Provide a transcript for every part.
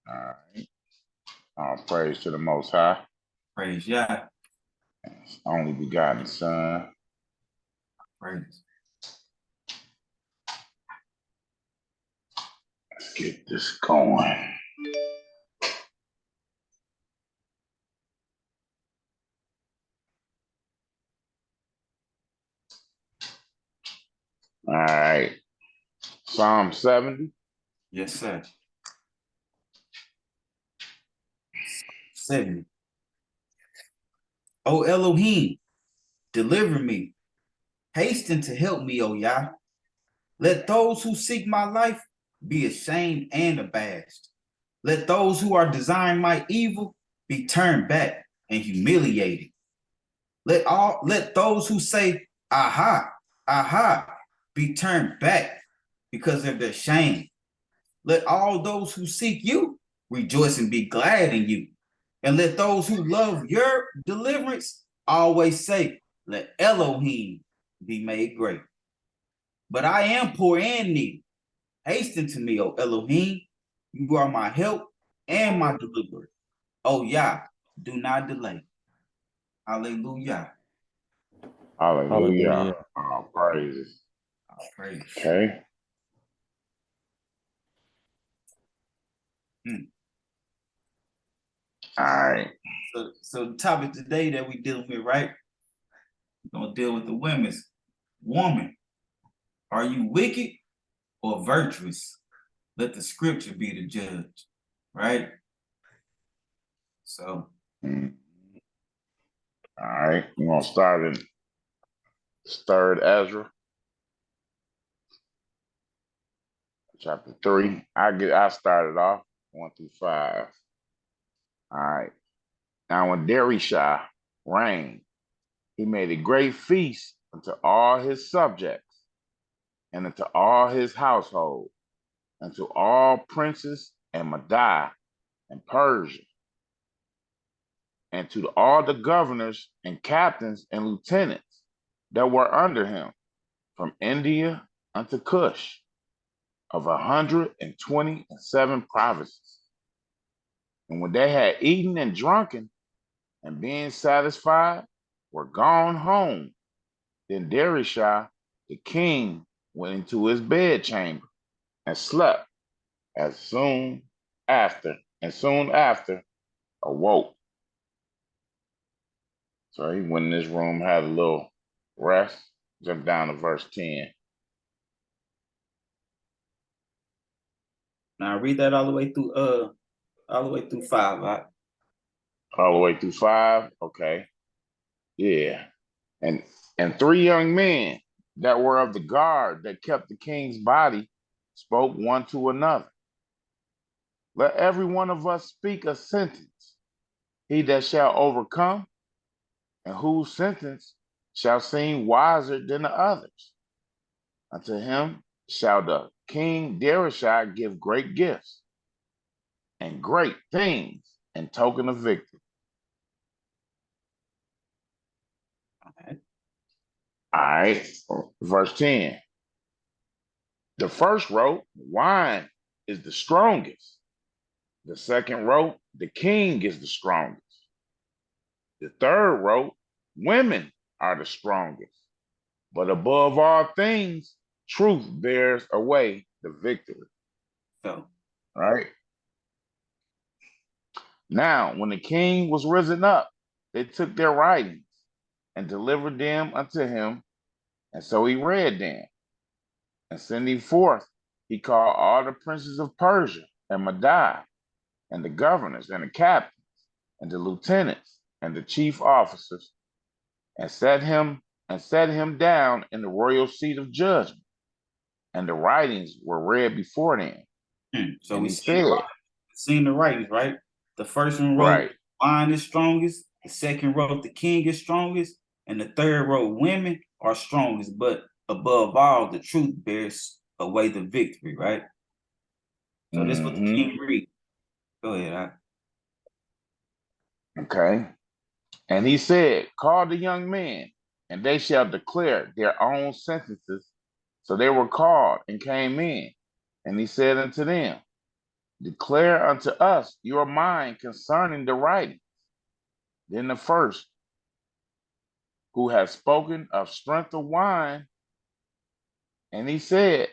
All right. All praise to the Most High, Praise Yah. His only begotten Son. Praise. Let's get this going. All right. Psalm 70. Yes, sir. 70. O Elohim, deliver me. Hasten to help me, O Yah. Let those who seek my life be ashamed and abashed. Let those who are desiring my evil be turned back and humiliated. Let those who say, aha, aha, be turned back because of their shame. Let all those who seek you rejoice and be glad in you. And let those who love your deliverance always say, let Elohim be made great. But I am poor and needy. Hasten to me, O Elohim. You are my help and my deliverer. Oh, Yah, do not delay. Hallelujah. Hallelujah. All praises. All praise. Okay. All right. So the topic today that we're dealing with, right? We're going to deal with the women's. Woman, are you wicked or virtuous? Let the scripture be the judge, right? So. All right. We're going to start in 3rd Ezra, chapter 3. I started off 1 through 5. All right. Now, when Darishah reigned, he made a great feast unto all his subjects and unto all his household, and to all princes and Media and Persia, and to all the governors and captains and lieutenants that were under him, from India unto Cush, of 127 provinces. And when they had eaten and drunken, and being satisfied, were gone home, then Darishah the king went into his bedchamber and slept, soon after awoke. So he went in his room, had a little rest. Jump down to verse 10. Now read that all the way through 5, right? All the way through 5. Okay. Yeah. And 3 young men that were of the guard that kept the king's body spoke one to another. Let every one of us speak a sentence. He that shall overcome, and whose sentence shall seem wiser than the others. Unto him shall the king Darashah give great gifts and great things in token of victory. Okay. All right, verse 10. The first wrote, wine is the strongest. The second wrote, the king is the strongest. The third wrote, women are the strongest. But above all things, truth bears away the victory. So. Right? Now, when the king was risen up, they took their writings and delivered them unto him. And so he read them. And sending forth, he called all the princes of Persia and Media, and the governors and the captains, and the lieutenants, and the chief officers, and set him down in the royal seat of judgment. And the writings were read before them. So and we he said, seen the writings, right? The first one wrote, right, wine is strongest. The second wrote, the king is strongest. And the third wrote, women are strongest. But above all, the truth bears away the victory, right? So this is what the king read. Go ahead. Okay. And he said, call the young men, and they shall declare their own sentences. So they were called and came in. And he said unto them, declare unto us your mind concerning the writing. Then the first, who has spoken of strength of wine, and he said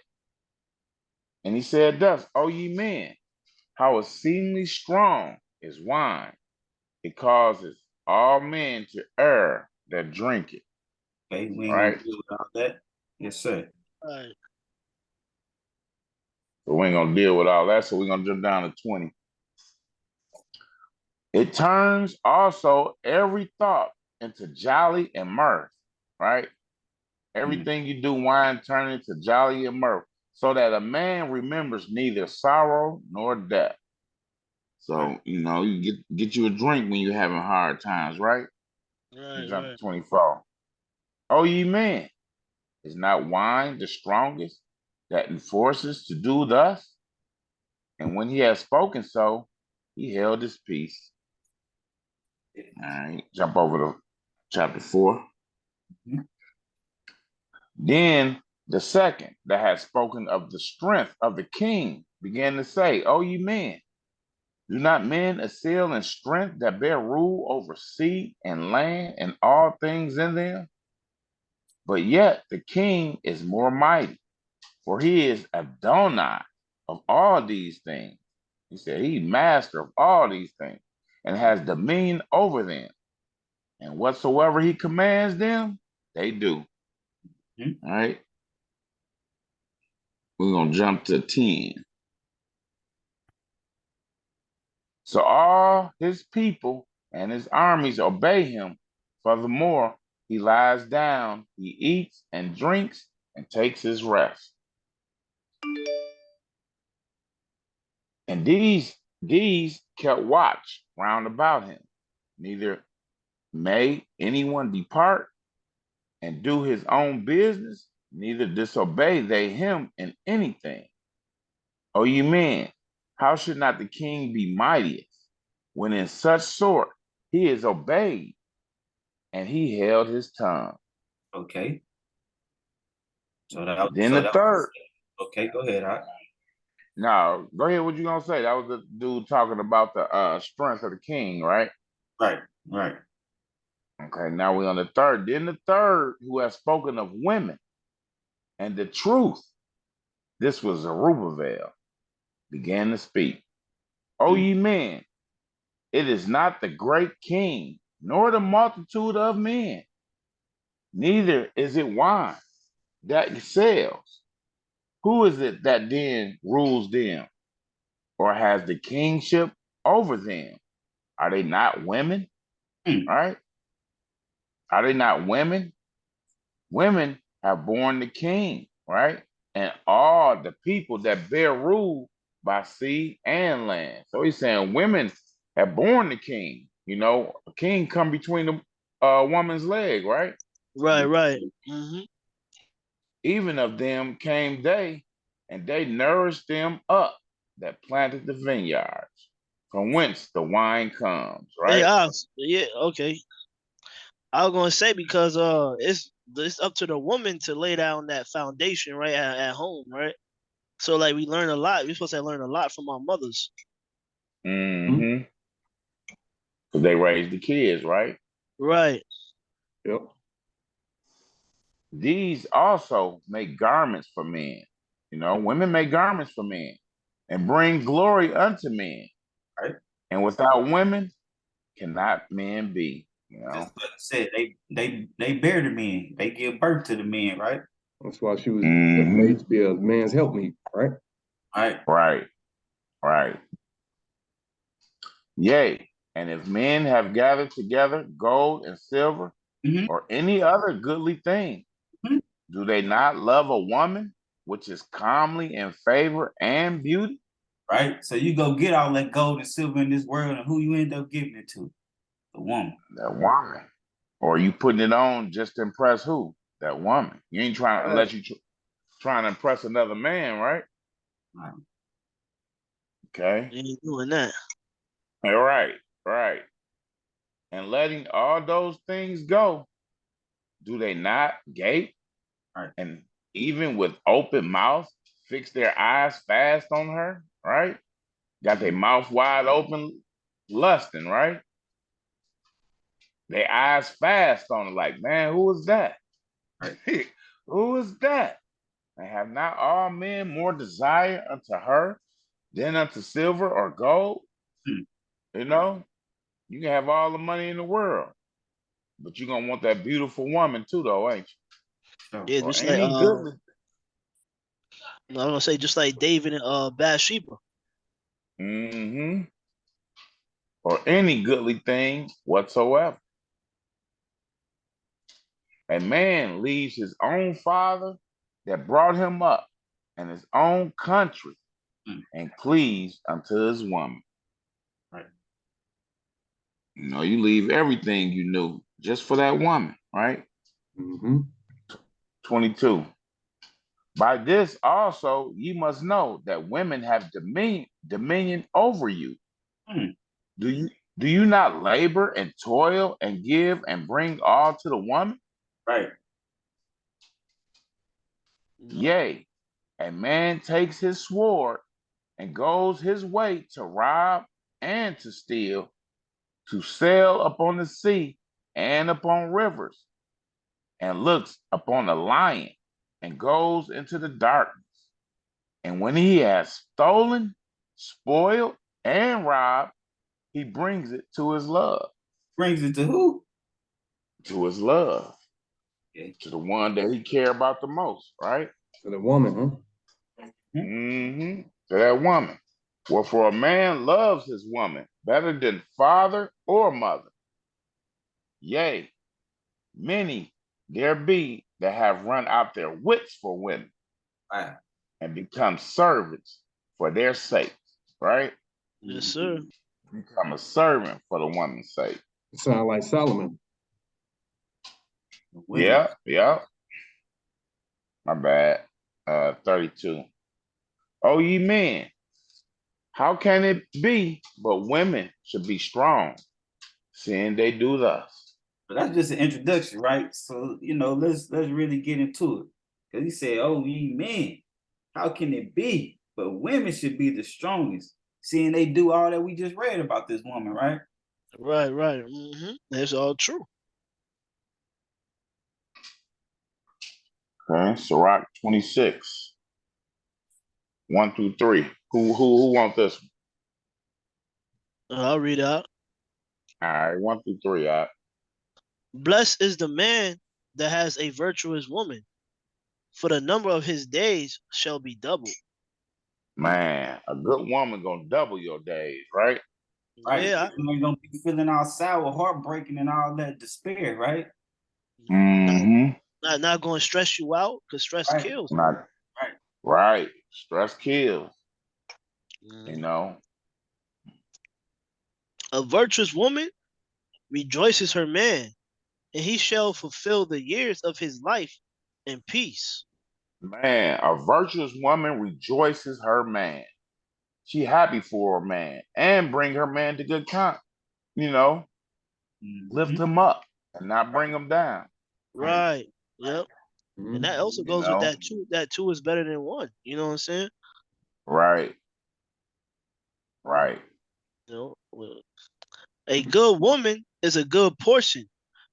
thus, O ye men, how exceedingly strong is wine. It causes all men to err that drink it. Okay, we ain't gonna Right? deal with all that. Yes, sir. Right. But we ain't gonna deal with all that, so we're gonna jump down to 20. It turns also every thought into jolly and mirth, right? Everything you do, wine turn into jolly and mirth, so that a man remembers neither sorrow nor death. Right. So, you get you a drink when you're having hard times, right? Right. Jump to Right. 24. Oh, ye men, is not wine the strongest that enforces to do thus? And when he had spoken so, he held his peace. All right, jump over to chapter 4. Mhm. Then the second that had spoken of the strength of the king began to say, O ye men, do not men excel in strength that bear rule over sea and land and all things in them? But yet the king is more mighty, for he is Adonai of all these things. He said he's master of all these things and has dominion over them. And whatsoever he commands them, they do. Mhm. All right. We're going to jump to 10. So all his people and his armies obey him. Furthermore, he lies down, he eats and drinks and takes his rest. And these kept watch round about him. Neither may anyone depart and do his own business, neither disobey they him in anything. O ye men, how should not the king be mightiest, when in such sort he is obeyed, and he held his tongue? Okay. So Then the that was third, okay. Go ahead. now go ahead, what you gonna say? That was the dude talking about the strength of the king, right? Right. Right. Okay, now we're on the third. Then the third, who has spoken of women and the truth, this was Zerubbabel, began to speak. O Mm. ye men, it is not the great king, nor the multitude of men, neither is it wine that excels. Who is it that then rules them, or has the kingship over them? Are they not women? Mm. Right? Are they not women? Women have borne the king, right? And all the people that bear rule by sea and land. So he's saying women have borne the king. A king come between the woman's leg, right? Right. Right. Mm-hmm. Even of them came they, and they nourished them up that planted the vineyards, from whence the wine comes, Hey, right? yeah, okay. I was gonna say because it's up to the woman to lay down that foundation right at home, right? So like we learn a lot. We're supposed to learn a lot from our mothers. Mm. Mm-hmm. Because they raised the kids, right? Right. Yep. These also make garments for men. Women make garments for men and bring glory unto men. Right. And without women, cannot men be, Just like you said, they bear the men. They give birth to the men. Right. That's why she was Mm-hmm. made to be a man's helpmeet, right? Right. Right, right. Yea, and if men have gathered together gold and silver Mm-hmm. or any other goodly thing, Mm-hmm. do they not love a woman which is comely in favor and beauty? Right. So you go get all that gold and silver in this world, and who you end up giving it to? The woman. That woman. Or you putting it on just to impress who? That woman. You ain't trying, unless you trying to impress another man, right? Right. Okay. They ain't doing that. All right, right. And letting all those things go, do they not gape Right. and even with open mouth fix their eyes fast on her, right? got their mouth wide open, lusting, right? Their eyes fast on it, like, man, who is that? Right. Who is that? And have not all men more desire unto her than unto silver or gold? Hmm. You know, you can have all the money in the world, but you're gonna want that beautiful woman too, though, ain't you? So, Yeah, Or just like any goodly. I'm gonna say just like David and Bathsheba. Mm-hmm. Or any goodly thing whatsoever. A man leaves his own father that brought him up and his own country hmm. and cleaves unto his woman. Right. You know, you leave everything you knew just for that woman, right? Mm-hmm. 22. By this also ye must know that women have dominion over you. Hmm. Do you not labor and toil and give and bring all to the woman? Right. You Yea, a man takes his sword and goes his way to rob and to steal, to sail upon the sea and upon rivers, and looks upon a lion and goes into the darkness. And when he has stolen, spoiled, and robbed, he brings it to his love, Brings it to who? to his love, Okay. to the one that he care about the most, right? To the woman, huh? Hmm. Mm-hmm. To that woman. Well, for a man loves his woman better than father or mother. Yea, many there be that have run out their wits for women Wow. and become servants for their sake, right? Yes, Mhm. sir. Become a servant for the woman's sake. It sounds like Solomon. The women. Yeah, yeah. My bad. 32. Oh, ye men, how can it be but women should be strong, seeing they do thus? But that's just an introduction, right? So let's really get into it. Because he said, "Oh, ye men, how can it be? But women should be the strongest, seeing they do all that we just read about this woman, right?" Right, right. That's all true. Okay, Sirach 26, 1 through 3. Who want this one? I'll read out. All right, 1 through 3. All right. Blessed is the man that has a virtuous woman, for the number of his days shall be doubled. Man, a good woman gonna double your days, right? Right. Yeah, You ain't gonna be feeling all sour, heartbreaking, and all that despair, right? not Mm-hmm. not going to stress you out because stress Right. kills. Not Right. right. Stress kills, you Mhm. know. A virtuous woman rejoices her man, and he shall fulfill the years of his life in peace. Man, a virtuous woman rejoices her man. She happy for her man and bring her man to good con, you know, lift Mhm. him up and not bring him down, Right. Right. Yep. And that also you goes with know. that two. That two is better than one. You know what I'm saying? Right, right. Well, a good woman is a good portion,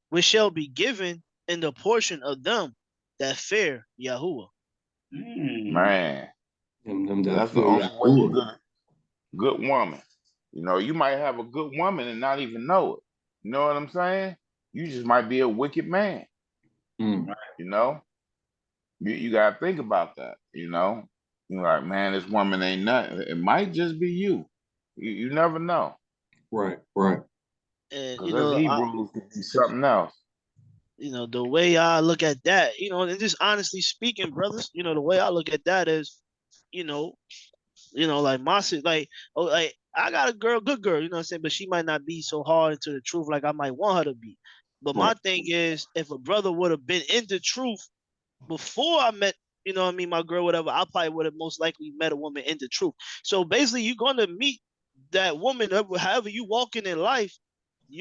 which shall be given in the portion of them that fear Yahuwah. Mm. Man, Them that that's the fear only way you Yahuwah. get a good woman. You know, you might have a good woman and not even know it. You know what I'm saying? You just might be a wicked man, Mm. you know? You gotta think about that, you know? You're like, man, this woman ain't nothing. It might just be you. You never know. Right, right. And Because us Hebrews could be something else. the way I look at that, and just honestly speaking, brothers, the way I look at that is, you know, like like, oh, like I got a girl, good girl, you know what I'm saying, but she might not be so hard into the truth like I might want her to be. But Right. my thing is, if a brother would have been into truth before I met, what I mean, my girl, whatever, I probably would have most likely met a woman into truth. So basically, you're gonna meet that woman, however you walking in life.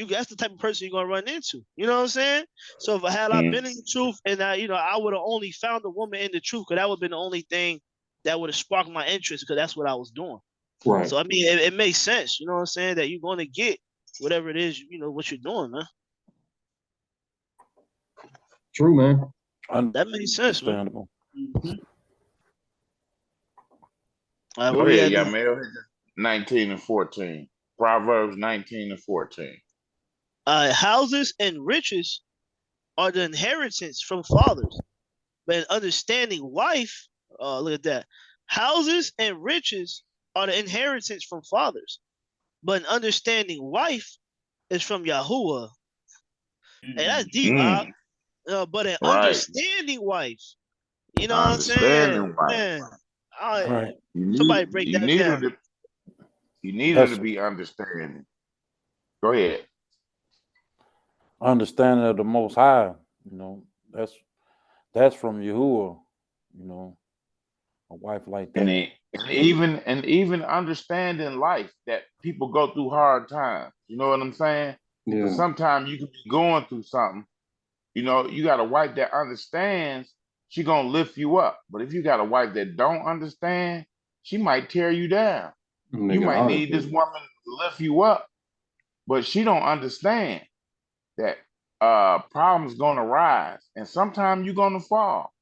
That's the type of person you're gonna run into. You know what I'm saying? So if I had I Mm. been in the truth and I would have only found a woman in the truth, because that would have been the only thing that would have sparked my interest, because that's what I was doing. Right. So I mean, it makes sense. You know what I'm saying? That you're going to get whatever it is. You know what you're doing, man. True, man. That makes sense, man. Understandable. Mm-hmm. All right, Go where we ahead, at y'all, now? man. 19 and 14. Proverbs 19 and 14. Houses and riches are the inheritance from fathers, but an understanding wife. Look at that. Houses and riches are the inheritance from fathers, but an understanding wife is from Yahuwah. Hey, that's deep, Mm, but an right. understanding wife. You know what I'm saying, Understanding right. man? I, Right. somebody break You that need her down. to you need her to That's be understanding. Go ahead. understanding of the Most High. You know, that's from Yahuwah. You know, a wife like And, that. it, and even understanding life that people go through hard times. You know what I'm saying? Because Yeah. sometimes you could be going through something. You know, you got a wife that understands, she gonna lift you up. But if you got a wife that don't understand, she might tear you down. You Make it might hard need for this you. woman to lift you up, but she don't understand that problems gonna rise and sometimes you're gonna fall,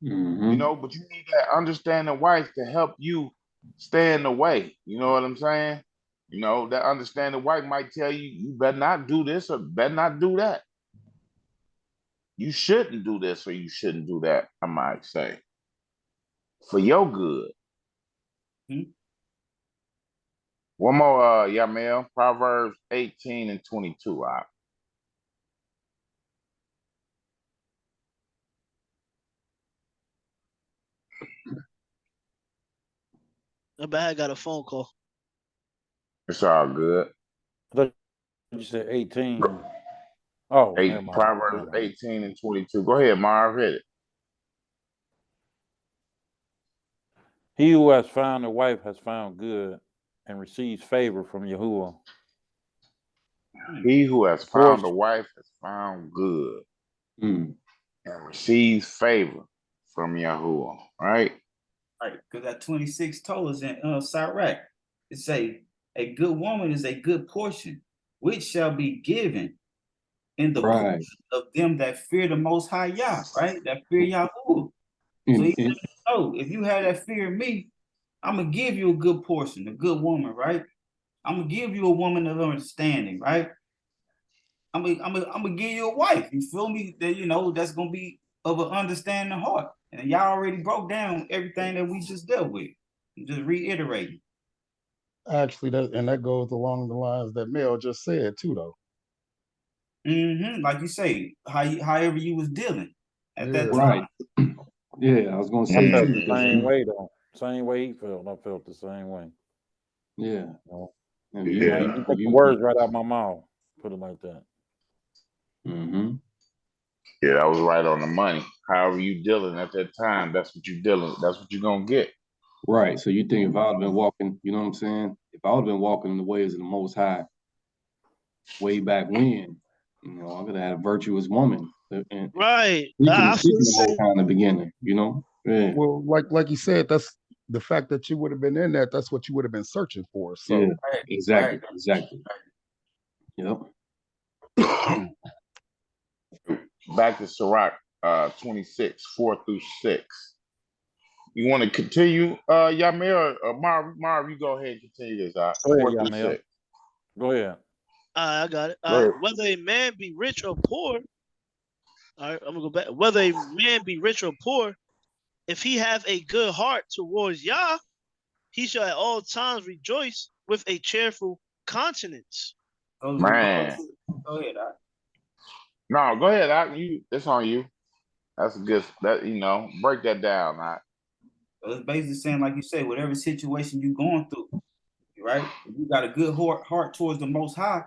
you Mm-hmm. know, but you need that understanding wife to help you stay in the way. You know what I'm saying? You know, that understanding wife might tell you, you better not do this or better not do that. You shouldn't do this or you shouldn't do that, I might say, for your good. Mm-hmm. One more, Yamel, Proverbs 18 and 22. I got a phone call. It's all good. I thought you said 18. Oh, never mind. Proverbs Never mind. 18 and 22. Go ahead, Marv, hit it. He who has found a wife has found good and receives favor from Yahuwah. He who has For found a wife has found good Mm. and receives favor from Yahuwah. Right? Right, because that 26 told us in Sirach, it say, a good woman is a good portion, which shall be given in the Right. portion of them that fear the Most High Yah, right? That fear Yahuwah. So And, he let you know, if you have that fear of me, I'm gonna give you a good portion, a good woman, right? I'm gonna give you a woman of understanding, right? I'm gonna give you a wife. You feel me? That that's gonna be of an understanding heart. And y'all already broke down everything that we just dealt with. I'm just reiterating. Actually, that goes along the lines that Mel just said too, though. Like you say, however you was dealing at that Yeah. time. right. Yeah, I was gonna I say felt too, the because same way though. Same way he felt. I felt the same way. yeah, You know? and I Yeah. ain't even take the words right out my mouth. Put it like that. mm-hmm. Yeah, that was right on the money. However you dealing at that time, that's what you dealing. That's what you're gonna get. Right. So you think if I'd been walking, you know what I'm saying? If I would have been walking in the ways of the Most High way back when, I could have had a virtuous woman and Right. seeking I feel the the Most same. High in the beginning. Yeah, Well, like you said, that's the fact that you would have been in that. That's what you would have been searching for. yeah, So, Right, exactly, right. exactly. Yep. Back to Sirach 26, 4 through 6. You want to continue, Yamir or Marv? Marv, you go ahead and continue this out. Go ahead, 4 through Yamil. 6. Go ahead. I got it. Go ahead. Whether a man be rich or poor, all right, I'm gonna go back. Whether a man be rich or poor, if he have a good heart towards Yah, he shall at all times rejoice with a cheerful countenance. Goes Man. regardless. Go ahead. No, go ahead. It's on you. That's a good, break that down. So it's basically saying, like you say, whatever situation you're going through, right? If you got a good heart towards the Most High,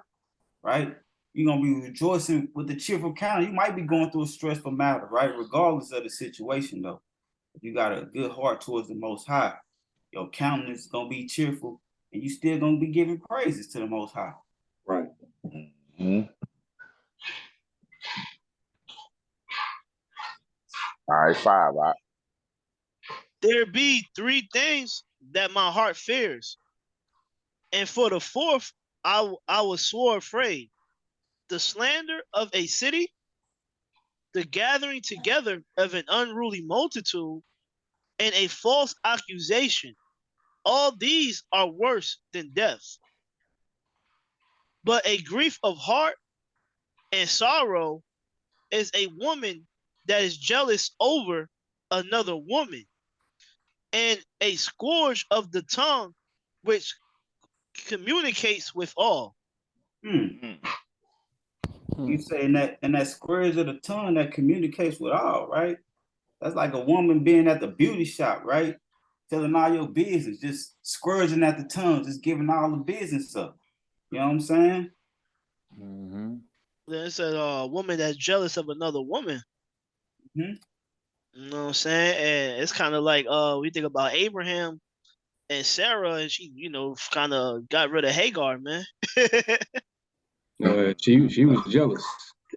right? You're gonna be rejoicing with the cheerful countenance. You might be going through a stressful matter, right? Regardless of the situation, though, if you got a good heart towards the Most High, your countenance is gonna be cheerful, and you still gonna be giving praises to the Most High. Right. Mhm. All right, 5. There be three things that my heart fears, And for the fourth, I was sore afraid. The slander of a city, the gathering together of an unruly multitude, and a false accusation. All these are worse than death. But a grief of heart and sorrow is a woman that is jealous over another woman, and a scourge of the tongue which communicates with all. Hmm. Mm. You saying that, and that squares of the tongue that communicates with all, right? That's like a woman being at the beauty shop, right? Telling all your business, just squirging at the tongue, just giving all the business up. You know what I'm saying? Mm-hmm. Then it says a woman that's jealous of another woman. Hmm. You know what I'm saying? And it's kind of like we think about Abraham and Sarah, and she, kind of got rid of Hagar, man. She was jealous.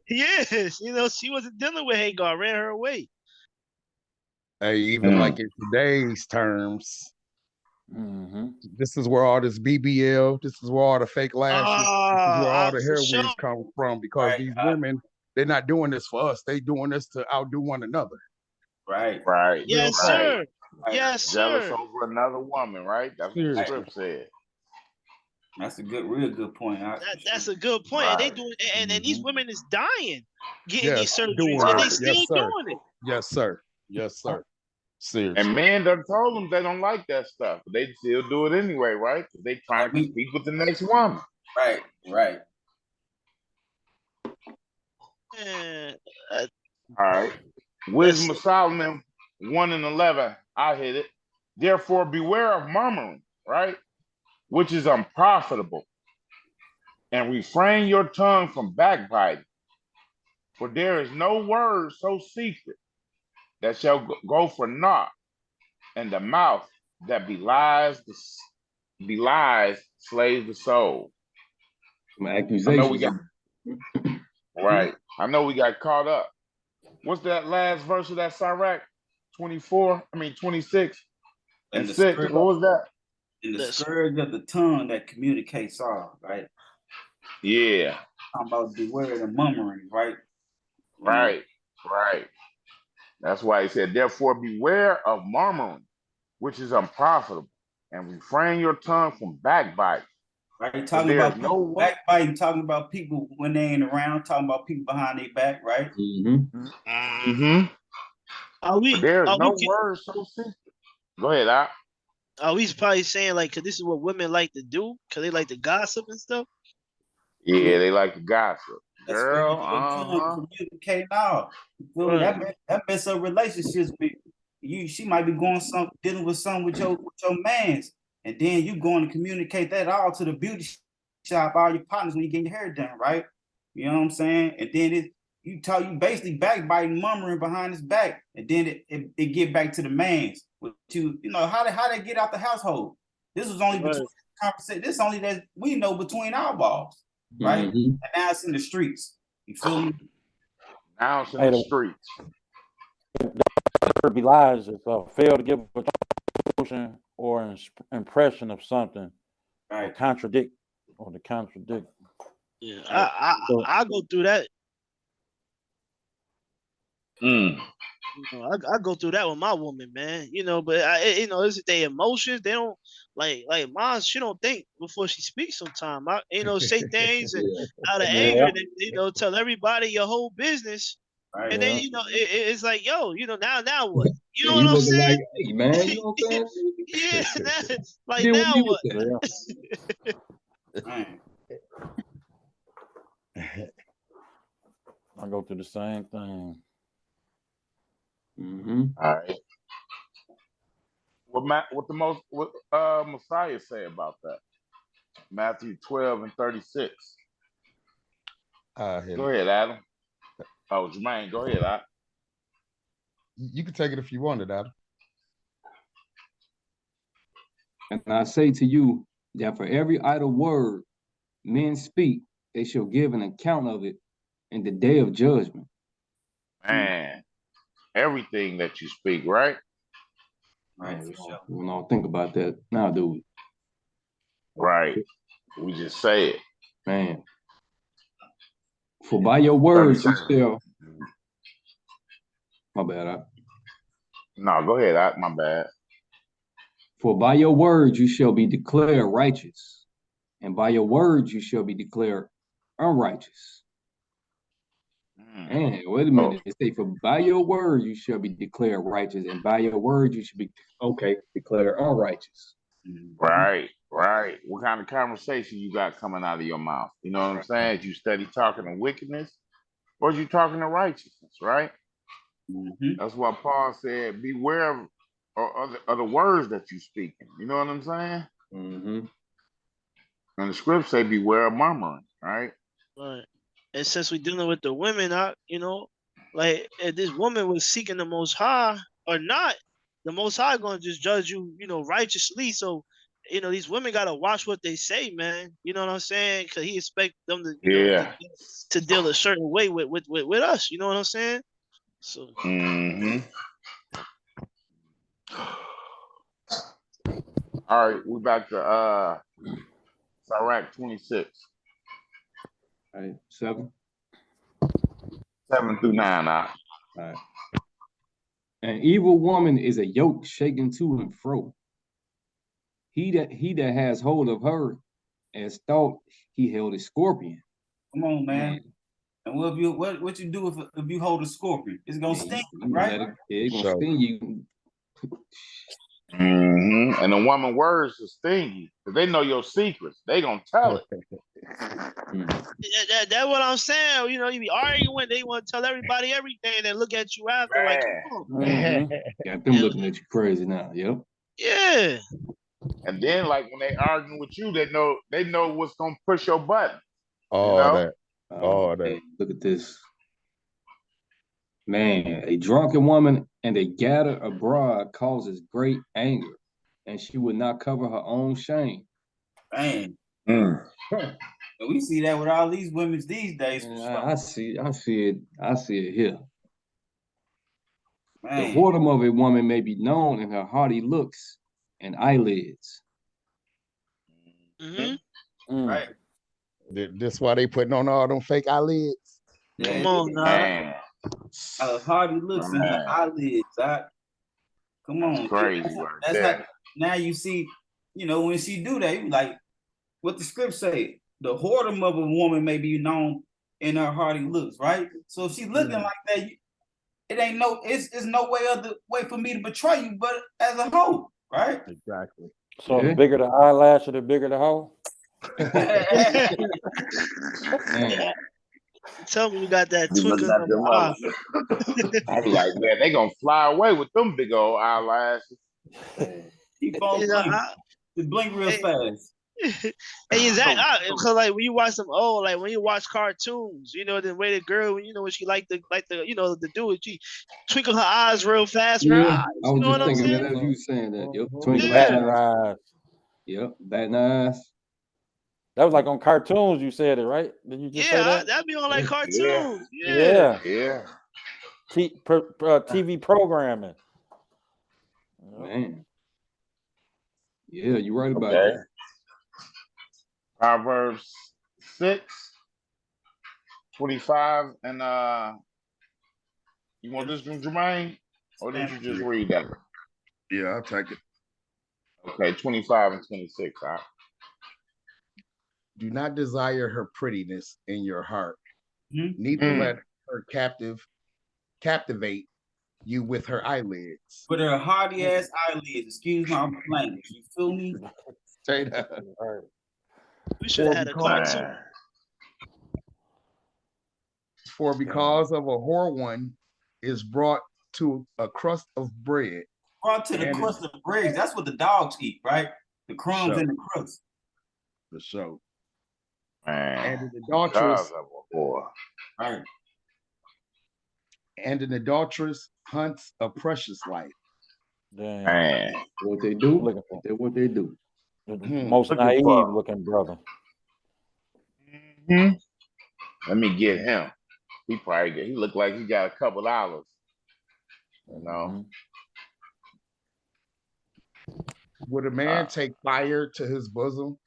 Yes, she wasn't dealing with Hagar, ran her away. Hey, even like in today's terms, Mm-hmm. this is where all this BBL, this is where all the fake lashes, this is where all the For hair sure. wigs come from because Right. these women, they're not doing this for us. They doing this to outdo one another. Right. Right, Real Yes, talk. right. sir. Right. Yes, Jealous sir. over another woman, right? That's what the Seriously. script said. That's a real good point. That's a good point. And they Right, doing, and these Mm-hmm. women is dying, getting these Yes, surgeries, doing and it. they right. still Yes, sir. doing it. Yes, sir. Yes, sir. And Seriously. men done told them they don't like that stuff, but they still do it anyway, right? 'Cause they trying I to mean, compete with the next woman. right, right. And, uh, All right. let's Wisdom of Solomon 1 and 11. I hit it. Therefore, beware of murmuring, right? Which is unprofitable. And refrain your tongue from backbiting. For there is no word so secret that shall go for naught, and the mouth that belies slays the soul. Some I know we accusations. got right. I know we got caught up. What's that last verse of that Sirach? 26 and And the 6. scourge, What was that? and the let's scourge of the tongue that communicates all, right? Yeah, Talking about beware the murmuring, right? You know, right, right. That's why he said, therefore beware of murmuring, which is unprofitable, and refrain your tongue from backbiting. right? For Talking there is about no people one. backbiting, talking about people when they ain't around, talking about people behind their back, right? Mm-hmm. Mm-hmm. are For we there is are no we word so secret. Go ahead, Al. are we probably saying like, cause this is what women like to do, cause they like to gossip and stuff. Yeah, they like to gossip. That scourge Girl, of the tongue communicate now. You feel me? Right. That mess up relationships with you. She might be dealing with something with your man's, and then you going to communicate that all to the beauty shop, all your partners when you get your hair done, right? You know what I'm saying? And then you basically backbiting, murmuring behind his back, and then it get back to the man's. With how they get out the household. This was only between Right. conversation. This only that we know between our balls, right? Mm-hmm. And now it's in the streets. You feel me? now it's in Hey, the the streets. word belies is fail to give a notion or impression of something, or Right. contradict, or to contradict. Yeah. Right. So, I go through that. Mm. I go through that with my woman, man. But it's their emotions. They don't like mine. She don't think before she speaks. Sometimes say things and Yeah. out of anger, yeah, and then, tell everybody your whole business, Right. and then yeah. it's like, yo, now what? You know And what you I'm looking like, saying? hey man, you know what I'm Yeah, saying? like Deal with now me with what? that. Yeah. Man. I go through the same thing. Mm-hmm. All right. What Messiah say about that? Matthew 12 and 36. Go ahead, Adam. Oh, Jermaine, go ahead, Adam. You can take it if you wanted, Adam. And I say to you that for every idle word men speak, they shall give an account of it in the day of judgment. Man, everything that you speak, right? Right, for sure. We don't think about that now, do we? Right. We just say it. Man. For by your words you shall. My bad. No, go ahead. My bad. For by your words you shall be declared righteous, and by your words you shall be declared unrighteous. And wait a minute. It say, for by your word you shall be declared righteous, and by your word you should be declared unrighteous. Right. What kind of conversation you got coming out of your mouth? You know what I'm saying? Is you steady talking to wickedness, or is you talking to righteousness? Right. That's why Paul said, "Beware of the words that you speaking." You know what I'm saying? And the script say, "Beware of murmuring." Right. Right. And since we're dealing with the women, like if this woman was seeking the Most High or not, the Most High gonna just judge you, righteously. So, these women gotta watch what they say, man. You know what I'm saying? Because he expect them to, to deal a certain way with us. You know what I'm saying? So. All right, we're back to Sirach 26. All right, 7 through 9. All right. An evil woman is a yoke shaken to and fro. He that has hold of her as thought he held a scorpion. Come on, man. And what you do if you hold a scorpion? It's gonna sting you, right? It's gonna sting you. And the woman words will sting you because they know your secrets. They gonna tell it. That's what I'm saying. You be arguing, they want to tell everybody everything, and then look at you after like, come on. Got them looking at you crazy now. Yep. Yeah. And then, like when they arguing with you, they know what's gonna push your button. That. Look at this. Man, a drunken woman and a gathered abroad causes great anger, and she would not cover her own shame. Man. And we see that with all these women these days. I see it here. Man. The whoredom of a woman may be known in her haughty looks and eyelids. Right. This why they putting on all them fake eyelids. Come on, man. Haughty looks in her eyelids. Come on. That's crazy. That's how now you see, when she do that, you like what the script say. The whoredom of a woman may be known in her haughty looks, right? So if she looking like that, it's no way for me to betray you, but as a hoe, right? Exactly. So the bigger the eyelash, the bigger the hoe. Tell me you got that twinkle in the eye. I be like, man, they gonna fly away with them big old eyelashes. Keep on blink real fast. Exactly, because like when you watch them when you watch cartoons, the way the girl, when she like the dude, she twinkle her eyes real fast. Yeah, I was just thinking that as you saying that. Yep, twinkle eyes. Yep, batting eyes. That was like on cartoons. You said it right? Did you just say that? That'd be on like cartoons. Yeah. TV programming. Man. Yeah, you're right about that. Proverbs 6:25, and you want this from Jermaine, or did you just read that? Yeah, I'll take it. Okay, 25 and 26. All right. Do not desire her prettiness in your heart. Neither let her captivate you with her eyelids. With her hardy ass eyelids. Excuse my language. You feel me? Straight up. We should have had a cartoon. For because of a whore one is brought to a crust of bread. Brought to the crust of bread. That's what the dogs eat, right? The crumbs and the crust. The show. And an adulteress. Right. And an adulteress hunts a precious life. Man. What they do? What they do. Most naive looking brother. Let me get him. He looked like he got a couple dollars. Would a man take fire to his bosom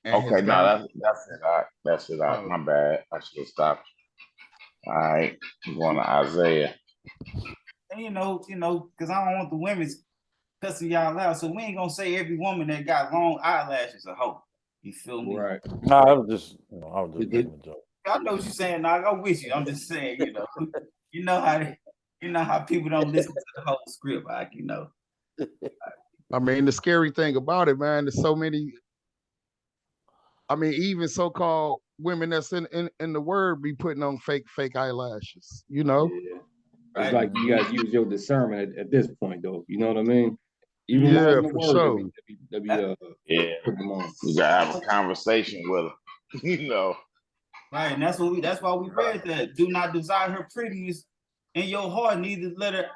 and his Okay, no, garment. that's it. That's it. Oh, My bad. I should have stopped. All right, I'm going to Isaiah. And because I don't want the women cussing y'all out. So we ain't gonna say every woman that got long eyelashes a hoe. You feel me? Right. No, I was just making a joke. I know what you're saying, Nog. I'm with you. I'm just saying, you know how people don't listen to the whole script, like, I mean, the scary thing about it, man, there's so many. I mean, even so-called women that's in the word be putting on fake eyelashes. Yeah. It's like you guys use your discernment at this point, though. You know what I mean? Even more Yeah, in the for word sure. that be Yeah, putting them on. you gotta have a conversation with her. Right, and that's why we read that. Do not desire her prettiness in your heart, neither let her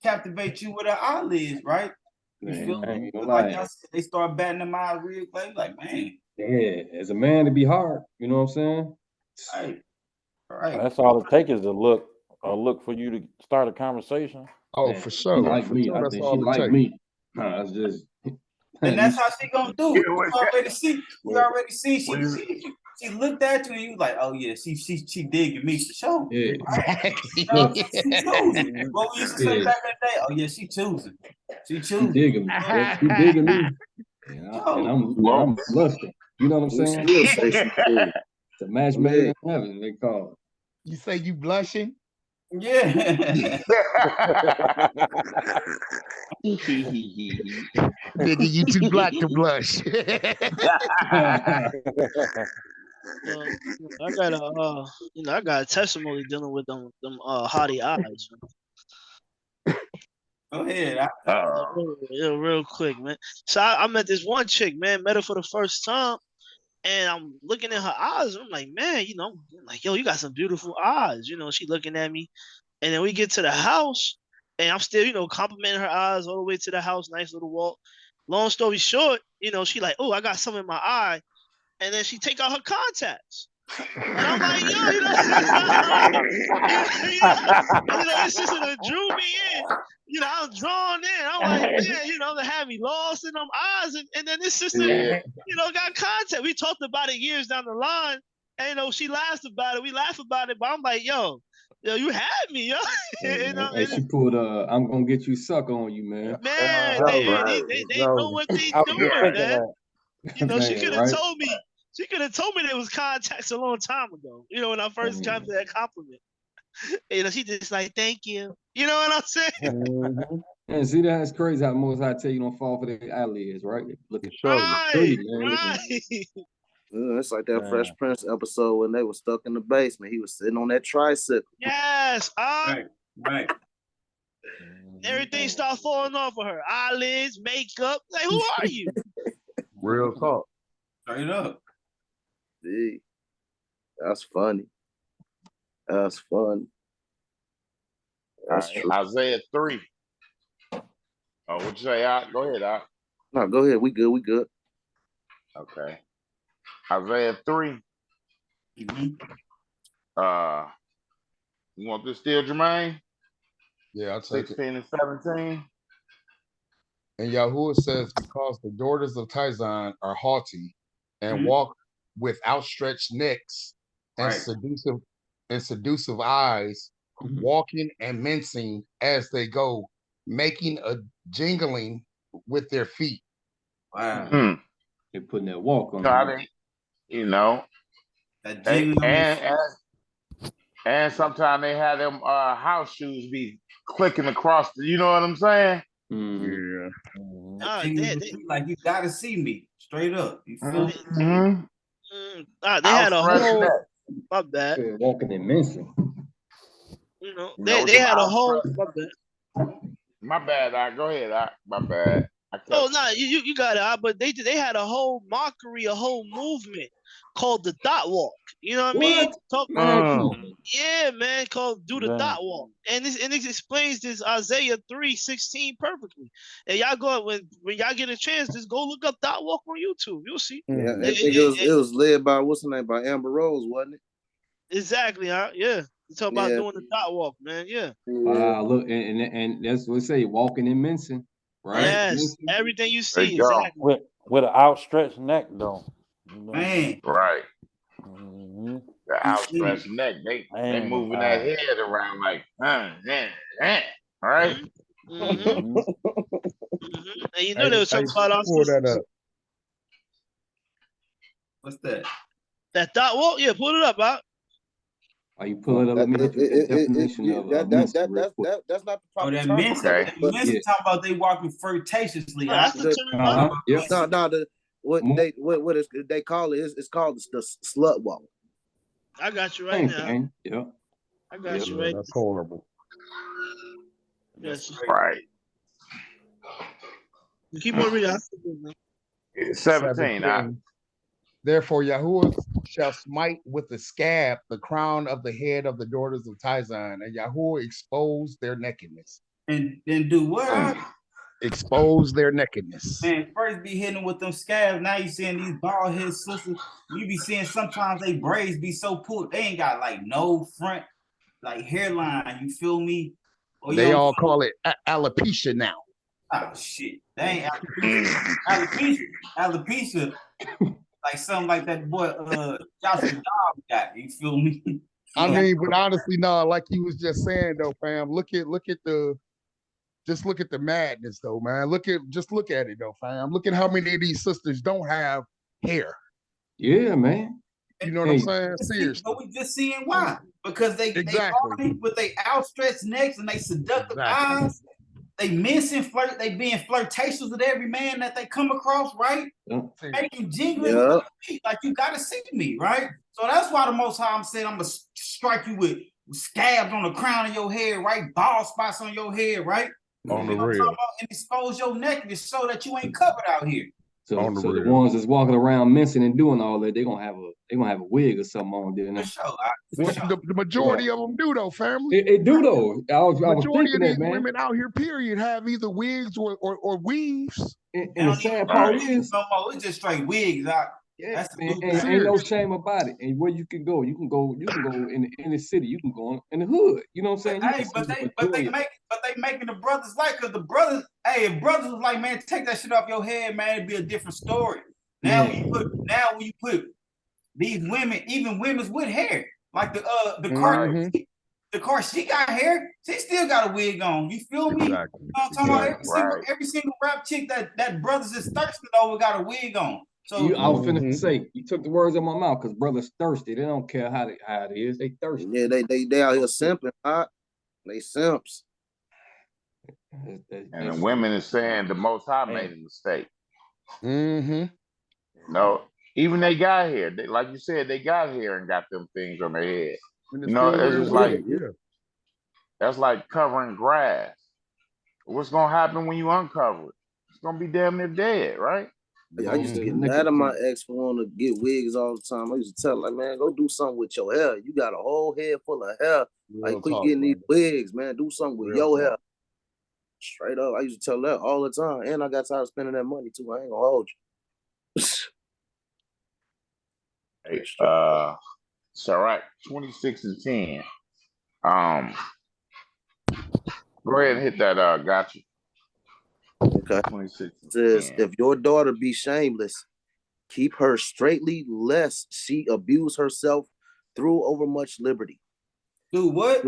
captivate you with her eyelids, right? You feel me? Like y'all said, they start batting them eyes real quick, like, man. Yeah, as a man, it'd be hard. You know what I'm saying? Right. That's all it takes is a look for you to start a conversation. Oh, Man, for sure. She like For me. sure, I that's think she all it like takes. me. That's just. And that's how she gonna do it. You already see. She looked at you and you like, oh yeah, she digging me for sure. Yeah. Right? You know, she choosing. What we used to say back in the day, oh yeah, she choosing. She choosing. She digging me. She digging me. And I'm lusting. You know what I'm saying? Still say she too. It's a match made in heaven, they call it. You say you blushing? Yeah. Nigga, you too black to blush. I got a testimony dealing with them hottie eyes. Go ahead. Real quick, man. So I met this one chick, man. Met her for the first time, and I'm looking in her eyes. And I'm like, man, I'm like, yo, you got some beautiful eyes. She looking at me, and then we get to the house, and I'm still, complimenting her eyes all the way to the house. Nice little walk. Long story short, she like, oh, I got some in my eye, and then she take out her contacts. And I'm like, yo, it's just drew me in. I'm drawn in. I'm like, man, they had me lost in them eyes. And then this sister, got contact. We talked about it years down the line. And, she laughed about it. We laugh about it. But I'm like, yo, you had me, yo. Hey, she pulled I'm gonna get you suck on you, man. Man, they know what they doing, man. She could have told me. She could have told me there was contacts a long time ago. When I first got that compliment. She just like, thank you. You know what I'm saying? And see, that's crazy how most I tell you don't fall for the eyelids, right? Looking pretty, man. Right. It's like that Fresh Prince episode when they were stuck in the basement. He was sitting on that tricycle. Yes. Right. Everything started falling off of her. Eyelids, makeup. Like, who are you? Real talk. Straight up. See, that's funny. That's fun. That's true. Isaiah 3. Oh, what'd you say, Out? Go ahead, Out. No, go ahead. We good. Okay. Isaiah 3. Mm-hmm. You want this still, Jermaine? Yeah, I'll take 16 and 17. And Yahuwah says, because the daughters of Tizon are haughty and walk with outstretched necks and seductive eyes, walking and mincing as they go, making a jingling with their feet. Wow. They're putting that walk on. And sometimes they have them house shoes be clicking across the, you know what I'm saying? Yeah. Like, you gotta see me straight up. You feel me? They had a whole. My bad. Walking and mincing. They had a whole. My bad. My bad. Go ahead. My bad. Oh no, you got it. But they had a whole mockery, a whole movement called the dot walk. You know what I mean? Yeah, man, called do the dot walk, and it explains this Isaiah 3:16 perfectly. And y'all go when y'all get a chance, just go look up dot walk on YouTube. You'll see. Yeah, I think it was led by what's her name, by Amber Rose, wasn't it? Exactly. Yeah. You talk about doing the dot walk, man. Yeah. Look, and that's what they say, walking and mincing. Right. Yes, everything you see, exactly. With an outstretched neck, though. Man. Right. Mm-hmm. The outstretched neck. They moving their head around like, right? Mm-hmm. Mm-hmm. And you know they were talking about our pull that up. What's that? That thought. Well, yeah, pull it up, Bob. Are you pull it up? Let me hit you with the definition of menstrual real quick. That's not the proper that term. men's Okay. that men's talking about they walking flirtatiously. Oh, that's the term. Yep. No, what is they call it? It's called the slut walk. I got you right now. Yep. I got you right. That's horrible. Yes. Right. You keep on reading. 17. Therefore, Yahuwah shall smite with the scab the crown of the head of the daughters of Tizon, and Yahuwah expose their nakedness. And then do what? Expose their nakedness. Man, first be hitting with them scabs. Now you seeing these bald head sisters. You be seeing sometimes they braids be so pulled. They ain't got like no front, like hairline. You feel me? Or They all call it alopecia now. Oh shit, they ain't alopecia. Alopecia, like something like that boy Joshua Dobbs got. You feel me? I mean, but honestly, no, like he was just saying though, fam. Look at the madness though, man. Look at it though, fam. Look at how many of these sisters don't have hair. Yeah, man. You know what I'm saying? Seriously. But we just seeing why. Because they with their outstretched necks and they seductive eyes. They flirt. They being flirtatious with every man that they come across, right? Making jingling like you gotta see me, right? So that's why the Most High said I'm gonna strike you with scabs on the crown of your head, right? Bald spots on your head, right? On the real. And expose your neck to show that you ain't covered out here. So the ones that's walking around mincing and doing all that, they're gonna have a wig or something on there. For sure. The majority of them do though, family. It do though. I was thinking of that, these man. women out here, period, have either wigs or weaves. And the sad part is, it's just straight wigs. Yeah, and ain't no shame about it. And where you can go in the inner city. You can go in the hood. You know what I'm saying? But they making the brothers like, cause the brothers, if brothers was like, man, take that shit off your head, man, it'd be a different story. Now when you put these women, even women's with hair, like the car, she got hair, she still got a wig on. You feel me? Exactly. You know what I'm talking about? Every single rap chick that brothers is thirsting over got a wig on. So I was finna say, you took the words out of my mouth, because brothers thirsty. They don't care how it is. They thirsty. Yeah, they out here simping, huh? They simps. And the women is saying the Most High made a mistake. No, even they got hair. Like you said, they got hair and got them things on their head. You know, it's just like that's like covering grass. What's gonna happen when you uncover it? It's gonna be damn near dead, right? Yeah, I used to get mad at my ex for wanting to get wigs all the time. I used to tell her, like, man, go do something with your hair. You got a whole head full of hair. Like, quit getting these wigs, man. Do something with your hair. Straight up. I used to tell her that all the time. And I got tired of spending that money, too. I ain't gonna hold you. Hey, so right, 26-10. Go ahead and hit that. Got you. Okay. 26. Says, if your daughter be shameless, keep her straightly, lest she abuse herself through overmuch liberty. Do what?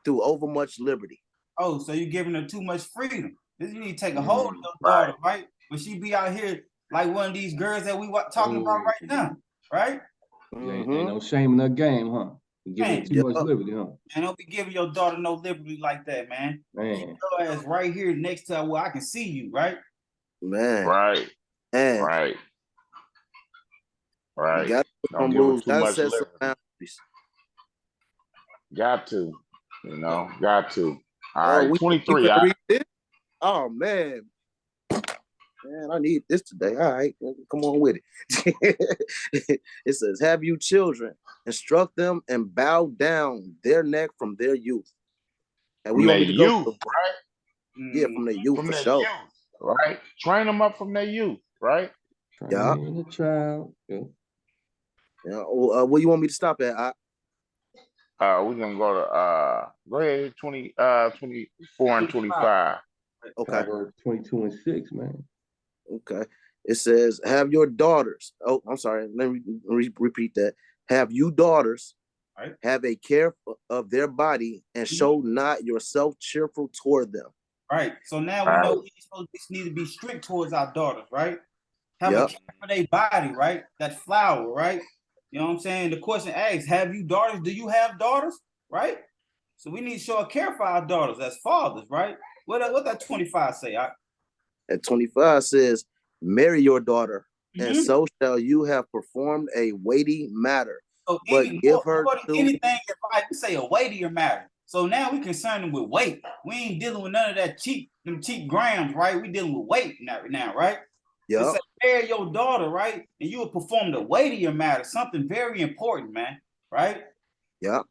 Through overmuch liberty. Oh, so you're giving her too much freedom. You need to take a hold of your daughter, right? But she be out here like one of these girls that we talking about right now, right? Ain't no shame in that game, huh? Giving too much liberty, huh? And don't be giving your daughter no liberty like that, man. Keep your ass right here next to her where I can see you, right? Man. Right. Man. Right. You got to put some rules. Got to set some boundaries. Got to. You know, got to. All right, 23. Oh, man. Man, I need this today. All right, come on with it. It says, have you children, instruct them and bow down their neck from their youth. And we want me to go, right? Yeah, from their youth, for sure. Youth, right? Train them up from their youth, right? Yeah. The child. Yeah. Where you want me to stop at? We're gonna go to go ahead, 24 and 25. Okay. Proverbs 22 and 6, man. Okay. It says, have your daughters. Oh, I'm sorry. Let me repeat that. Have you daughters, right? Have a care of their body, and show not yourself cheerful toward them. Right. So now we know we need to be strict towards our daughters, right? Have a care for their body, right? That flower, right? You know what I'm saying? The question asks, have you daughters? Do you have daughters? Right? So we need to show a care for our daughters as fathers, right? What that 25 say? At 25 says, marry your daughter, and so shall you have performed a weighty matter. So but give her anything if I say a weightier matter. So now we concern them with weight. We ain't dealing with none of that cheap grams, right? We dealing with weight now, right? Yeah. Marry your daughter, right? And you will perform the weightier matter, something very important, man, right? Yeah.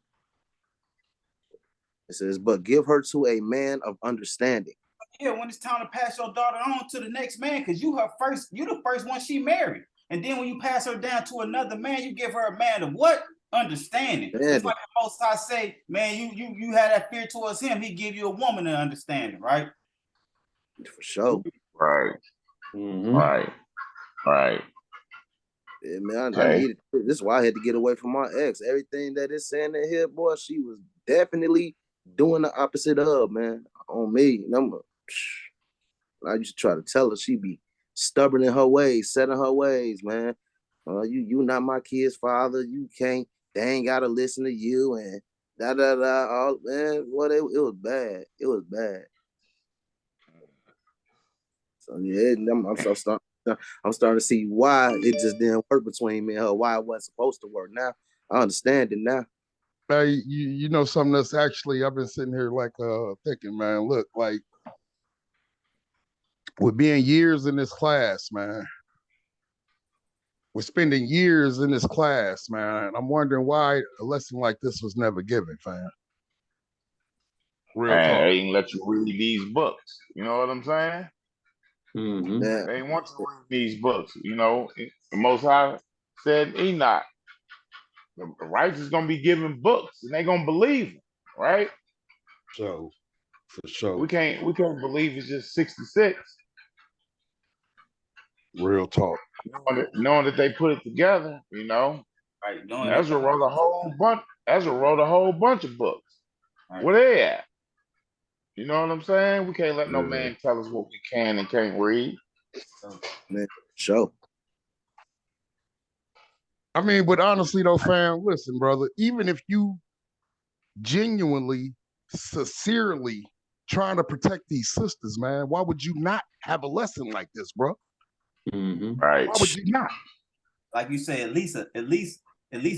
It says, but give her to a man of understanding. Yeah, when it's time to pass your daughter on to the next man, because you the first one she married. And then when you pass her down to another man, you give her a man of what? Understanding. It's like the Most High say, man, you had that fear towards him, he give you a woman of understanding, right? For sure. Right. Right. Yeah, man, I needed this is why I had to get away from my ex. Everything that is saying in here, boy, she was definitely doing the opposite of, man, on me. I used to try to tell her she be stubborn in her ways, set in her ways, man. You not my kid's father. You can't. They ain't gotta listen to you and da da da. All man, what it was bad. It was bad. So yeah, I'm starting to see why it just didn't work between me and her. Why it wasn't supposed to work. Now I understand it now. Hey, you know something that's actually I've been sitting here like thinking, man. Look, like with being years in this class, man. We're spending years in this class, man. I'm wondering why a lesson like this was never given, fam. Real talk. They didn't let you read these books. You know what I'm saying? Yeah. They want you to read these books. You know, the Most High said, Enoch, the righteous is gonna be given books, and they gonna believe them, right? So, for sure, we can't believe it's just 66. Real talk. Knowing that they put it together, you know. Right. Ezra wrote a whole bunch. Ezra wrote a whole bunch of books. Right. Where they at? You know what I'm saying? We can't let no man tell us what we can and can't read. Man, sure. I mean, but honestly though, fam, listen, brother, even if you genuinely, sincerely trying to protect these sisters, man, why would you not have a lesson like this, bro? Right. Why would you not? Like you say, at least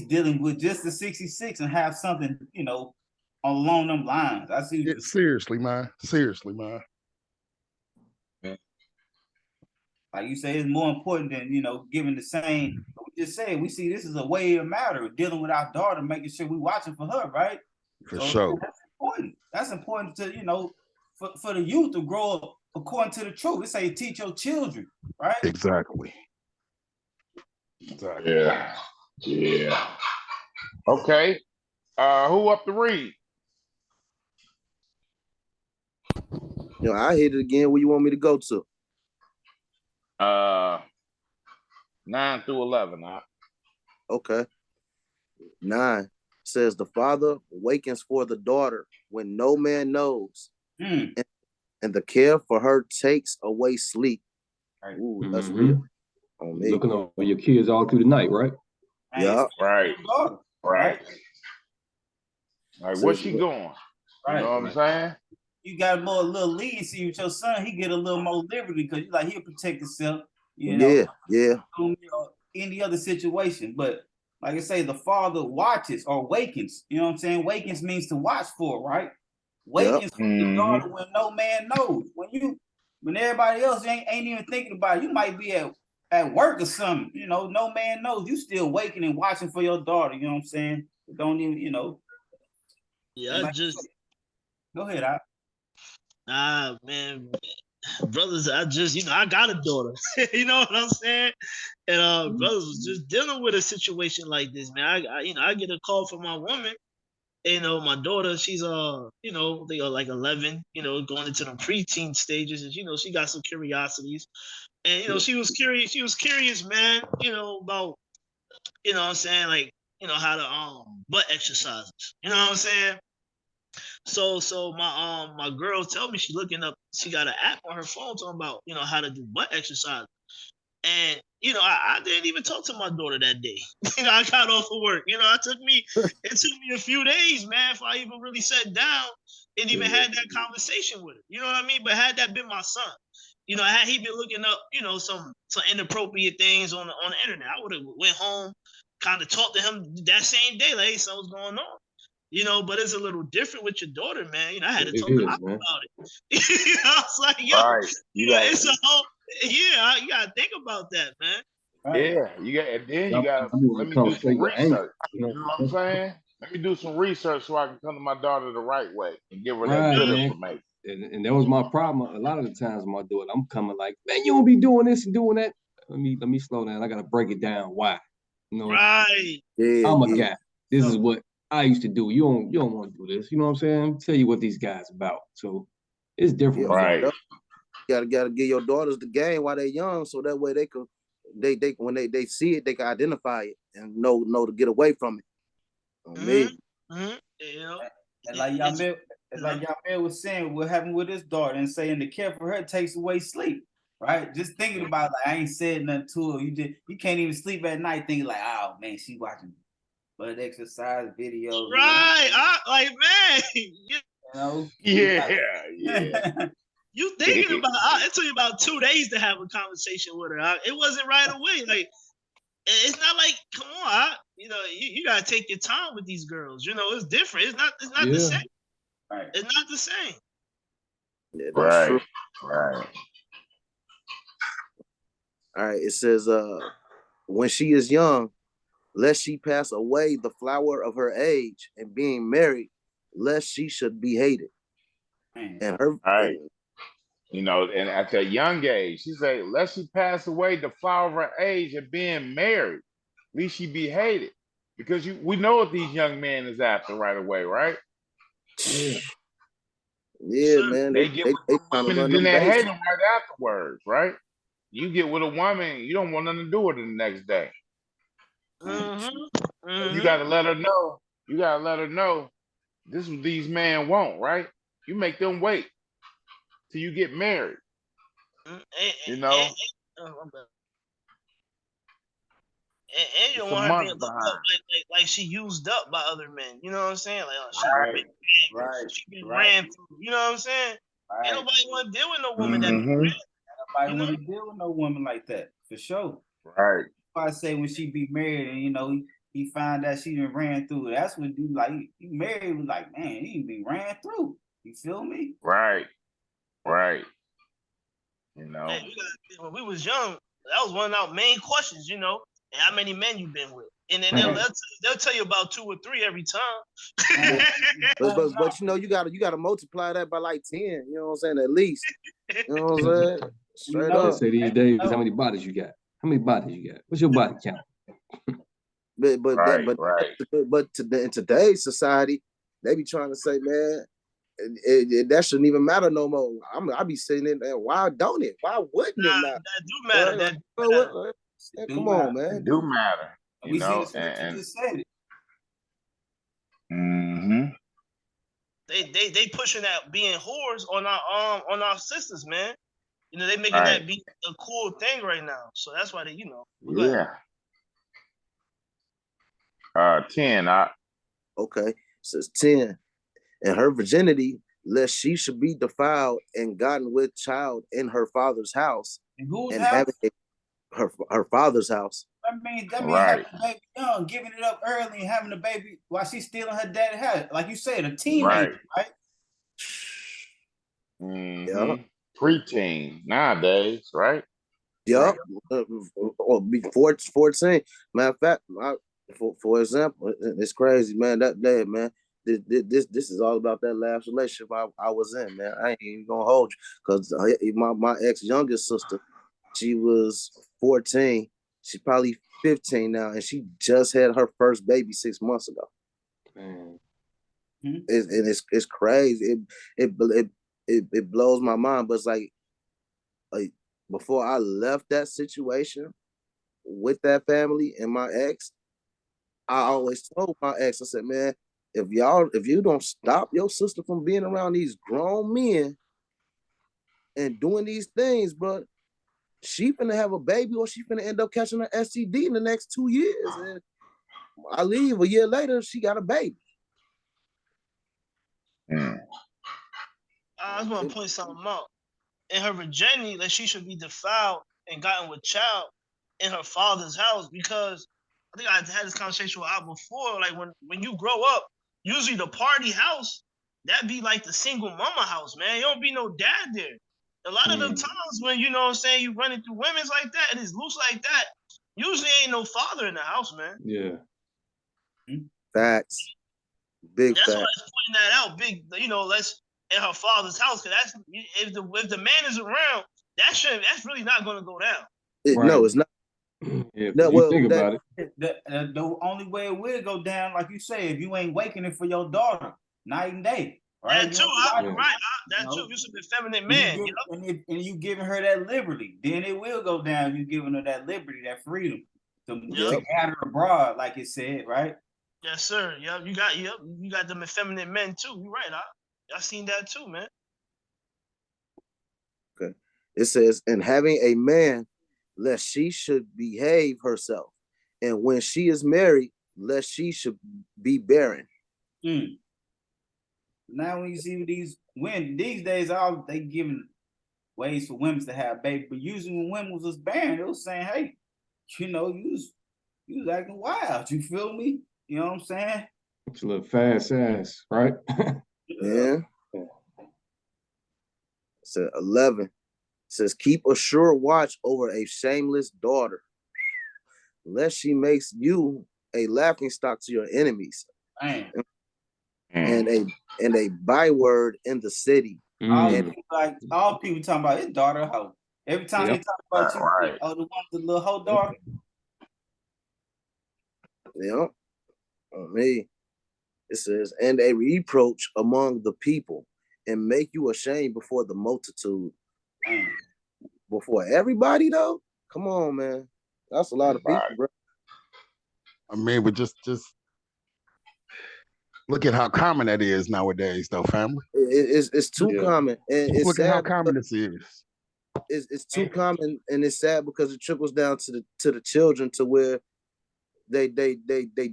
dealing with just the 66 and have something, you know, along them lines. I see. Seriously, man. Seriously, man. Like you say, it's more important than, you know, giving the same. We just say we see this is a way of matter of dealing with our daughter, making sure we watching for her, right? For sure. That's important. That's important to, you know, for the youth to grow up according to the truth. It say teach your children, right? Exactly. Yeah. Okay. Who up to read? You know, I hit it again. Where you want me to go to? 9 through 11. Okay. 9 says the father wakens for the daughter when no man knows, and the care for her takes away sleep. Ooh, that's real. On me. Looking over your kids all through the night, right? Yeah. Right. Like, where's she going? You know what I'm saying? You got a little leniency with your son. He get a little more liberty because you like he'll protect himself. You know. Yeah. Any other situation, but like I say, the father watches or wakens. You know what I'm saying? Wakens means to watch for, right? Wakens for the daughter when no man knows. When everybody else ain't even thinking about it, you might be at work or something. You know, no man knows. You still waking and watching for your daughter. You know what I'm saying? Don't even, you know. Yeah, go ahead, man, brothers, I got a daughter. You know what I'm saying? And brothers was just dealing with a situation like this, man. I get a call from my woman. You know, my daughter, she's you know, they are like 11, you know, going into the preteen stages, and you know, she got some curiosities. And she was curious. She was curious, man. About what I'm saying, like how to butt exercises. You know what I'm saying? So my girl told me she looking up. She got an app on her phone talking about how to do butt exercise. And I didn't even talk to my daughter that day. I got off of work. It took me a few days, man, before I even really sat down and even had that conversation with her. You know what I mean? But had that been my son, had he been looking up, some inappropriate things on the internet, I would have went home, kind of talked to him that same day, like, hey, son, what's going on? But it's a little different with your daughter, man. I had to It talk to her is, man. about it. I was like, yo, Right. it's a whole, you gotta think about that, man. Right. Yeah, you got, and then you Y'all got. want Let to me come do some straight with anger, research. you You know what I'm know? saying? Let me do some research so I can come to my daughter the right way and give her that Right, good man. information. And that was my problem. A lot of the times, my daughter, I'm coming like, man, you don't be doing this and doing that. Let me slow down. I gotta break it down. Why? Right. Yeah, I'm a yeah. guy. This is what I used to do. You don't want to do this. You know what I'm saying? Tell you what these guys about. So it's different Yeah, with me. Right. gotta give your daughters the game while they're young, so that way they can they when they see it, they can identify it and know to get away from it. On me. Yeah. And like Yamil was saying, what happened with his daughter and saying the care for her takes away sleep. Right? Just thinking about I ain't said nothing to her. You can't even sleep at night thinking like, oh man, she watching butt exercise videos. Right. Man, Yeah, yeah. you thinking about it took you about 2 days to have a conversation with her. It wasn't right away. Like, it's not like, come on, you gotta take your time with these girls. It's different. It's not the same. Right. It's not the same. Yeah, that's true. Right. All right. It says, when she is young, lest she pass away the flower of her age, and being married, lest she should be hated. Man. And her Right. And at that young age, she said, "Lest she pass away the flower of her age and being married, least she be hated." Because we know what these young men is after right away, right? Yeah. yeah, man, They get with they the trying to women run and then them they hate bases. them right afterwards, right? You get with a woman, you don't want nothing to do with her the next day. You gotta let her know. You gotta let her know this is what these men want, right? You make them wait till you get married. You know, And you it's don't a want her being month looked up behind. like she used up by other men. You know what I'm saying? Like, oh, she been ran through. You know what I'm saying? Right. Ain't nobody want to deal with no woman that Mm-hmm. be ran. Nobody want to deal with no woman like that, for sure. Right. I say when she be married and he find out she been ran through. That's when you like you married was like, man, he been ran through. You feel me? Right. Right. Hey, when we was young, that was one of our main questions. And how many men you been with? And then they'll tell you about 2 or 3 every time. But you gotta multiply that by like 10. You know what I'm saying? At least. You know what I'm saying? Straight They up. say these days, how many bodies you got? How many bodies you got? What's your body count? But in today's society, they be trying to say, man, that shouldn't even matter no more. I be sitting in there. Why don't it? Why wouldn't it matter? That do matter. Right? That Come on, man. It do matter. We see the scripture just said it. Mm-hmm. They pushing that being whores on our sisters, man. They making that be a cool thing right now. So that's why they, Yeah. 10. Okay. Says 10. And her virginity, lest she should be defiled and gotten with child in her father's house. And whose and house? having her father's house. That means having a baby young, giving it up early, and having a baby while she's still in her daddy's house. Like you said, a teenager, right? Mm-hmm. Yeah. Preteen nowadays, right? Yeah. Or before 14. Matter of fact, for example, it's crazy, man. That day, man. This is all about that last relationship I was in, man. I ain't even gonna hold you, because my ex youngest sister, she was 14. She's probably 15 now, and she just had her first baby 6 months ago. It's crazy. It blows my mind, but it's like before I left that situation with that family and my ex, I always told my ex, I said, man, if you don't stop your sister from being around these grown men and doing these things, bro, she finna have a baby or she finna end up catching an STD in the next 2 years. And I leave a year later, she got a baby. I just want to point something out. In her virginity, that she should be defiled and gotten with child in her father's house, because I think I had this conversation with Al before. Like when you grow up, usually the party house, that be like the single mama house, man. You don't be no dad there. A lot of the times when, you know what I'm saying, you running through women's like that and it's loose like that, usually ain't no father in the house, man. Yeah. Facts. Big That's facts. why let's point that out. Big, you know, let's in her father's house, because that's if the man is around, that's really not going to go down. No, it's not. Yeah, no, you think about it. The only way it will go down, like you say, if you ain't waking it for your daughter night and day, right? That too, right? That too. You're an effeminate man. And you giving her that liberty, then it will go down. You giving her that liberty, that freedom to gather abroad, like it said, right? Yes, sir. Yep, you got them effeminate men too. You're right. I seen that too, man. Okay. It says, and having a man, lest she should behave herself. And when she is married, lest she should be barren. Now when you see these women, these days, all they giving ways for women to have babies, but usually when women was barren, they was saying, hey, you know, you was acting wild. You feel me? You know what I'm saying? It's a little fast ass, right? Yeah. So 11 it says, keep a sure watch over a shameless daughter, lest she makes you a laughing stock to your enemies, and a byword in the city. All people talking about his daughter hoe. Every time they talk about you, right. the one with the little hoe daughter. Yeah. Me. It says, and a reproach among the people, and make you ashamed before the multitude. Before everybody, though? Come on, man. That's a lot of people, bro. I mean, but just look at how common that is nowadays, though, family. It's too common. And it's look sad at how common this is. It's too common, and it's sad because it trickles down to the children, to where they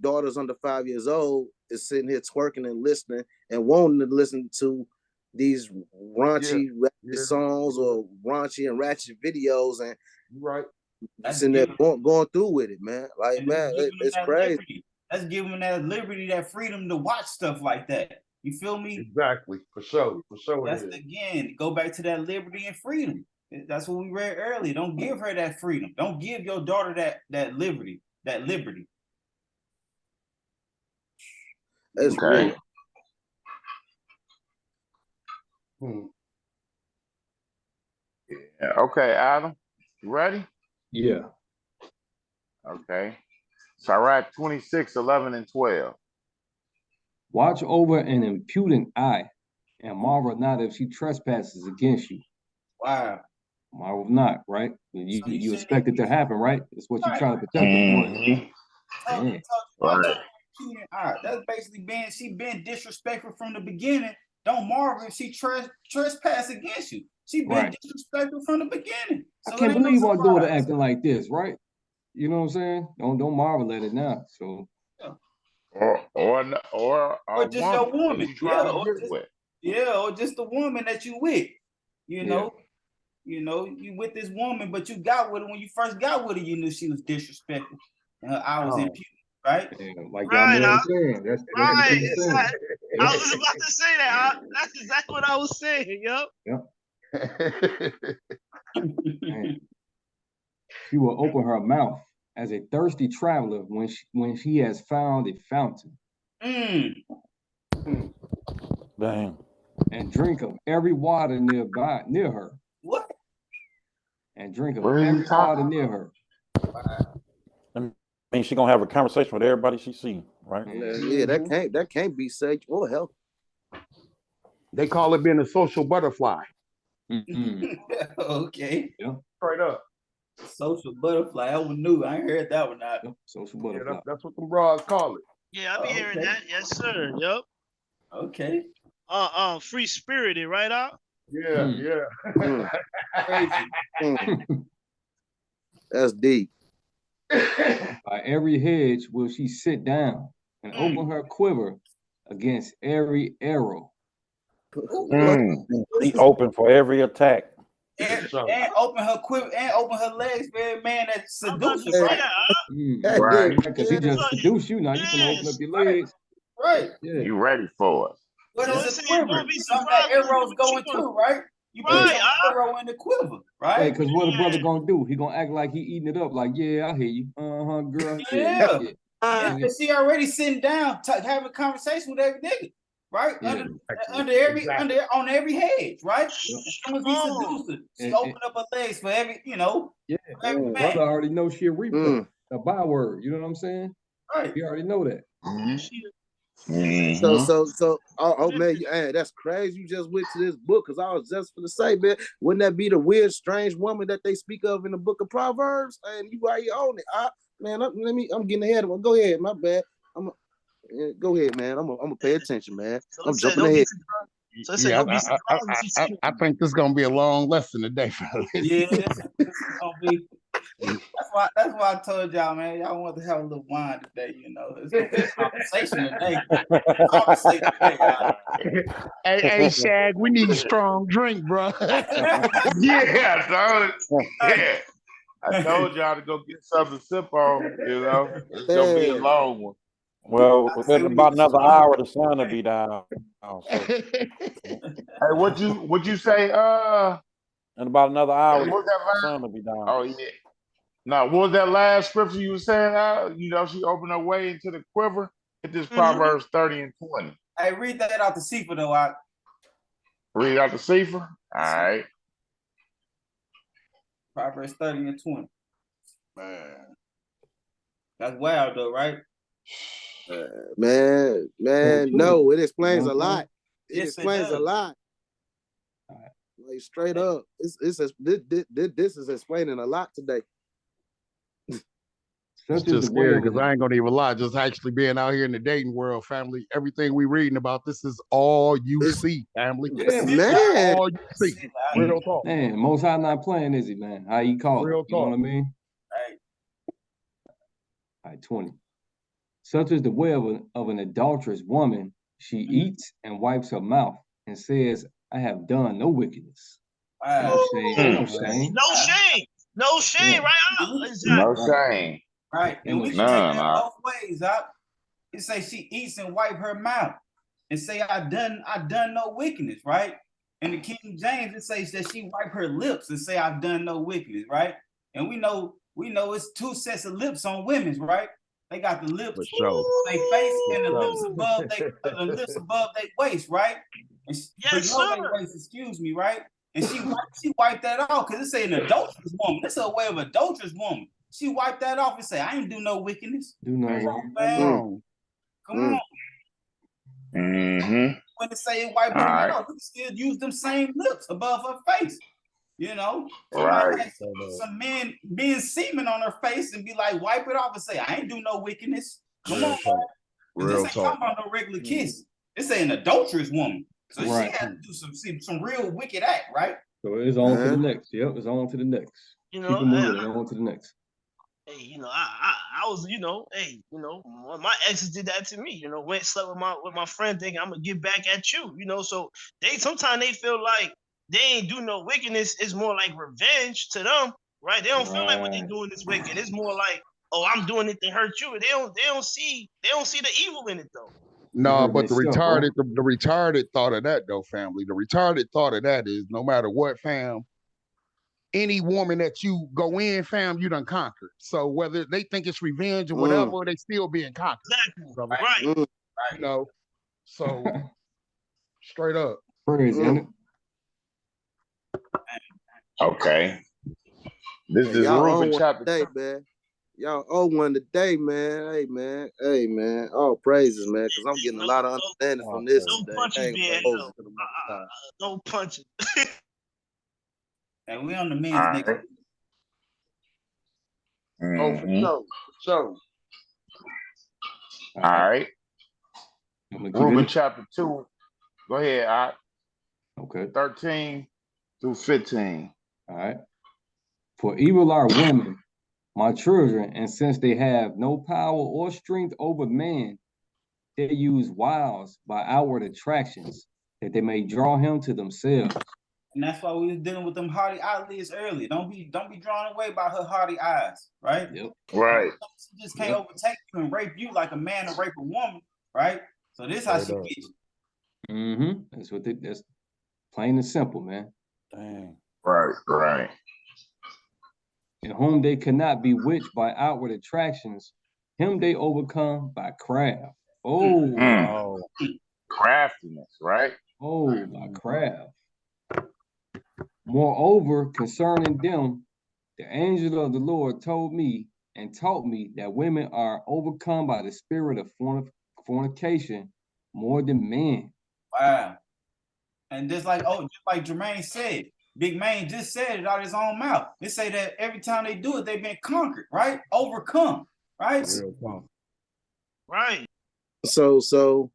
daughters under 5 years old is sitting here twerking and listening and wanting to listen to these raunchy songs or raunchy and ratchet videos, and sitting there going through with it, man. Like, man, it's crazy. Liberty. That's giving them that liberty, that freedom to watch stuff like that. You feel me? Exactly, for sure. That's again, go back to that liberty and freedom. That's what we read earlier. Don't give her that freedom. Don't give your daughter that liberty, That's real. Yeah. Okay, Adam, you ready? Yeah. Okay. Sirach 26, 11, and 12. Watch over an impudent eye, and marvel not if she trespasses against you. Wow. Marvel not, right? You expect it to happen, right? It's what you try to protect her for. That's basically she been disrespectful from the beginning. Don't marvel if she trespass against you. She been disrespectful from the beginning. So I can't believe our daughter acting like this, right? You know what I'm saying? Don't marvel at it now. So or just your woman. Or just the woman that you with. You know, you with this woman, but you got with her when you first got with her. You knew she was disrespectful, and her eye was impudent, right? Like y'all man saying, that's right. Exactly. I was just about to say that. That's exactly what I was saying. She will open her mouth as a thirsty traveler when she has found a fountain. Dang. And drink of every water near her. What? And drink of every water near her. I mean, she gonna have a conversation with everybody she see, right? Yeah, that can't be safe or healthy. They call it being a social butterfly. Okay. Yeah. Straight up. Social butterfly. I knew. I ain't heard that one out. Yep. Social butterfly. Yeah, that's what them broads call it. Yeah, I be hearing Okay. that. Yes, sir. Yup. Okay. Free spirited, right out? Yeah, yeah. Crazy. That's deep. By every hedge will she sit down and open her quiver against every arrow. She open for every attack. And open her quiver and open her legs for every man that seduces, right? Right. Because he just seduced you. Now you can open up your legs. Right. Yeah. You ready for it? What So is it's a saying quiver? don't be Something that surprised when arrows you go into, right? You put Right, your arrow in the quiver, Hey, right? because what a brother gonna do? He gonna act like he eating it up. Like, yeah, I hear you. Girl. Yeah. Yeah. Yeah, because she already sitting down, having a conversation with every nigga, right? Yeah. On every hedge, right? Yep. As soon as he seduced her, she opened up her legs for every, Yeah. for every man. Brother already know she a replay, a byword. You know what I'm saying? Right. He already know that. Oh man, that's crazy. You just went to this book because I was just gonna say, man, wouldn't that be the weird, strange woman that they speak of in the book of Proverbs? And you right here on it. I'm getting ahead of them. Go ahead, my bad. Go ahead, man. I'm gonna pay attention, man. I'm jumping ahead. Yeah, I think this is gonna be a long lesson today, fellas. Yeah, this is gonna be. That's why I told y'all, man. Y'all want to have a little wine today, you know. It's gonna be a conversation today. Hey, Shag, we need a strong drink, bro. Yeah, I told y'all to go get something to sip on. You know, it's gonna be a long one. Well, within about another hour, the sun will be down. So. Hey, what you say? In about another hour, what was that the sun will be down. Oh yeah. Now, what was that last scripture you were saying? She opened her way into the quiver. It is Proverbs 30 and 20. Hey, read that out the Sefer though. I read out the Sefer. All right. Proverbs 30 and 20. Man, that's wild though, right? Man, no, it explains a lot. It explains a lot. Like straight up, this is explaining a lot today. It's just scary because I ain't gonna even lie. Just actually being out here in the dating world, family, everything we reading about, this is all you see, family. Yeah, man. All you see. Real talk. Man, Most High not playing, is he, man? How he call Real it? You know what I mean? Right. All right, 20. Such is the way of an adulterous woman. She eats and wipes her mouth and says, I have done no wickedness. No shame. No shame, right? No shame. Right. And we can take that both ways, up. It say she eats and wipe her mouth and say, I done no wickedness, right? In the King James, it says that she wipe her lips and say, I've done no wickedness, right? And we know it's two sets of lips on women's, right? They got the lips on their face and the lips above their waist, right? And below their waist, excuse me, right? And she wiped that off because it say an adulterous woman. This is a way of adulterous woman. She wiped that off and say, I ain't do no wickedness. Do no wrong. Come on. Mm-hmm. When it say it wiped her mouth, we still use them same lips above her face. You know, right. Some men being semen on her face and be like, wipe it off and say, I ain't do no wickedness. Come on, man. This ain't talking about no regular kiss. It's an adulterous woman. So she had to do some real wicked act, right? So it's on to the next. Yep, it's on to the next. You know, keep it moving and on to the next. Hey, I was, my exes did that to me. Went slept with my friend, thinking I'm gonna get back at you. So sometimes they feel like they ain't do no wickedness. It's more like revenge to them, right? They don't feel like what they doing is wicked. It's more like, oh, I'm doing it to hurt you. They don't see the evil in it though. No, but the retarded thought of that though, family. The retarded thought of that is no matter what, fam, any woman that you go in, fam, you done conquered. So whether they think it's revenge or whatever, they still being conquered. Exactly. Right. You know, so straight up. Crazy, isn't it? Okay. This is Reuben chapter today, man. Y'all owe one today, man. Hey, man. All praises, man, because I'm getting a lot of understanding from this today. No punches. And we on the men's All next. right. Oh, for sure. For sure. All right. Reuben chapter 2. Go ahead, all right. Okay. 13 through 15. All right. For evil are women, my children, and since they have no power or strength over man, they use wiles by outward attractions that they may draw him to themselves. And that's why we was dealing with them haughty eyelids earlier. Don't be drawn away by her haughty eyes, right? Yep. Right. She just can't overtake you and rape you like a man to rape a woman, right? So this how she gets you. Mm-hmm. That's plain and simple, man. Dang. Right. In whom they cannot bewitch by outward attractions, him they overcome by craft. Oh, craftiness, right? Oh, by craft. Moreover, concerning them, the angel of the Lord told me and taught me that women are overcome by the spirit of fornication more than men. Wow. And just like Jermaine said, Big Man just said it out of his own mouth. They say that every time they do it, they've been conquered, right? Overcome, right? Right. So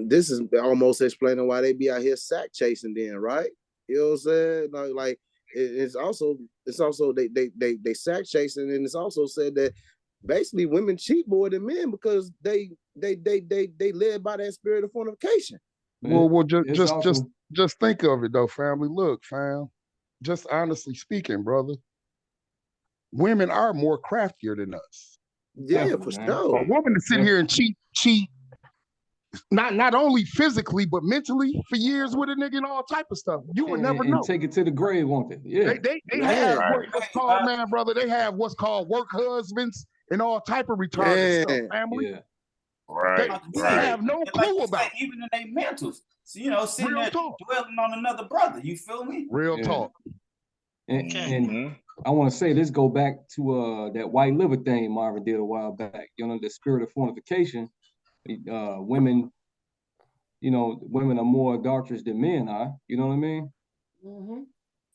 this is almost explaining why they be out here sack chasing then, right? You know what I'm saying? Like it's also they sack chasing, and it's also said that basically women cheat more than men because they led by that spirit of fornication. Well, just think of it though, family. Look, fam, just honestly speaking, brother, women are more craftier than us. Yeah, for sure. A woman to sit here and cheat, not only physically but mentally for years with a nigga and all type of stuff. You would never know. And take it to the grave, won't they? Yeah. They have what's called, man, brother. They have what's called work husbands and all type of retarded stuff, family. Yeah. Right. They have no clue about even in their mentals. So, you know, sitting Real there talk. dwelling on another brother. You feel me? Real talk. And I want to say this go back to that white liver thing Marvin did a while back. You know, the spirit of fornication. Women, women are more adulterous than men are. You know what I mean?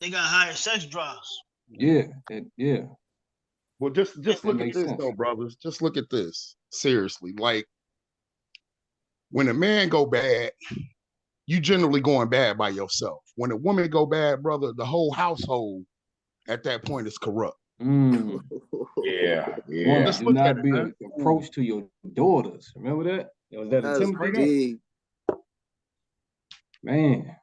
They got higher sex drives. Yeah. Well, just look at this though, brothers. Just look at this. Seriously. Like when a man go bad, you generally going bad by yourself. When a woman go bad, brother, the whole household at that point is corrupt. Yeah. One, do not be an approach to your daughters. Remember that? Was that a Timothy? Man.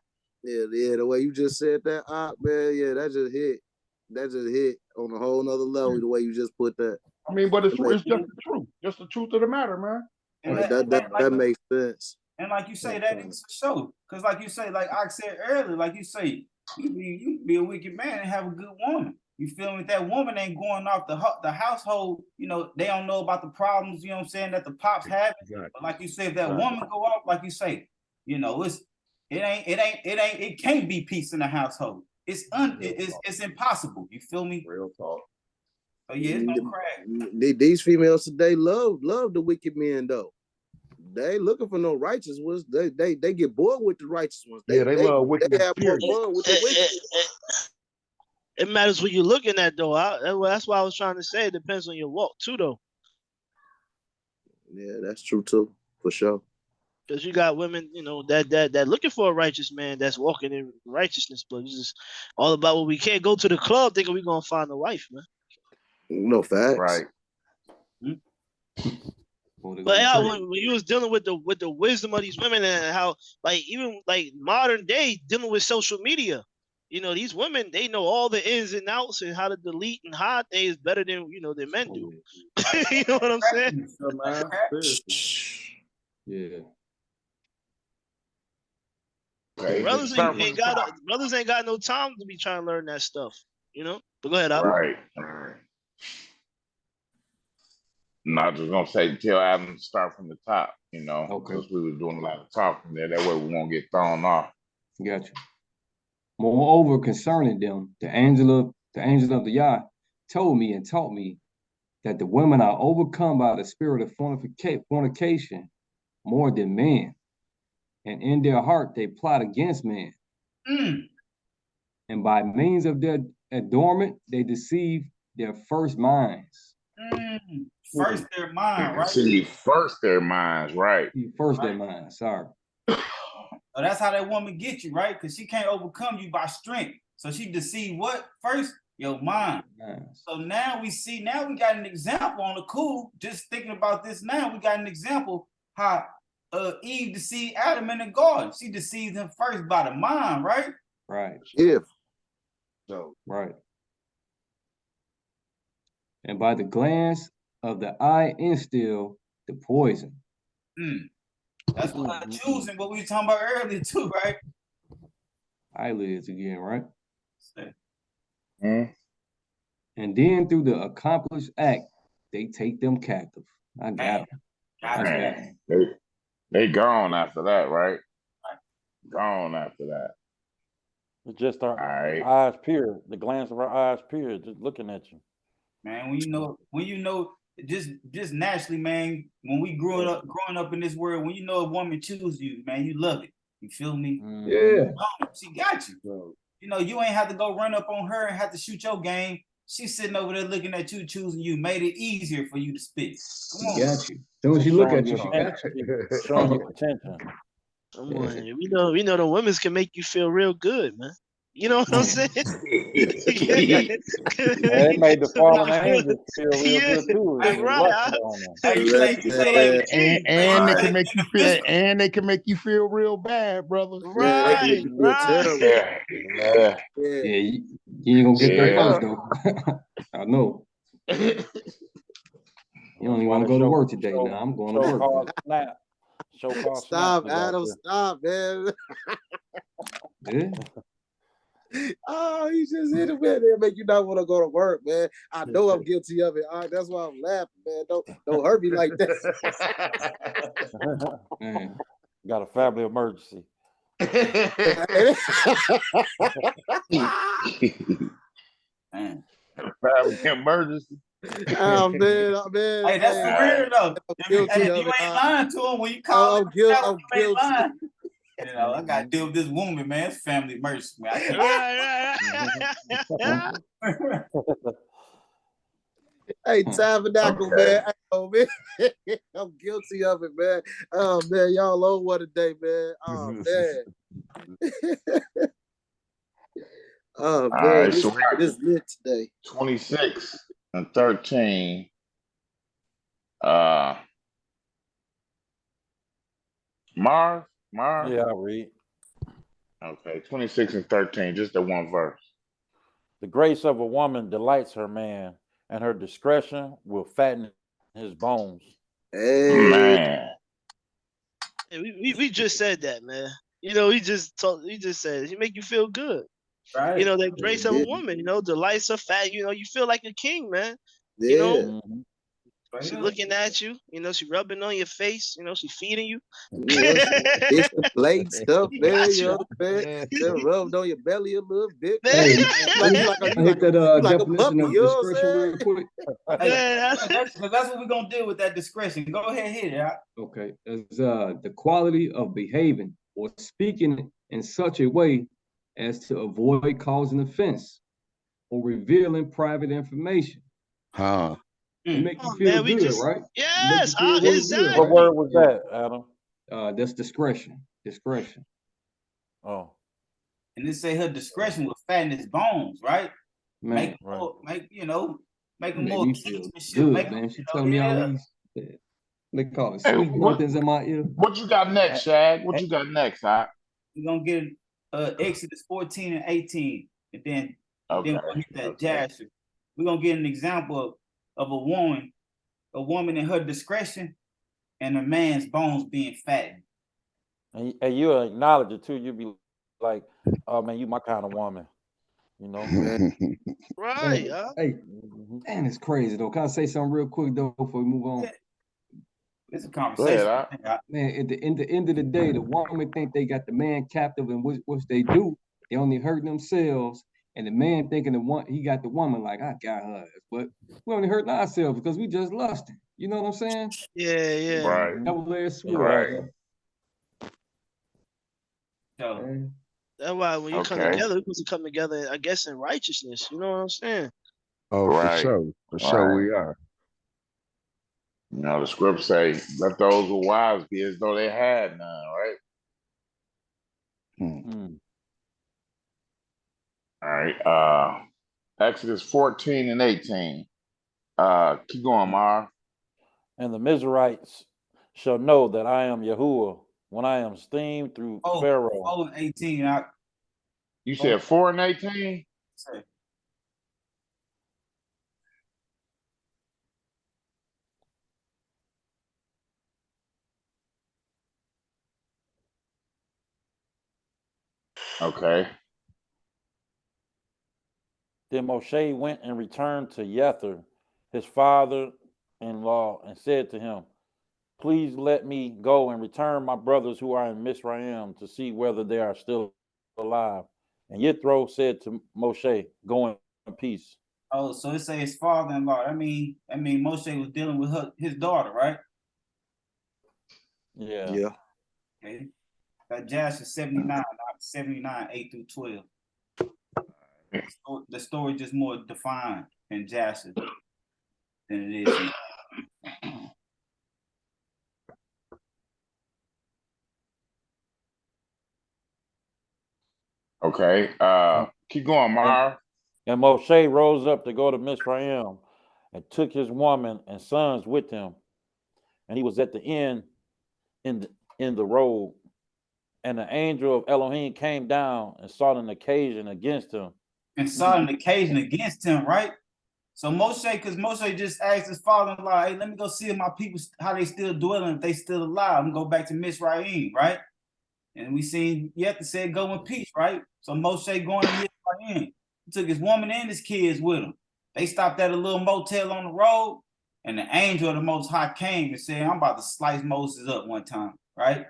Yeah, the way you just said that, man, yeah, that just hit. That just hit on a whole nother level, the way you just put that. I mean, but it's just the truth. Just the truth of the matter, man. And that makes sense. And like you say, that is for sure. Because like you say, like I said earlier, like you say, you be a wicked man and have a good woman. You feel me? That woman ain't going off the household, they don't know about the problems, you know what I'm saying, that the pops have. Exactly. But like you say, if that woman go off, like you say, it can't be peace in the household. It's impossible. You feel me? Real talk. So yeah, it's no crack. These females today love the wicked men though. They ain't looking for no righteous ones. They get bored with the righteous ones. They love wicked. They have more fun with the wicked. It matters what you're looking at, though. That's why I was trying to say it depends on your walk, too, though. Yeah, that's true, too, for sure. Because you got women, that looking for a righteous man that's walking in righteousness, but it's just all about what we can't go to the club thinking we're going to find a wife, man. No facts. Right. But yeah, when you was dealing with the wisdom of these women and how, like, even like modern day dealing with social media, these women, they know all the ins and outs and how to delete and hide things better than than men do. You know what I'm saying? Yeah. Okay. Brothers ain't got no time to be trying to learn that stuff. But go ahead, Al. Right. No, I was just gonna say tell Adam to start from the top, because we were doing a lot of talking there. That way we won't get thrown off. Gotcha. Moreover, concerning them, the angel of the Yah told me and taught me that the women are overcome by the spirit of fornication more than men, and in their heart they plot against men. and by means of their adornment, they deceive their first minds. First their mind, right? See, first their minds, right? First their minds, sorry. So that's how that woman gets you, right? Because she can't overcome you by strength. So she deceived what? First, your mind. So now we got an example on the cool. Just thinking about this now, we got an example how Eve deceived Adam in the garden. She deceived him first by the mind, right? Right. Yeah. So right. And by the glance of the eye instill the poison. That's what I'm choosing, what we were talking about earlier too, right? Eyelids again, right? And then through the accomplished act, they take them captive. I got them. They gone after that, right? Gone after that. It's just our eyes peer, the glance of our eyes peer, just looking at you. Man, when you know, just naturally, man, when we growing up in this world, when you know a woman chooses you, man, you love it. You feel me? Yeah. She got you. You know, you ain't have to go run up on her and have to shoot your game. She's sitting over there looking at you, choosing you, made it easier for you to spit. Come on. Got you. As soon as she look at you, she got you. Showing your attention. Come on, we know the women's can make you feel real good, man. You know what I'm saying? They made the fallen angels feel real good too. And they can make you feel, and they can make you feel real bad, brother. Right. Yeah, you ain't gonna get there first though. I know. You don't even want to go to work today. Now I'm going to work. Stop, Adam. Stop, man. Yeah. Oh, he just hit him, man. They'll make you not want to go to work, man. I know I'm guilty of it. All right, that's why I'm laughing, man. Don't hurt me like that. Got a family emergency. Family emergency. Oh man, Hey, that's for real though. You ain't lying to him when you call him. I'm guilty. You know, I gotta deal with this woman, man. It's family emergency, man. Hey, Tabernacle, man. Oh, man. I'm guilty of it, man. Oh man, y'all own one today, man. Oh man. Oh man, right, this so is lit today. 26 and 13. Mars? Yeah, I'll read. Okay, 26 and 13, just the one verse. The grace of a woman delights her man, and her discretion will fatten his bones. Hey. Man. Yeah, we just said that, man. You know, we just said it. He make you feel good. Right. You know, that grace of a woman, you know, delights her fat, you know, you feel like a king, man. Yeah. You know, she looking at you, you know, she rubbing on your face, you know, she feeding you. It's the plate stuff, man. You know what I'm saying? Rubbed on your belly a little bit. Hey, like a definition of you know discretion real quick. That's what we're gonna do with that discretion. Go ahead, hit it out. Okay, as the quality of behaving or speaking in such a way as to avoid causing offense or revealing private information. It make you feel good, right? Yes, exactly. What word was that, Adam? That's discretion. Discretion. Oh. And they say her discretion will fatten his bones, right? Man, make him more good, man. She telling me all these. They call it sweet nothings in my ear. What you got next, Shag? What you got next, huh? We're gonna get Exodus 14 and 18, and then we're gonna get that Jasher. We're gonna get an example of a woman in her discretion and a man's bones being fattened. And you acknowledge it too. You be like, oh man, you my kind of woman. You know? Right. Hey, man, it's crazy though. Can I say something real quick though before we move on? It's a conversation. Man, at the end of the day, the woman think they got the man captive, and which they do, they only hurt themselves. And the man thinking he got the woman like, I got her, but we only hurting ourselves because we just lusting. You know what I'm saying? Yeah. Right. Double-edged sword. Right. So That's why when you come Okay. together, we're supposed to come together, I guess, in righteousness. You know what I'm saying? Oh, Right. for sure we are. You know, the script say, "Let those who wise be as though they had none." Right. Mm. All right. Exodus 14 and 18. Keep going, Mar. And the Mizrahites shall know that I am Yahuwah when I am steamed through Pharaoh. 4 and 18. You said 4 and 18? Sorry. Okay. Then Moshe went and returned to Yether, his father-in-law, and said to him, please let me go and return my brothers who are in Mizraim to see whether they are still alive. And Yithro said to Moshe, go in peace. Oh, so it says his father-in-law. I mean, Moshe was dealing with his daughter, right? Yeah. Okay. That Jasher 79, 8 through 12. The story just more defined in Jasher than it is in. Okay. Keep going, Mar. And Moshe rose up to go to Mizraim and took his woman and sons with him. And he was at the end in the road. And the angel of Elohim came down and sought an occasion against him. And sought an occasion against him, right? So Moshe, because Moshe just asked his father-in-law, hey, let me go see if my people, how they still dwelling, if they still alive. I'm going to go back to Mizraim, right? And we seen Yether said go in peace, right? So Moshe going to Mizraim. He took his woman and his kids with him. They stopped at a little motel on the road, and the angel of the Most High came and said, I'm about to slice Moses up one time, right?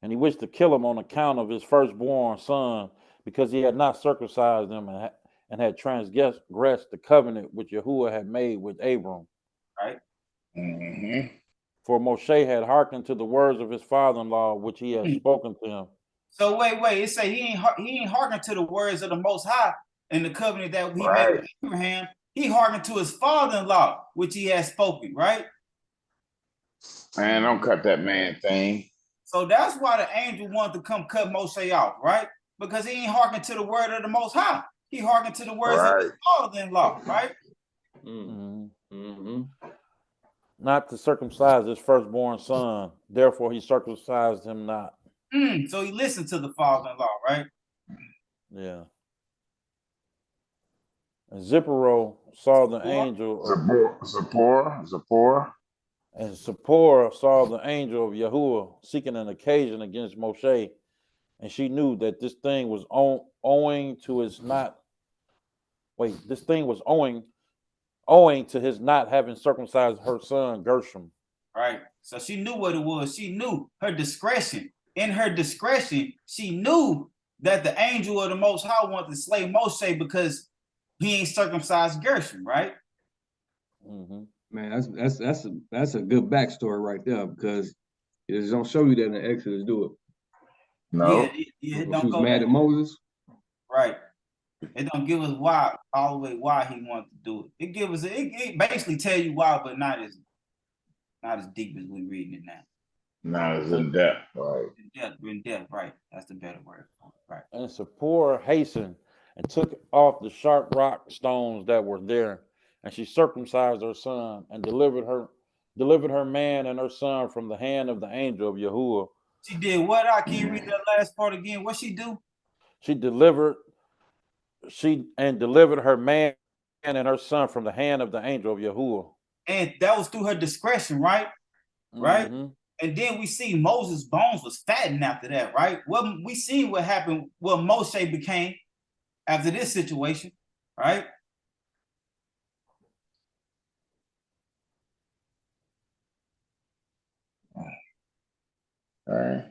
And he wished to kill him on account of his firstborn son, because he had not circumcised him and had transgressed the covenant which Yahuwah had made with Abram. Right. Mm-hmm. For Moshe had hearkened to the words of his father-in-law, which he had spoken to him. So wait, it say he ain't hearkened to the words of the Most High in the covenant that he made with Abraham. He hearkened to his father-in-law, which he had spoken, right? Man, don't cut that man thing. So that's why the angel wanted to come cut Moshe off, right? Because he ain't hearkened to the word of the Most High. He hearkened to the words of his father-in-law, right? Mm-hmm. Not to circumcise his firstborn son, therefore he circumcised him not. So he listened to the father-in-law, right? Yeah. And Zipporah saw the angel. Zipporah. And Zipporah saw the angel of Yahuwah seeking an occasion against Moshe, and she knew that this thing was owing to his not. Wait, this thing was owing to his not having circumcised her son Gershom. Right. So she knew what it was. She knew her discretion. In her discretion, she knew that the angel of the Most High wanted to slay Moshe because he ain't circumcised Gershom, right? Mm-hmm. Man, that's a good backstory right there, because it just don't show you that in the Exodus, do it? No. Yeah, it She don't was go mad there. at Moses. Right. It don't give us why all the way why he wanted to do it. It give us it basically tell you why, but not as deep as we reading it now. Not as in depth, right? In depth, right? That's the better word, right? And Zipporah hastened and took off the sharp rock stones that were there, and she circumcised her son and delivered her man and her son from the hand of the angel of Yahuwah. She did what? I can't read that last part again. What she do? She delivered her man and her son from the hand of the angel of Yahuwah. And that was through her discretion, right? Right. Mm-hmm. And then we see Moses' bones was fattened after that, right? Well, we see what happened, what Moshe became after this situation, right? All right.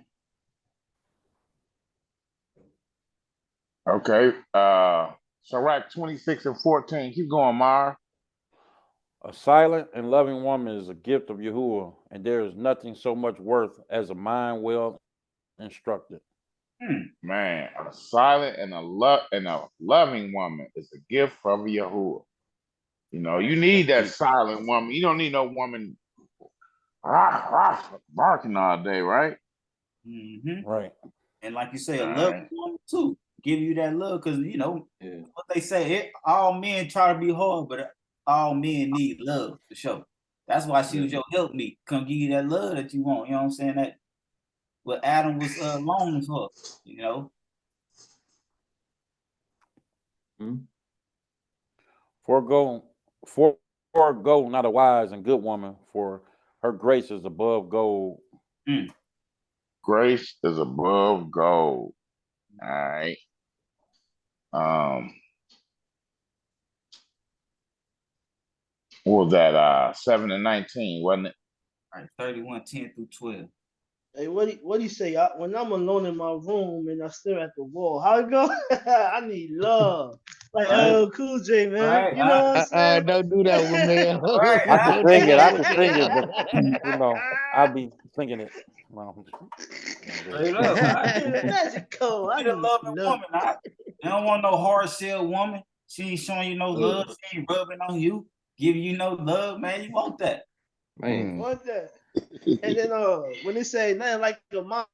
Okay. Sirach 26 and 14. Keep going, Mar. A silent and loving woman is a gift of Yahuwah, and there is nothing so much worth as a mind well instructed. Man, a silent and a loving woman is a gift from Yahuwah. You know, you need that silent woman. You don't need no woman barking all day, right? Right. And like you say, a loving woman too. Give you that love, because you know what they say, all men try to be hard, but all men need love for sure. That's why she was your helpmeet. Come give you that love that you want. You know what I'm saying? That what Adam was longing for, you know. Forego not a wise and good woman, for her grace is above gold. Grace is above gold. All right. What was that? 7 and 19, wasn't it? All right, 31:10 through 12. Hey, what do you say? When I'm alone in my room and I stare at the wall, how it go? I need love. Like Cool J, man. You know what I'm saying? Don't do that one, man. I can sing it. I can sing it, but you know, I'll be singing it. No, Straight up, magical. I need a need loving love. woman. You don't want no hard shell woman. She ain't showing you no love. She ain't rubbing on you, giving you no love, man. You want that, man? Want that? And then when they say nothing like your mom.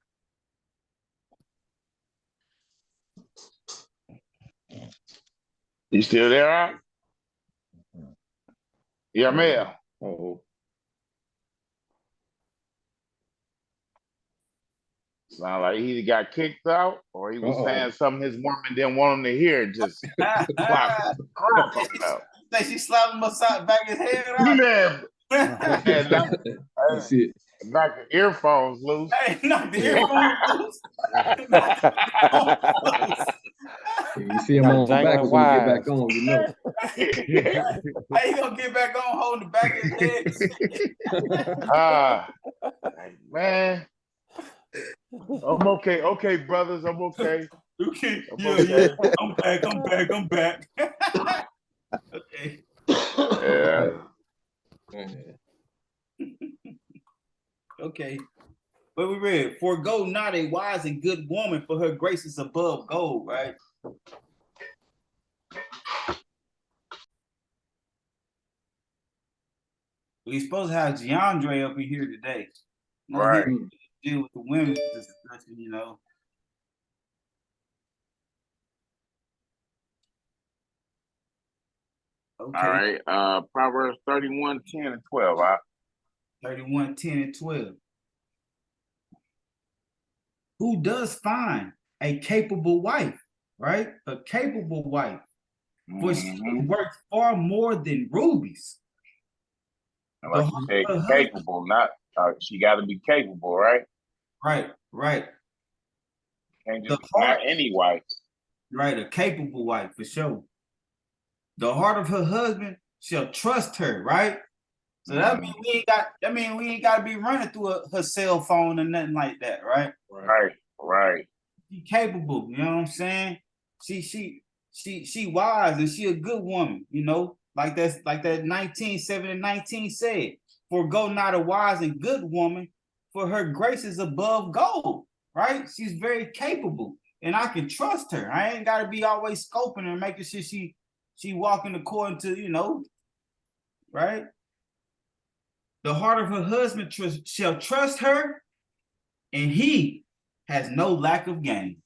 You still there, Al? Yeah, man. Sound like he either got kicked out or he was saying something his woman didn't want him to hear and just clap him out. Say she slapped him upside back his head out. That's it. Knock the earphones loose. Hey, knock the earphones loose. You see him on backwards when you get back on, you know. How you gonna get back on holding the back of his head? Man. I'm okay. Okay, brothers. I'm okay. Okay. Yeah. I'm back. Okay. Yeah. Okay. But we read, forego not a wise and good woman, for her grace is above gold, right? We're supposed to have DeAndre up in here today. Right. Deal with the women's discussion, you know. Okay. All right. Proverbs 31, 10 and 12. 31, 10 and 12. Who does find a capable wife, right? A capable wife. For she is worth far more than rubies. Like you said, capable, not she got to be capable, right? Right. Can't just not any wife. Right, a capable wife for sure. The heart of her husband shall trust her, right? So that means we ain't got to be running through her cell phone or nothing like that, right? Right. She capable, you know what I'm saying? She wise and she a good woman, you know, like that 19:7 and 19 said. Forgo not a wise and good woman, for her grace is above gold, right? She's very capable, and I can trust her. I ain't gotta be always scoping her, making sure she walking according to, you know, right? The heart of her husband shall trust her, and he has no lack of gain.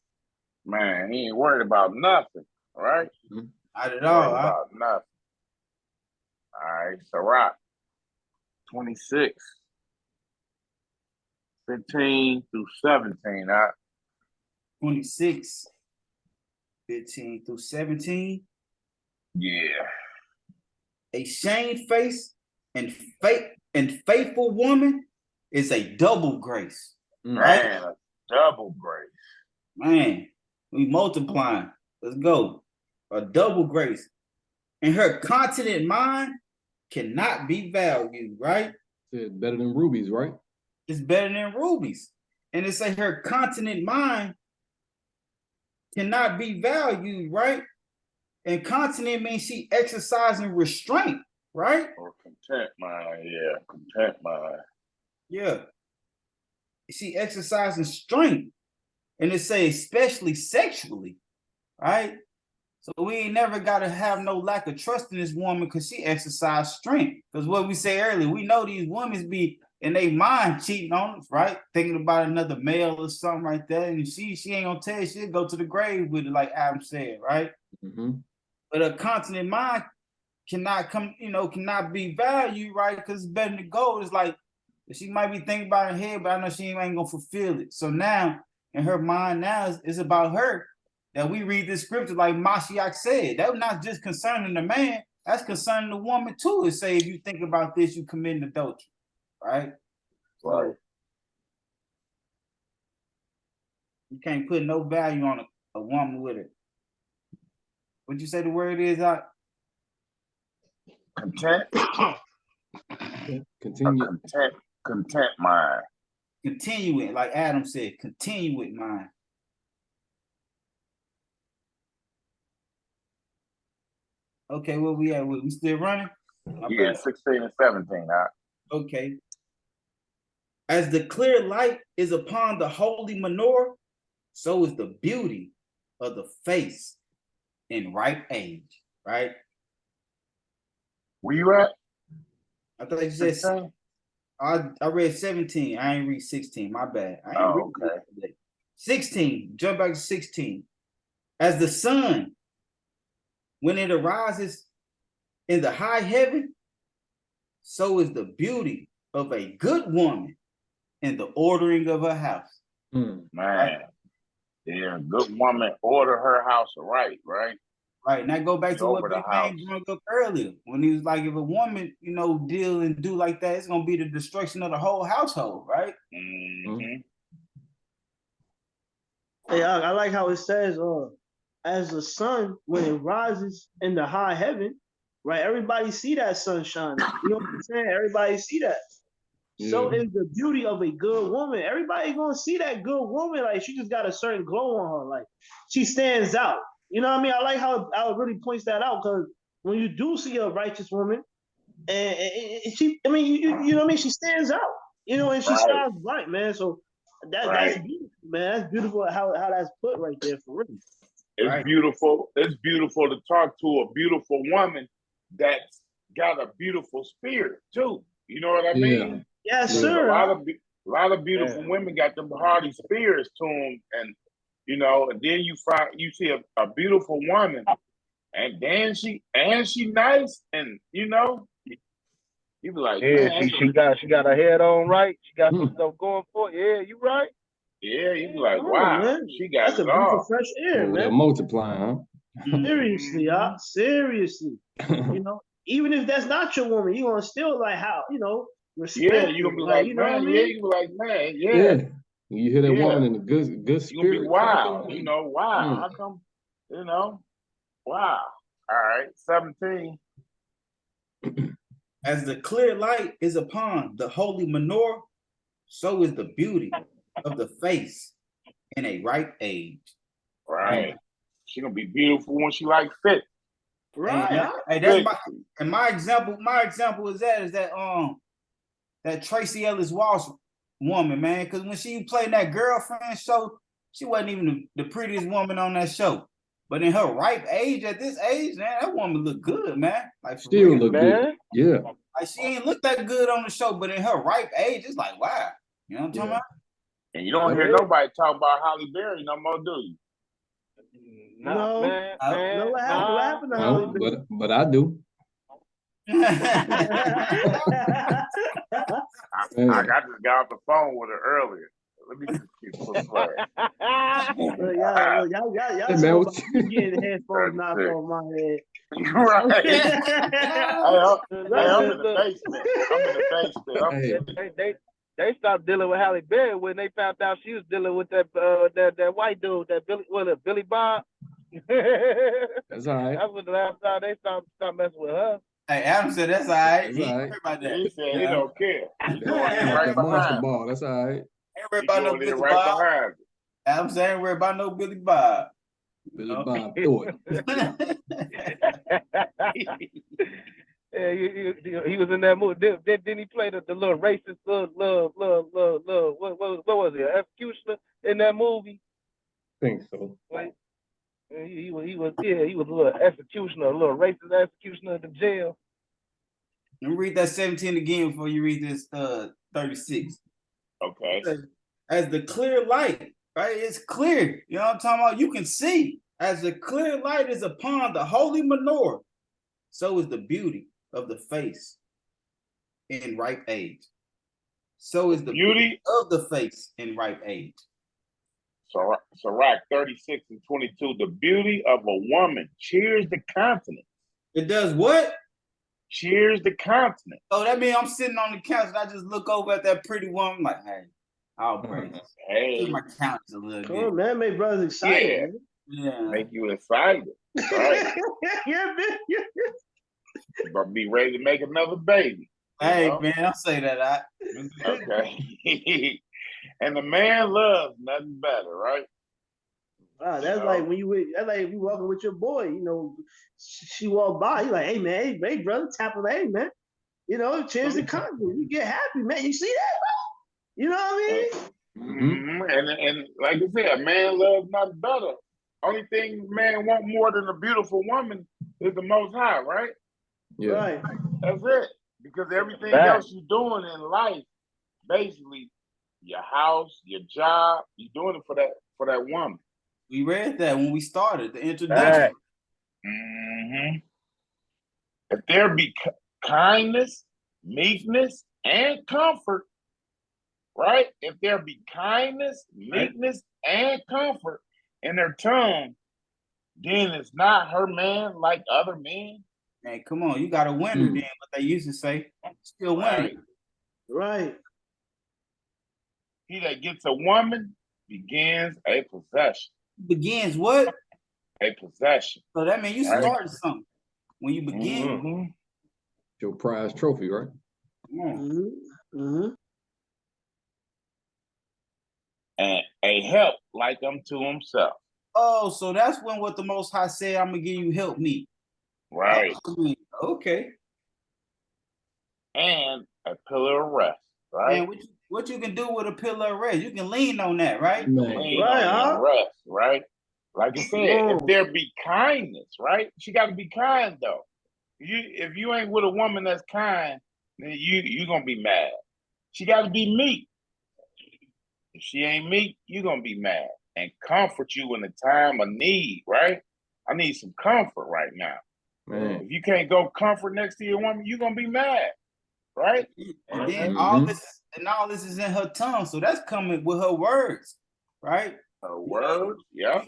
Man, he ain't worried about nothing, right? Not at all. About nothing. All right, Sirach 26, 15 through 17. 26, 15 through 17. Yeah. A shamefaced and faithful woman is a double grace. Right? Man, a double grace. Man, we multiplying. Let's go. A double grace. And her continent mind cannot be valued, right? It's better than rubies, right? It's better than rubies. And it say her continent mind cannot be valued, right? And continent means she exercising restraint, right? Or content mind, yeah. Content mind. Yeah. She exercising strength. And it say especially sexually, right? So we ain't never got to have no lack of trust in this woman because she exercised strength. Because what we say earlier, we know these women be in their mind cheating on us, right? Thinking about another male or something like that. And she ain't gonna tell you, she'll go to the grave with it, like Adam said, right? But a continent mind cannot cannot be valued, right? Because it's better than gold. It's like she might be thinking about her head, but I know she ain't gonna fulfill it. So now in her mind now it's about her that we read this scripture like Mashiach said. That's not just concerning the man, that's concerning the woman too. It say if you think about this, you commit adultery, right? Right. So you can't put no value on a woman with it. What'd you say the word is? Content. Continue. Content mind. Continue it, like Adam said, continue with mine. Okay, where we at? We still running? Yeah, 16 and 17. Okay. As the clear light is upon the holy menorah, so is the beauty of the face in ripe age, right? Where you at? I thought you said 16? I read 17. I ain't read 16. My bad. I ain't read okay. 16. Jump back to 16. As the sun, when it arises in the high heaven, so is the beauty of a good woman in the ordering of her house. Man, right? Yeah, good woman order her house right, right? Right, and I go back to what Big Man brought up earlier when he was like, if a woman, deal and do like that, it's gonna be the destruction of the whole household, right? Hey, I like how it says, as the sun when it rises in the high heaven, right? Everybody see that sun shining. You know what I'm saying? Everybody see that. Yeah. So is the beauty of a good woman. Everybody gonna see that good woman. Like she just got a certain glow on her. Like she stands out. You know what I mean? I like how it really points that out because when you do see a righteous woman, and she, I mean, you know what I mean? She stands out. And she shines bright, man. So that's beautiful, man. That's beautiful how that's put right there for real. It's beautiful. It's beautiful to talk to a beautiful woman that's got a beautiful spirit too. You know what I mean? Yes, sir. A lot of beautiful women got them hardy spirits to them, and and then you see a beautiful woman, and then she nice, and you be like, man, she got her head on right. She got some stuff going for it. Yeah, you right. Yeah, you be like, wow, man. She got that's a breath of fresh air, man. They're multiplying, huh? Seriously, seriously. Even if that's not your woman, you gonna still like how respect. Yeah, you gonna be like, man. Yeah, you be like, man. Yeah. You hear that woman in a good spirit. You gonna be wow. Wow. How come? Wow. All right, 17. As the clear light is upon the holy menorah, so is the beauty of the face in a ripe age. Right. She gonna be beautiful when she like fit. Right. Hey, that's my example. My example is that Tracy Ellis Walsh woman, man. Because when she played that girlfriend show, she wasn't even the prettiest woman on that show. But in her ripe age, at this age, man, that woman look good, man. Like still look good. Yeah. Like she ain't look that good on the show, but in her ripe age, it's like, wow. You know what I'm talking about? And you don't hear nobody talk about Halle Berry no more, do you? No, man, no, what happened to Halle Berry? But I do. I just got off the phone with her earlier. Let me just keep pushing. Y'all getting headphones knocked on my head. Right. I'm in the basement. They stopped dealing with Halle Berry when they found out she was dealing with that white dude, that Billy Bob. That's all right. That's when the last time they stopped messing with her. Hey, Adam said that's all right. He ain't worried about that. He said he don't care. He's going in right behind ball. That's all right. Ain't worried about no Billy Bob. Adam said ain't worried about no Billy Bob. Billy Bob thought. Yeah, he was in that movie. Didn't he play the little racist love? What was it? Executioner in that movie? think so. Like, he was a little executioner, a little racist executioner in the jail. Let me read that 17 again before you read this 36. Okay. As the clear light, right? It's clear. You know what I'm talking about? You can see. As the clear light is upon the holy menorah, so is the beauty of the face in ripe age. So is the beauty of the face in ripe age. Sirach 36 and 22, the beauty of a woman cheers the countenance. It does what? Cheers the countenance. Oh, that means I'm sitting on the couch and I just look over at that pretty woman like, hey, I'll praise it. Hey. My countenance a little bit. Come on, man. Make brothers excited. Yeah. Make you excited. Right. Yeah, man. But be ready to make another baby. Hey, man, don't say that. Okay. And the man loves nothing better, right? Wow, that's like when if you walking with your boy, you know, she walk by, you like, hey man, hey brother, tap her, hey man, you know, cheers the confidence. You get happy, man. You see that, bro? You know what I mean? And like I said, a man loves nothing better. Only thing man want more than a beautiful woman is the Most High, right? Yeah. Right. That's it. Because everything else you're doing in life, basically, your house, your job, you're doing it for that woman. We read that when we started the introduction. If there be kindness, meekness, and comfort, right? If there be kindness, meekness, and comfort in their tongue, then it's not her man like other men. Hey, come on, you got a winner then, what they used to say. Still winning. Right. He that gets a woman begins a possession. Begins what? A possession. So that means you started something. When you begin. Your prize trophy, right? And a help like unto himself. Oh, so that's when what the Most High said, I'm going to give you help me. Right. Okay. And a pillar of rest, right? Man, what you can do with a pillar of rest? You can lean on that, right? Lean on rest, right? Like I said, if there be kindness, right? She got to be kind though. If you ain't with a woman that's kind, then you gonna be mad. She got to be meek. If she ain't meek, you gonna be mad. And comfort you in the time of need, right? I need some comfort right now. Man. If you can't go comfort next to your woman, you're gonna be mad, right? And then all this is in her tongue, so that's coming with her words, right? Her words, yeah.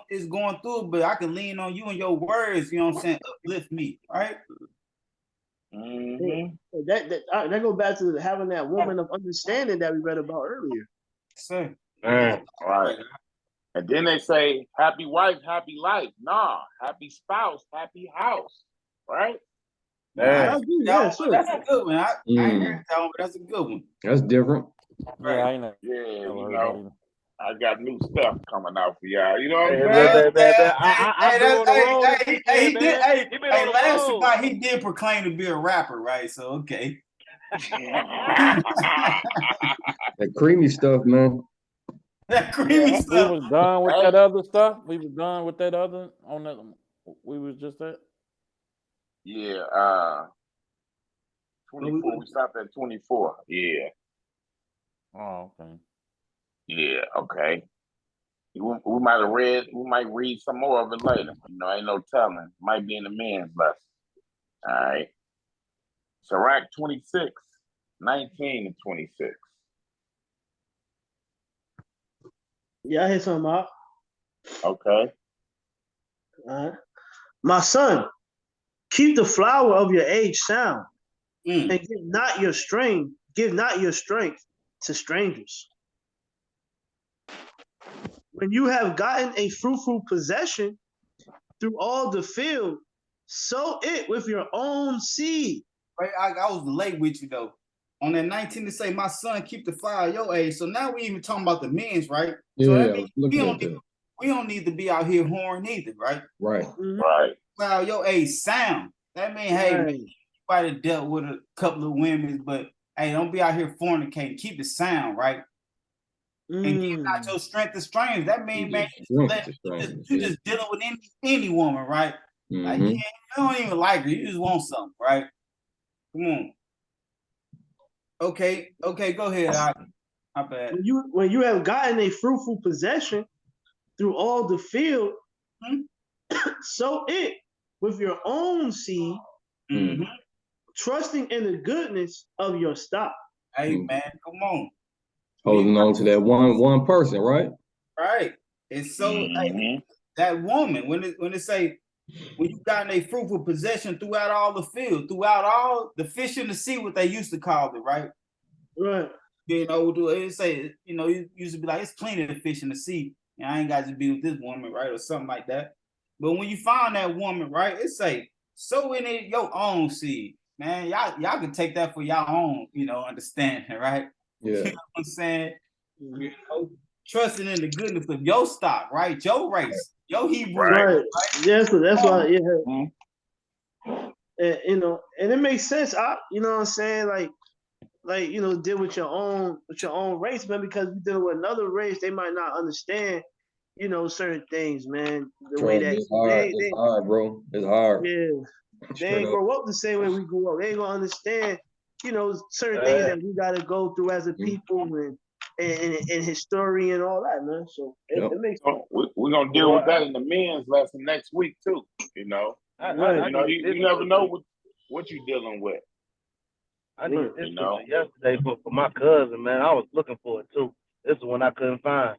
It's going through it, but I can lean on you and your words. You know what I'm saying? Uplift me, right? That goes back to having that woman of understanding that we read about earlier. Sir. Right. And then they say, happy wife, happy life. Nah, happy spouse, happy house. Right? That's a good one. I ain't heard that one, but that's a good one. That's different. Right. Yeah, you know, I got new stuff coming out for y'all. You know what I'm saying? Last night he did proclaim to be a rapper, right? So okay. That creamy stuff, man. That creamy stuff. We was done with that other stuff. We was done with that other on that. We was just at. Yeah, 24. We stopped at 24. Yeah. Oh, okay. Yeah, okay. We might have read. We might read some more of it later. You know, ain't no telling. Might be in the men's lesson. All right. Sirach 26, 19 and 26. Yeah, I hear something out. Okay. My son, keep the flower of your age sound, and give not your strength to strangers. When you have gotten a fruitful possession through all the field, sow it with your own seed. Right, I was late with you though. On that 19 to say, my son, keep the flower of your age. So now we even talking about the men's, right? Yeah, so that means we don't need to be out here horn either, right? Right. Right. Flower of your age sound. That means, hey, man, you might have dealt with a couple of women, but hey, don't be out here fornicating. Keep the sound, right? and give not your strength to strangers. That means, man, you just dealing with any woman, right? Like you don't even like her, you just want something, right? Come on. Okay, go ahead. My bad. When you have gotten a fruitful possession through all the field, sow it with your own seed, trusting in the goodness of your stock. Hey man, come on. Holding on to that one person, right? Right. And so that woman, when it say, when you got a fruitful possession throughout all the field, throughout all the fish in the sea, what they used to call it, right? Right. You know, it say, you used to be like, it's plenty of fish in the sea, and I ain't got to be with this woman, right? Or something like that. But when you find that woman, right, it say, sow in it your own seed. Man, y'all can take that for your own, understanding, right? Yeah. You know what I'm saying? Trusting in the goodness of your stock, right? Your race, your Hebrew. Right. That's why, yeah. And, and it makes sense. You know what I'm saying? Like deal with your own race, man, because you deal with another race, they might not understand, certain things, man. The way that it's hard. It's hard, bro. It's hard. Yeah. They ain't grow up the same way we grew up. They ain't gonna understand, certain things that we gotta go through as a people and history and all that, man. So it makes sense. We're gonna deal with that in the men's lesson next week too. You never know what you're dealing with. I needed this picture yesterday for my cousin, man. I was looking for it too. This is one I couldn't find.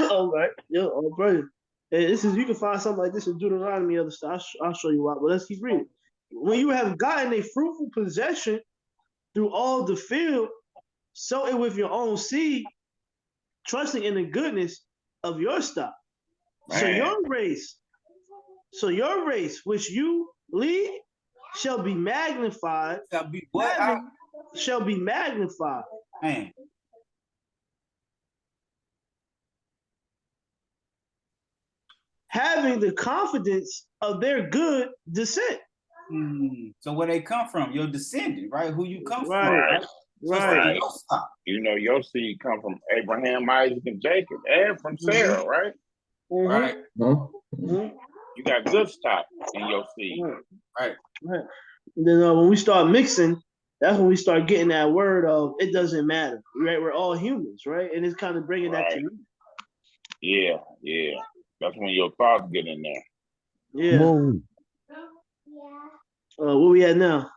All right. Yeah, brother. Hey, you can find something like this in Deuteronomy, other stuff. I'll show you why, but let's keep reading. When you have gotten a fruitful possession through all the field, sow it with your own seed, trusting in the goodness of your stock. Man. So your race, which you lead, shall be magnified. Shall be magnified. Man. Having the confidence of their good descent. So where they come from, your descendant, right? Who you come from, right? Right. Your seed come from Abraham, Isaac, and Jacob, and from Sarah, right? Right. You got good stock in your seed. Right. And then when we start mixing, that's when we start getting that word of it doesn't matter, right? We're all humans, right? And it's kind of bringing that to you. Yeah. That's when your thoughts get in there. Yeah. Where we at now?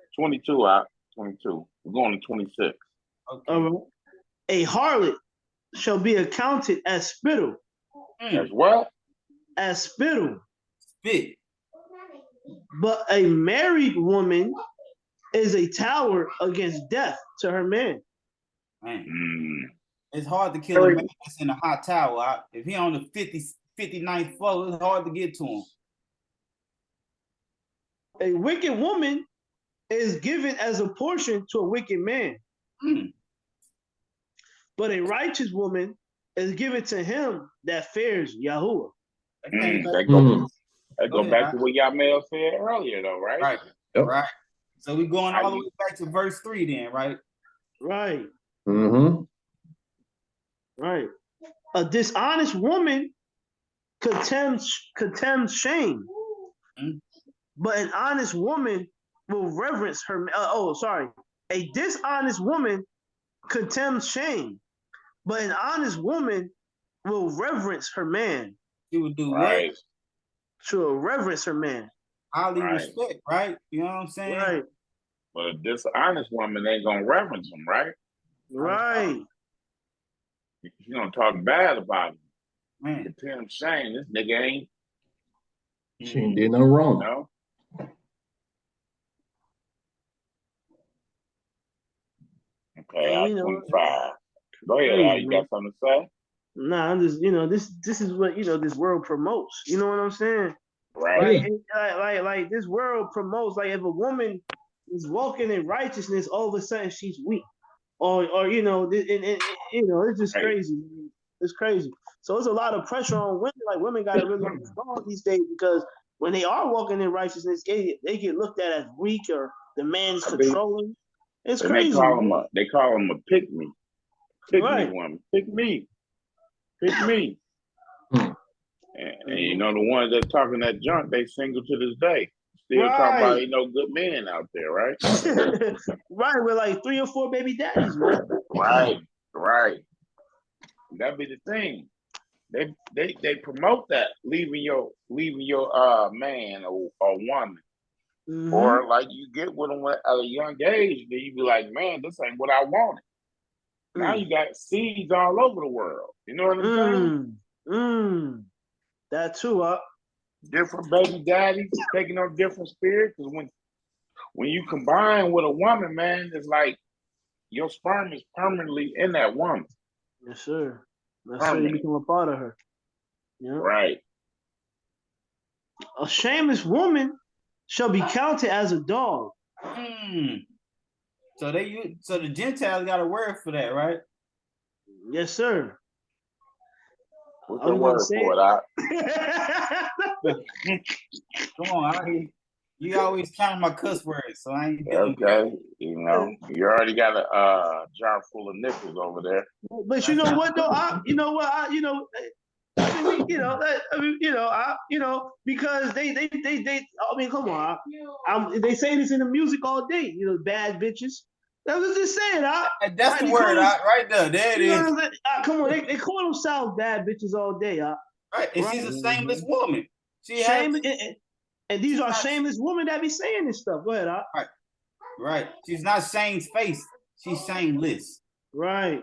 22 out. 22. We're going to 26. Okay. A harlot shall be accounted as spittle. As what? As spittle. Spit. But a married woman is a tower against death to her man. It's hard to kill a man that's in a high tower. If he on the 59th floor, it's hard to get to him. A wicked woman is given as a portion to a wicked man. But a righteous woman is given to him that fears Yahuwah. That go back to what Yamel said earlier, though, right? Right. Yep. Right. So we're going all the way back to verse 3 then, right? Right. Right. A dishonest woman contemns shame, but an honest woman will reverence her. A dishonest woman contemns shame, but an honest woman will reverence her man. She will do what? She will reverence her man. Highly respect, right? You know what I'm saying? Right. But a dishonest woman ain't gonna reverence him, right? Right. She's gonna talk bad about him. Man, contemn shame. This nigga ain't. She ain't did no wrong. No. Okay, I'm 25. Go ahead, Al. You got something to say? Nah, I'm just, this is what, this world promotes. You know what I'm saying? Right. Like this world promotes, like if a woman is walking in righteousness, all of a sudden she's weak. Or it's just crazy. It's crazy. So there's a lot of pressure on women. Like women got to really be strong these days because when they are walking in righteousness, they get looked at as weak or the man is I think, controlling. It's and crazy. they call them a pick me Right. woman, pick me. And you know, the ones that talking that junk, they single to this day. Still talking about ain't no good men out there, right? Right, with like 3 or 4 baby daddies, man. Right. That be the thing. They promote that, leaving your man or woman. Mm-hmm. Or like you get with them at a young age, then you be like, man, this ain't what I wanted. Now you got seeds all over the world. You know what I'm saying? That too, Different baby daddies taking on different spirits. Because when you combine with a woman, man, it's like your sperm is permanently in that woman. Yes, sir. You become a part of her. Yeah. Right. A shameless woman shall be counted as a dog. So the Gentiles got a word for that, right? Yes, sir. What's the word for it? Come on, you always count my cuss words, so I ain't doing okay. You know, you already got a jar full of nipples over there. But you know what though? Because they I mean, come on. They say this in the music all day, bad bitches. I was just saying, that's the word, right there. There it is. Come on, they call themselves bad bitches all day, Right, and she's a shameless woman. And these are shameless women that be saying this stuff. Go ahead, Right. She's not shamefaced. She's shameless. Right.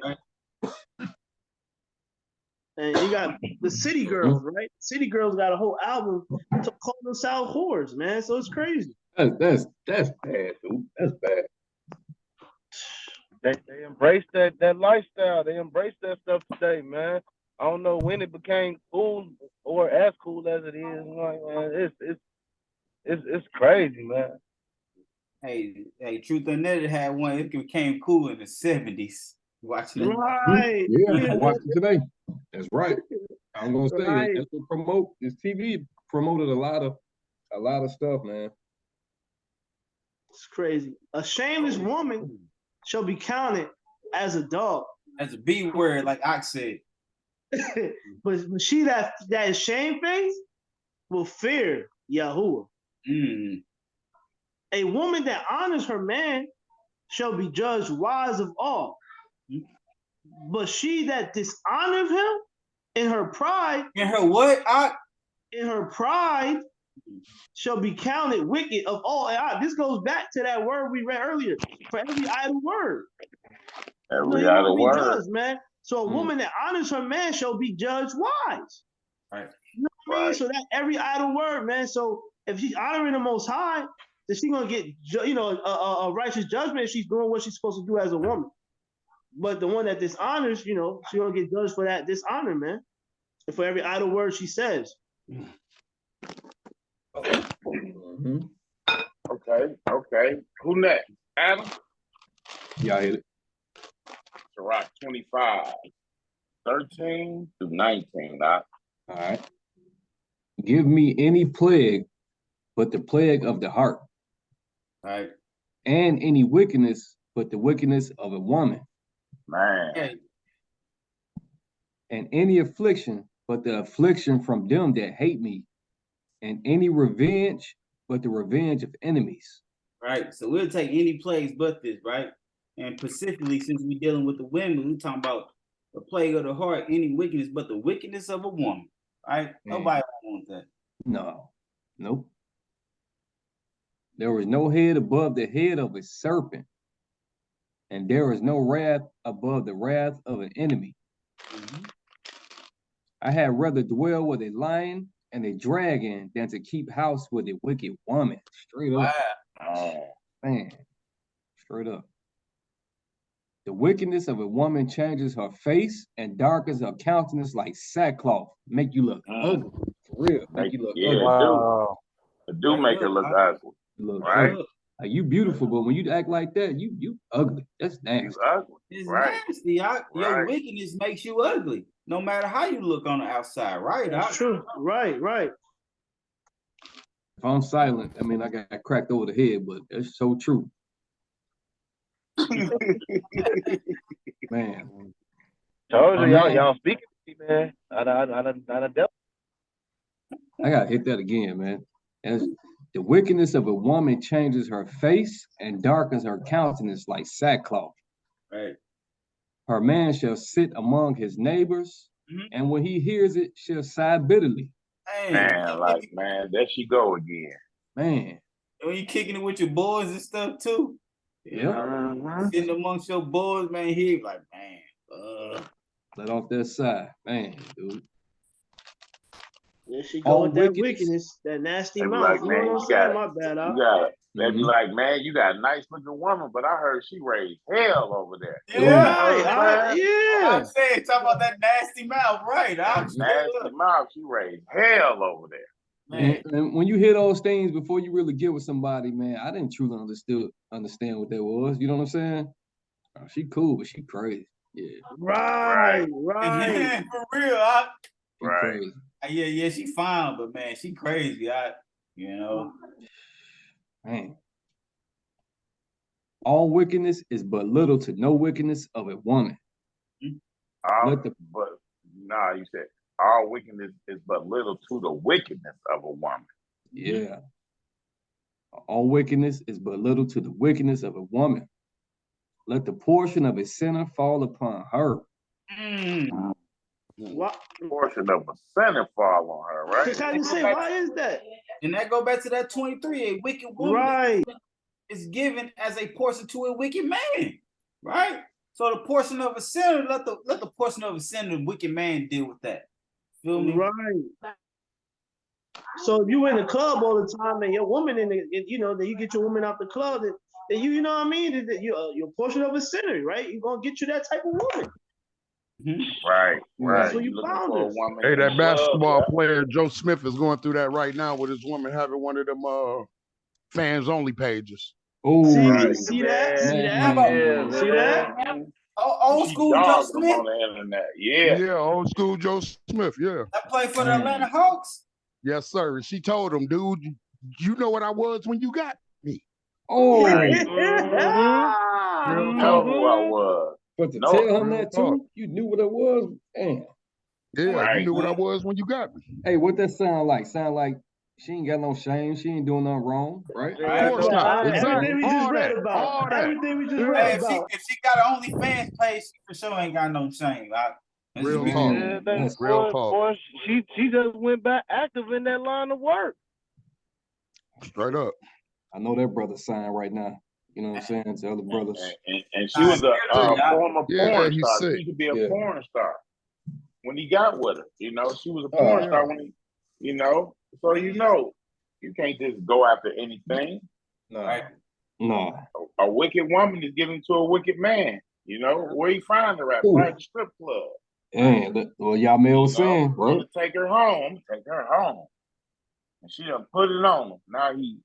And you got the City Girls, right? City Girls got a whole album to call themselves whores, man. So it's crazy. That's bad, dude. That's bad. They embrace that lifestyle. They embrace that stuff today, man. I don't know when it became cool or as cool as it is. Like, man, it's crazy, man. Hey, Truth or Net had one. It became cool in the 70s. Watching it. Right. Yeah, I watched it today. That's right. I'm gonna say that's what promote this TV promoted a lot of stuff, man. It's crazy. A shameless woman shall be counted as a dog. As a B word, like Ox said. but she that is shamefaced will fear Yahuwah. A woman that honors her man shall be judged wise of all. But she that dishonors him in her pride. In her what? In her pride shall be counted wicked of all. This goes back to that word we read earlier. For every idle word. Every idle word. Judged, man. So a woman that honors her man shall be judged wise. Right. You know what I mean? So that every idle word, man. So if she's honoring the Most High, then she's gonna get a righteous judgment if she's doing what she's supposed to do as a woman. But the one that dishonors, she's gonna get judged for that dishonor, man. And for every idle word she says. Okay. Who next? Adam? Yeah, I hit it. Sirach 25, 13 through 19. All right. Give me any plague but the plague of the heart. Right. And any wickedness but the wickedness of a woman. Man. And any affliction but the affliction from them that hate me. And any revenge but the revenge of enemies. Right. So we'll take any plagues but this, right? And specifically, since we're dealing with the women, we're talking about the plague of the heart, any wickedness but the wickedness of a woman. Right? Nobody wants that. No. Nope. There was no head above the head of a serpent, and there is no wrath above the wrath of an enemy. I had rather dwell with a lion and a dragon than to keep house with a wicked woman. Straight up. Wow. Man. Straight up. The wickedness of a woman changes her face and darkens her countenance like sackcloth. Make you look ugly. For real. Make you look ugly. Wow. It do make her look ugly. Right? Like, you beautiful, but when you act like that, you ugly. That's nasty. You ugly. It's nasty. Your wickedness makes you ugly, no matter how you look on the outside, right? That's true. Right. If I'm silent, I mean I got cracked over the head, but that's so true. Man. Told you, y'all speaking to me, man. I gotta hit that again, man. As the wickedness of a woman changes her face and darkens her countenance like sackcloth. Right. Her man shall sit among his neighbors, and when he hears it, shall sigh bitterly. Man, there she go again. Man. And when you kicking it with your boys and stuff too. Yeah. Sitting amongst your boys, man, he like, man, let off that side, man, dude. There she go with that wickedness, that nasty mouth. Like, man, you know what I'm saying? My bad. They be like, man, you got a nice looking woman, but I heard she raised hell over there. Yeah, yeah. I'm saying, talk about that nasty mouth, right? Nasty mouth, she raised hell over there. And when you hear those things before you really get with somebody, man, I didn't truly understand what that was. You know what I'm saying? Oh, she cool, but she crazy. Yeah. Right. Yeah, for real. She crazy. Yeah, she fine, but man, she crazy. Man. All wickedness is but little to no wickedness of a woman. You said all wickedness is but little to the wickedness of a woman. Yeah. All wickedness is but little to the wickedness of a woman. Let the portion of a sinner fall upon her. What portion of a sinner fall on her, right? How you say, why is that? And that go back to that 23. A wicked woman is given as a portion to a wicked man, right? So the portion of a sinner, let the portion of a sinner, the wicked man, deal with that. Feel me? Right. So if you in the club all the time and your woman then you get your woman out the club, then you know what I mean? You're a portion of a sinner, right? You're gonna get you that type of woman. Right. That's what you found her. Hey, that basketball player Joe Smith is going through that right now with his woman having one of them fans only pages. Oh, see that? See that? Old school Joe Smith on the internet. Yeah, old school Joe Smith. Yeah, that played for the Atlanta Hawks. Yes, sir. She told him, dude, you know what I was when you got me. Oh, you know who I was. But to tell him that too, you knew what it was. Damn. Yeah, you knew what I was when you got me. Hey, what that sound like? Sound like she ain't got no shame. She ain't doing nothing wrong, right? Of course not. Everything we just read about. Everything we just read about. If she got an OnlyFans page, she for sure ain't got no shame. Real talk. That's real talk. Boy, she just went back active in that line of work. Straight up. I know that brother signed right now. You know what I'm saying? To other brothers. And she was a former porn star. She used to be a porn star when he got with her. She was a porn star when he, so you can't just go after anything. No. A wicked woman is given to a wicked man. Where you find her at? Private strip club. And well, y'all may was saying, bro. Take her home. And she done put it on him. Now he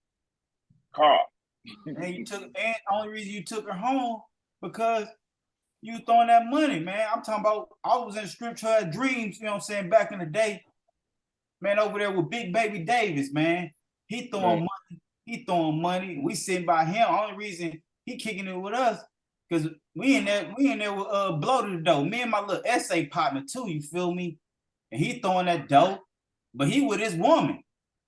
caught. And only reason you took her home because you was throwing that money, man. I'm talking about I was in the scripture had dreams, you know what I'm saying, back in the day. Man, over there with Big Baby Davis, man. He throwing money. We sitting by him. Only reason he kicking it with us, because we in there with blow to the dough. Me and my little essay partner too, you feel me? And he throwing that dough, but he with his woman.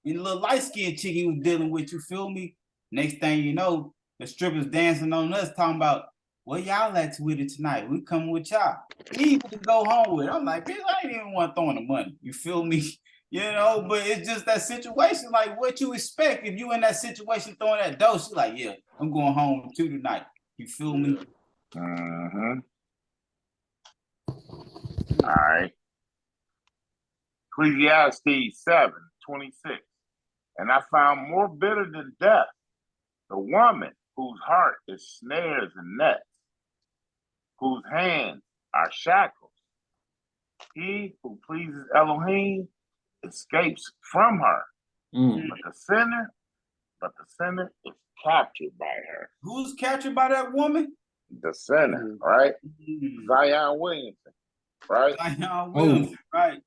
And the little light-skinned chick he was dealing with, you feel me? Next thing you know, the strippers dancing on us, talking about, where y'all at with it tonight? We coming with y'all. We need to go home with it. I'm like, bitch, I ain't even want throwing the money. You feel me? But it's just that situation, like what you expect if you in that situation throwing that dough. She like, yeah, I'm going home too tonight. You feel me? All right. Ecclesiastes 7:26. And I found more bitter than death the woman whose heart is snares and nets, whose hands are shackles. He who pleases Elohim escapes from her, but the sinner is captured by her. Who's captured by that woman? The sinner, right? Zion Williamson, right? Zion Williamson, right?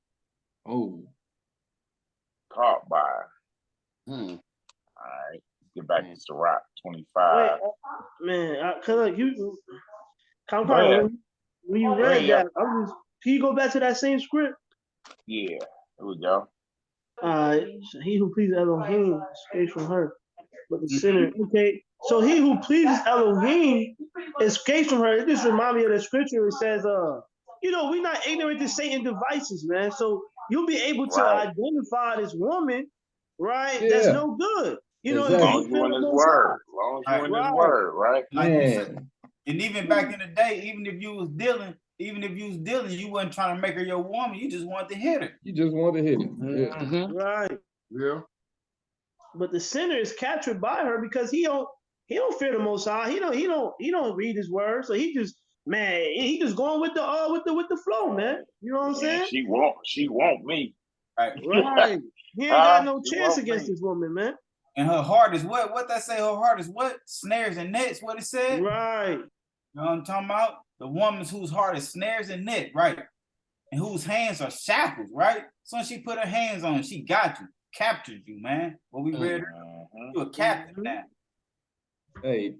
Oh. Caught by her. get back to Sirach 25. Wait, man, cause you, I'm Go ahead. when you Go read ahead, that, can you go back to that same script? Yeah, here we go. He who pleases Elohim escapes from her, but the sinner. Okay, so he who pleases Elohim escapes from her. It just reminds me of the scripture. It says, we're not ignorant to Satan devices, man. So you'll be able to identify this woman, right? Yeah. That's no good. You know, Exactly. As long as you in his word. As long as you in his word, right? Like you said, Man, and even back in the day, even if you was dealing, you wasn't trying to make her your woman. You just wanted to hit her. you just want to hit it. Yeah. right. Yeah. But the sinner is captured by her because he don't fear the Most High. He don't read his word. So he just he just going with the flow, man. You know what I'm saying? She want me. Right. Right. He ain't got no She chance won't against me. this woman, man. And her heart is what? What that say? Her heart is what? Snares and nets. What it said? Right. You know what I'm talking about? The woman whose heart is snares and net, right? And whose hands are shackles, right? So when she put her hands on, she got you, captured you, man. What we read, you a captain now. Hey,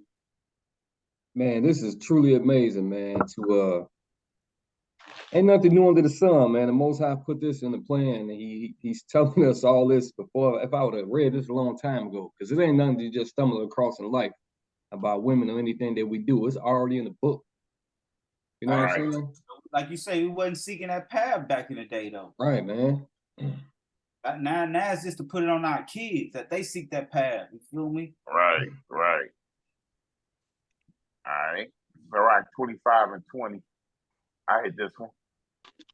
man, this is truly amazing, man. Ain't nothing new under the sun, man. The Most High put this in the plan, and he's telling us all this before. If I would have read this a long time ago, because it ain't nothing to just stumble across in life about women or anything that we do. It's already in the book. You know what I'm saying? Like you say, we wasn't seeking that path back in the day, though. Right, man. Now it's just to put it on our kids that they seek that path. You feel me? Right. All right. Sirach 25 and 20. I hit this one.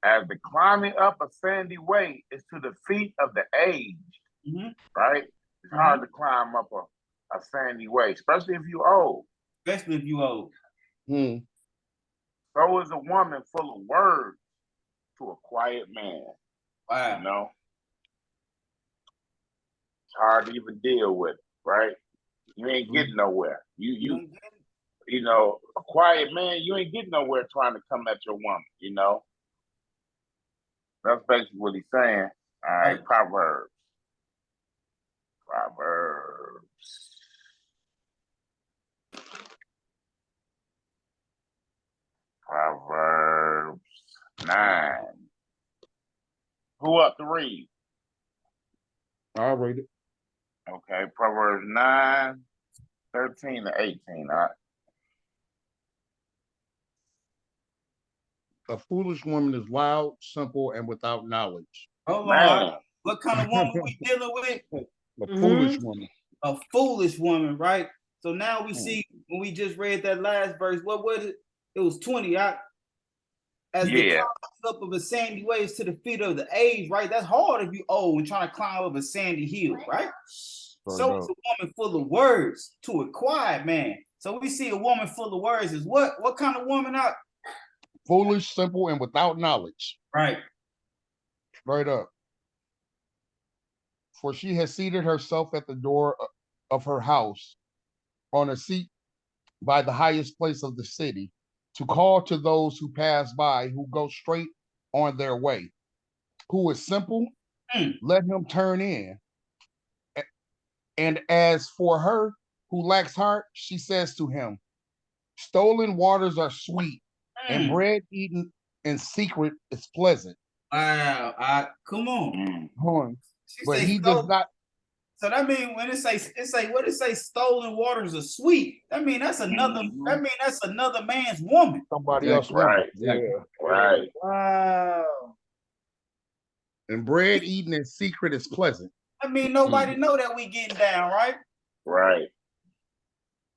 As the climbing up a sandy way is to the feet of the aged, right? It's hard to climb up a sandy way, especially if you're old. So is a woman full of words to a quiet man. Wow. You know? It's hard to even deal with, right? You ain't getting nowhere. You know, a quiet man, you ain't getting nowhere trying to come at your woman, you know? That's basically what he's saying. All right, Proverbs. Proverbs 9. Who up to read? I'll read it. Okay, Proverbs 9, 13 to 18. All right. A foolish woman is loud, simple, and without knowledge. Hold on. What kind of woman we dealing with? A foolish woman. A foolish woman, right? So now we see when we just read that last verse, what was it? It was 20. As the climbing up of a sandy ways to the feet of the age, right? That's hard if you old and trying to climb up a sandy hill, right? So it's a woman full of words to a quiet man. So we see a woman full of words is what? What kind of woman out? Foolish, simple, and without knowledge. Right. Straight up. For she has seated herself at the door of her house on a seat by the highest place of the city to call to those who pass by, who go straight on their way. Who is simple, let him turn in. And as for her who lacks heart, she says to him, stolen waters are sweet, and bread eaten in secret is pleasant. Wow, come on. But he does not. So that means when it say stolen waters are sweet. That means that's another. That means that's another man's woman. Somebody else, right? Yeah, right. Wow. And bread eaten in secret is pleasant. I mean, nobody know that we getting down, right? Right.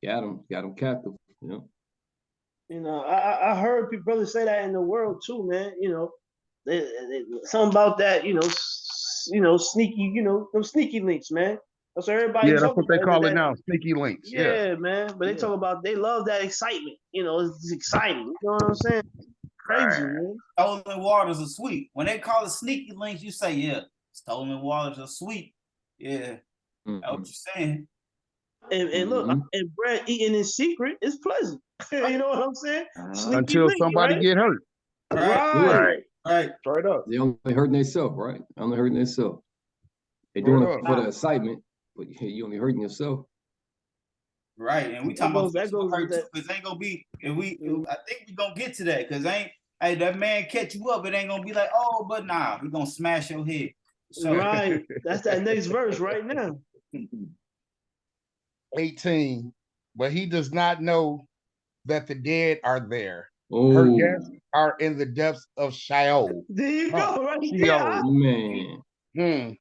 Got them captive. You know, I heard people brothers say that in the world too, man. You know, they something about that. You know, sneaky. Them sneaky links, man. That's what everybody. Yeah, that's what they call it now, sneaky links. Yeah, man. But they talk about they love that excitement. You know, it's exciting. You know what I'm saying? Crazy, man. Stolen waters are sweet. When they call it sneaky links, you say, yeah, stolen waters are sweet. Yeah, that's what you're saying. And look, and bread eaten in secret is pleasant. You know what I'm saying? Sneaky until link, somebody get hurt. Right. Straight up. They only hurting themselves, right? Only hurting themselves. They're doing it for the excitement, but you only hurting yourself. Right, and we talking about that goes her with too, that. because ain't gonna be. I think we gonna get to that, because hey, that man catch you up, it ain't gonna be like, oh, but nah, we gonna smash your head. So Right, that's that next verse right now. 18. But he does not know that the dead are there. Oh, Her guests are in the depths of Sheol. There you go, right there. Sheol. man.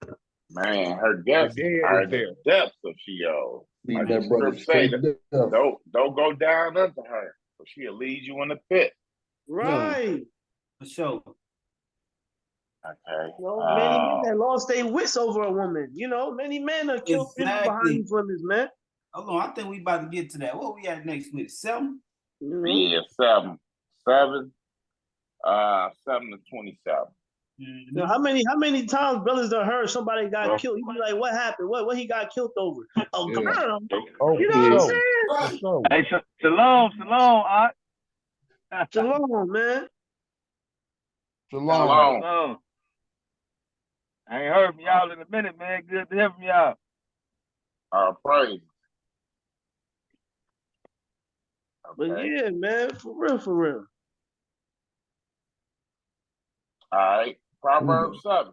Man, her guests are in the depths of Sheol. Leave Like that the brother script say, straight up. don't go down unto her, for she'll lead you in the pit. Right. for sure. Okay. You know, many men that lost their wits over a woman. You know, many men are killed behind these women, man. Hold on, I think we about to get to that. What we at next week? 7? You know? Yeah, 7. 7 to 27. You know, how many times brothers done heard somebody got killed? You be like, what happened? What he got killed over? A girl. Oh, You know what I'm saying? Hey, shalom, Art. Shalom, man. Shalom. I ain't heard from y'all in a minute, man. Good to hear from y'all. Praise. But yeah, man, for real. All right. Proverbs 7.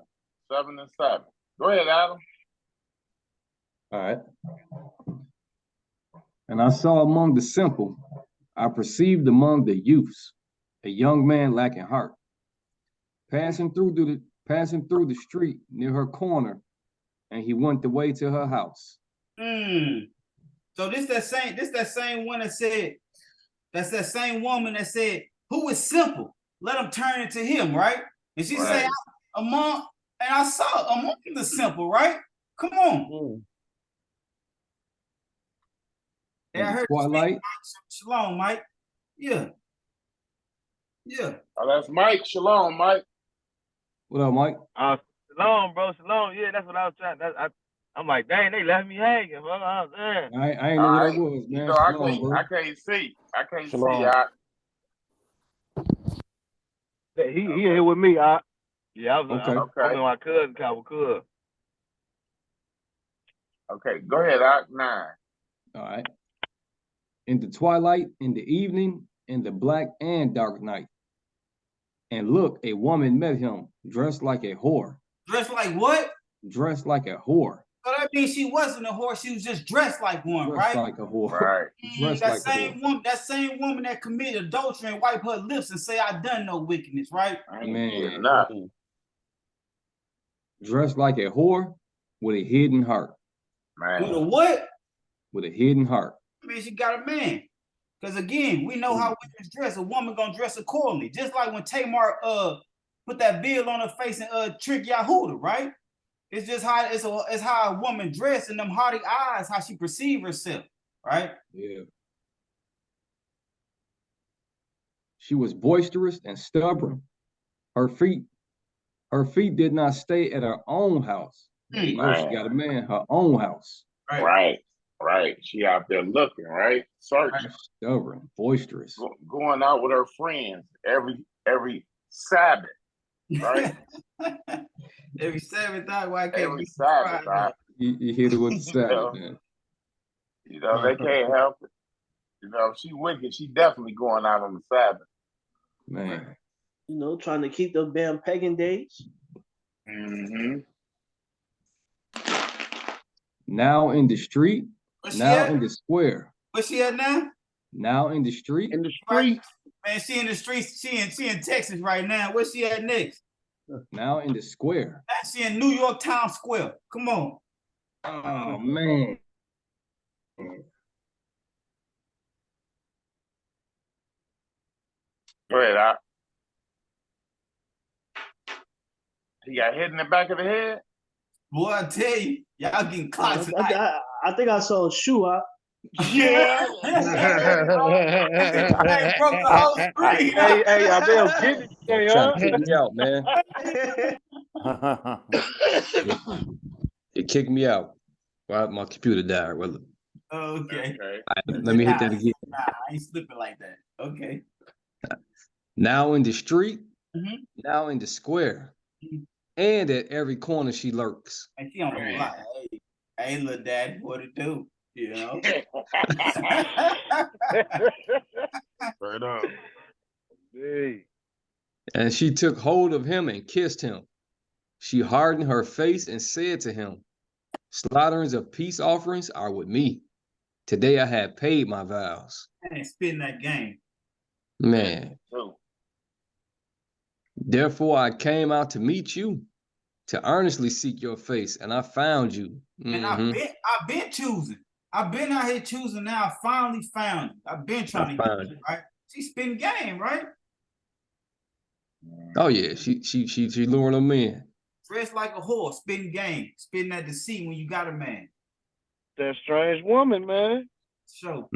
7 and 7. Go ahead, Adam. All right. And I saw among the simple, I perceived among the youths, a young man lacking heart, passing through the street near her corner, and he went the way to her house. So this that same one that said, that's that same woman that said, who is simple? Let him turn it to him, right? And she said, I saw among the simple, right? Come on. In the twilight. Shalom, Mike. Yeah. Oh, that's Mike. Shalom, Mike. What up, Mike? Shalom, bro. Shalom. Yeah, that's what I was trying. I'm like, dang, they left me hanging. I ain't know what that was, man. You know, I can't see. I can't see. He here with me. Yeah, I was okay. my cousin, Kawakura. Okay, go ahead, 9. All right. In the twilight, in the evening, in the black and dark night. And look, a woman met him, dressed like a whore. Dressed like what? Dressed like a whore. So that means she wasn't a whore, she was just dressed like one, dressed right? Like a whore. Right. That same woman that committed adultery and wipe her lips and say, I done no wickedness, right? Man. Dressed like a whore with a hidden heart. Man. With a what? With a hidden heart. I mean, she got a man. Because again, we know how women dress. A woman gonna dress accordingly. Just like when Tamar put that veil on her face and trick Yahuda, right? It's just how it's how a woman dress in them haughty eyes, how she perceive herself, right? Yeah. She was boisterous and stubborn. Her feet did not stay at her own house. You know, she got a man, her own house. Right. She out there looking, right? Searching. Stubborn, boisterous. Going out with her friends every Sabbath, right? Every Sabbath, why can't every Sabbath, you hit it with the Sabbath, man. You know, they can't help it. You know, if she wicked, she definitely going out on the Sabbath. Man. You know, trying to keep those damn pagan days. Now in the street, now in the square. Where's she at now? Now in the street. In the street. Man, she in the streets. She in Texas right now. Where's she at next? Now in the square. She in New York Town Square. Come on. Oh, man. Go ahead, He got hit in the back of the head? Boy, I tell you, y'all getting caught tonight. I think I saw a shoe out. Yeah. I broke the whole screen. Hey, I been getting it today, huh? Trying to kick me out, man. It kicked me out. Well, my computer died. Well, okay. Let me hit that again. Nah, I ain't slipping like that. Okay. Now in the street, now in the square, and at every corner she lurks. And she on the block. Hey, little dad, what it do? You know? Right on. Hey. And she took hold of him and kissed him. She hardened her face and said to him, slaughterings of peace offerings are with me. Today I have paid my vows. I ain't spitting that game. Man. Therefore I came out to meet you, to earnestly seek your face, and I found you. And I've been choosing. I've been out here choosing. Now I finally found you. I've been trying to get you, right? She's spitting game, right? Oh yeah, she luring them in. Dressed like a whore, spitting game, spitting at the sea when you got a man. That strange woman, man. So.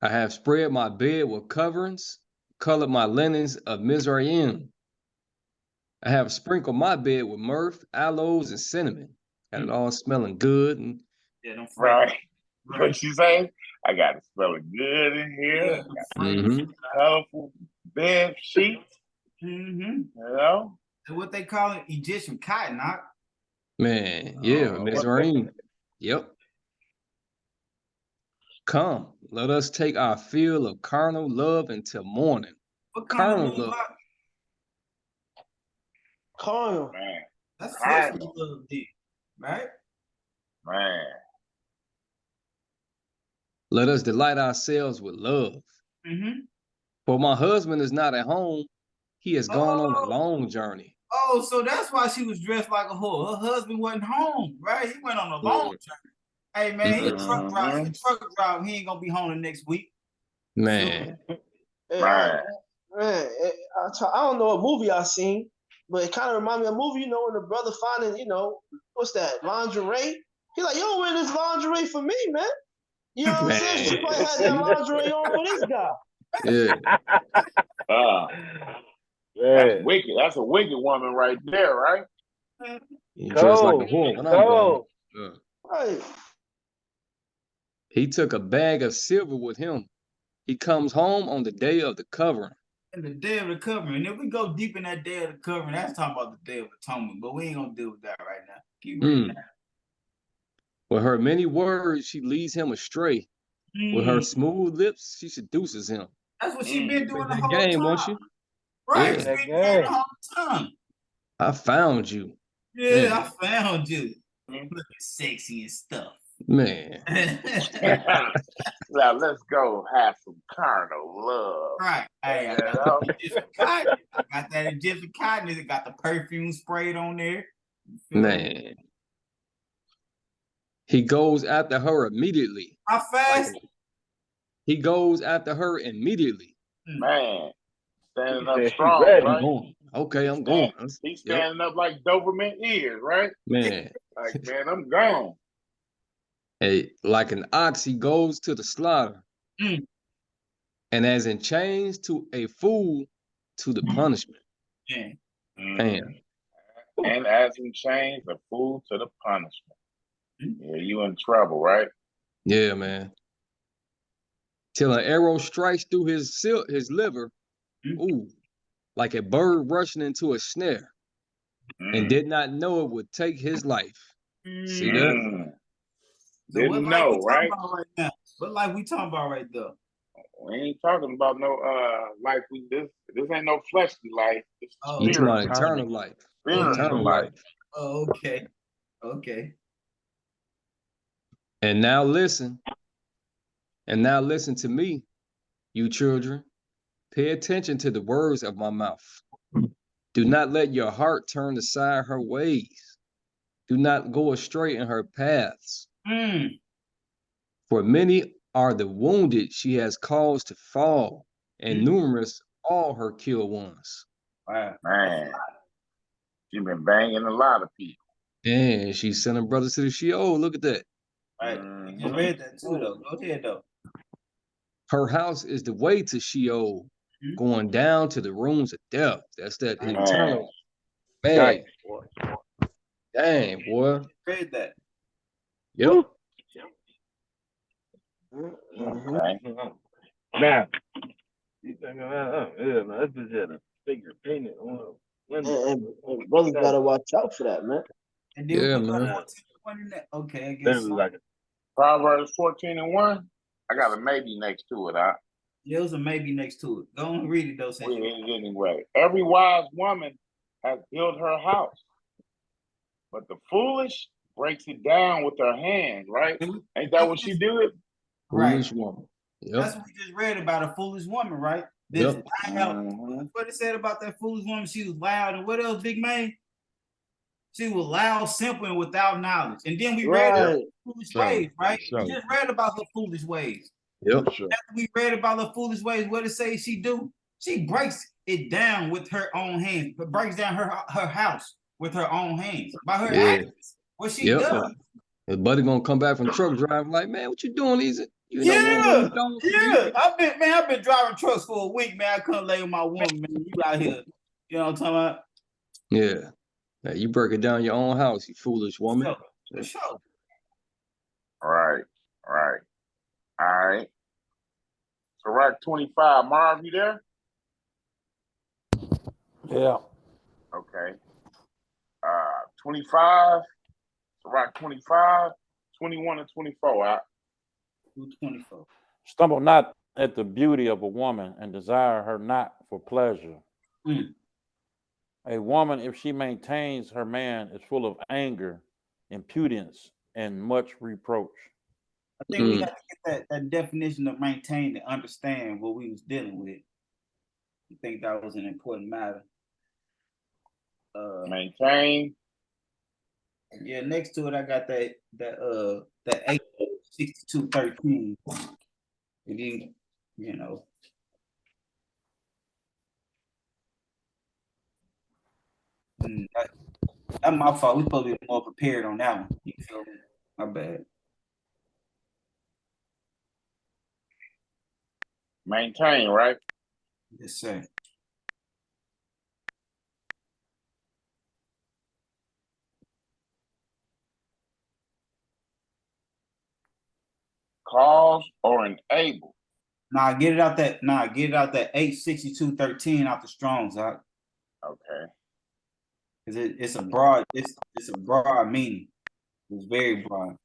I have spread my bed with coverings, colored my linens of Mizraim. I have sprinkled my bed with myrrh, aloes, and cinnamon. Got it all smelling good. And yeah, don't right. What she say? I got it smelling good in here. Yeah, colorful bed sheets. You know? And what they call it, Egyptian cotton, huh? Man, yeah, Mizraim. Yep. Come, let us take our fill of carnal love until morning. What carnal love? Carnal. Man. That's fleshly love, right? Man. Let us delight ourselves with love. For my husband is not at home. He has gone on a long journey. Oh, so that's why she was dressed like a whore. Her husband wasn't home, right? He went on a long journey. Hey, man, he a truck driver. He ain't going to be home the next week. Man. Man, I don't know what movie I seen, but it kind of reminded me of a movie, when the brother finding, what's that, lingerie? He's like, you don't wear this lingerie for me, man. You know what I'm saying? She probably had that lingerie on for this guy. That's wicked. That's a wicked woman right there, right? He dressed like a whore when I'm gone. Right. He took a bag of silver with him. He comes home on the day of the covering. And the day of the covering. If we go deep in that day of the covering, that's talking about the day of atonement, but we ain't gonna deal with that right now. Keep reading that. With her many words, she leads him astray. With her smooth lips, she seduces him. That's what she been doing the whole game, time. won't you? Right, she been doing the whole time. I found you. Yeah, I found you. Looking sexy and stuff. Man. Now let's go have some carnal love. Right. Hey, I got that Egyptian cotton. It got the perfume sprayed on there. Man. He goes after her immediately. How fast? He goes after her immediately. Man. Standing up She strong, ready. right? I'm going. Okay, I'm going. He's standing up like Doberman ears, right? Man. Like, man, I'm gone. Hey, like an ox, he goes to the slaughter. And as in chains to a fool, to the punishment. And as in chains, a fool to the punishment. Yeah, you in trouble, right? Yeah, man. Till an arrow strikes through his liver, like a bird rushing into a snare, and did not know it would take his life. See that? So what life we talking about right now? What life we talking about right there? We ain't talking about no life. This ain't no fleshly life. It's eternal life. Spiritual life. Oh, okay. Okay. And now listen. And now listen to me, you children. Pay attention to the words of my mouth. Do not let your heart turn aside her ways. Do not go astray in her paths. For many are the wounded she has caused to fall, and numerous all her killed ones. Wow. Man, she's been banging a lot of people. And she's sending brothers to the Sheol. Look at that. Right. You read that too, though. Go ahead, though. Her house is the way to Sheol, going down to the rooms of death. That's that eternal. Man. Dang, boy. Read that. Yep. Okay. Now, you think that's just a bigger opinion. And brothers gotta watch out for that, man. And then yeah, we man. one in that. Okay, I Then guess it's so. like Proverbs 14:1. I got a maybe next to it. There was a maybe next to it. Go on and read it though. Since Anyway, every wise woman has built her house, but the foolish breaks it down with her hand, right? Ain't that what she did? Foolish woman. Yep. That's what we just read about a foolish woman, right? Yep. What it said about that foolish woman, she was loud, and what else, Big Man? She was loud, simple, and without knowledge. And then we read about her foolish ways, right? We just read about her foolish ways. Yep. After we read about her foolish ways, what it say she do? She breaks it down with her own hands, but breaks down her house with her own hands by her actions. What she does. His buddy gonna come back from truck driving like, man, what you doing, Easy? I've been driving trucks for a week, man. I couldn't lay with my woman, man. You out here, you know what I'm talking about? Yeah. Now you break it down your own house, you foolish woman. For sure. All right. So right 25. Marv, you there? Yeah. Okay. 25. So right 25, 21, and 24. 24. Stumble not at the beauty of a woman and desire her not for pleasure. A woman, if she maintains her man, is full of anger, impudence, and much reproach. I think we have to get that definition of maintain to understand what we was dealing with. I think that was an important matter. Maintain. Yeah, next to it, I got that 862:13. And then, you know. That's my fault. We supposed to be more prepared on that one. You feel me? My bad. Maintain, right? Yes, sir. Cause or enable. Get it out that 862:13 out the Strongs, out. Okay. Because it's a broad meaning. It's very broad.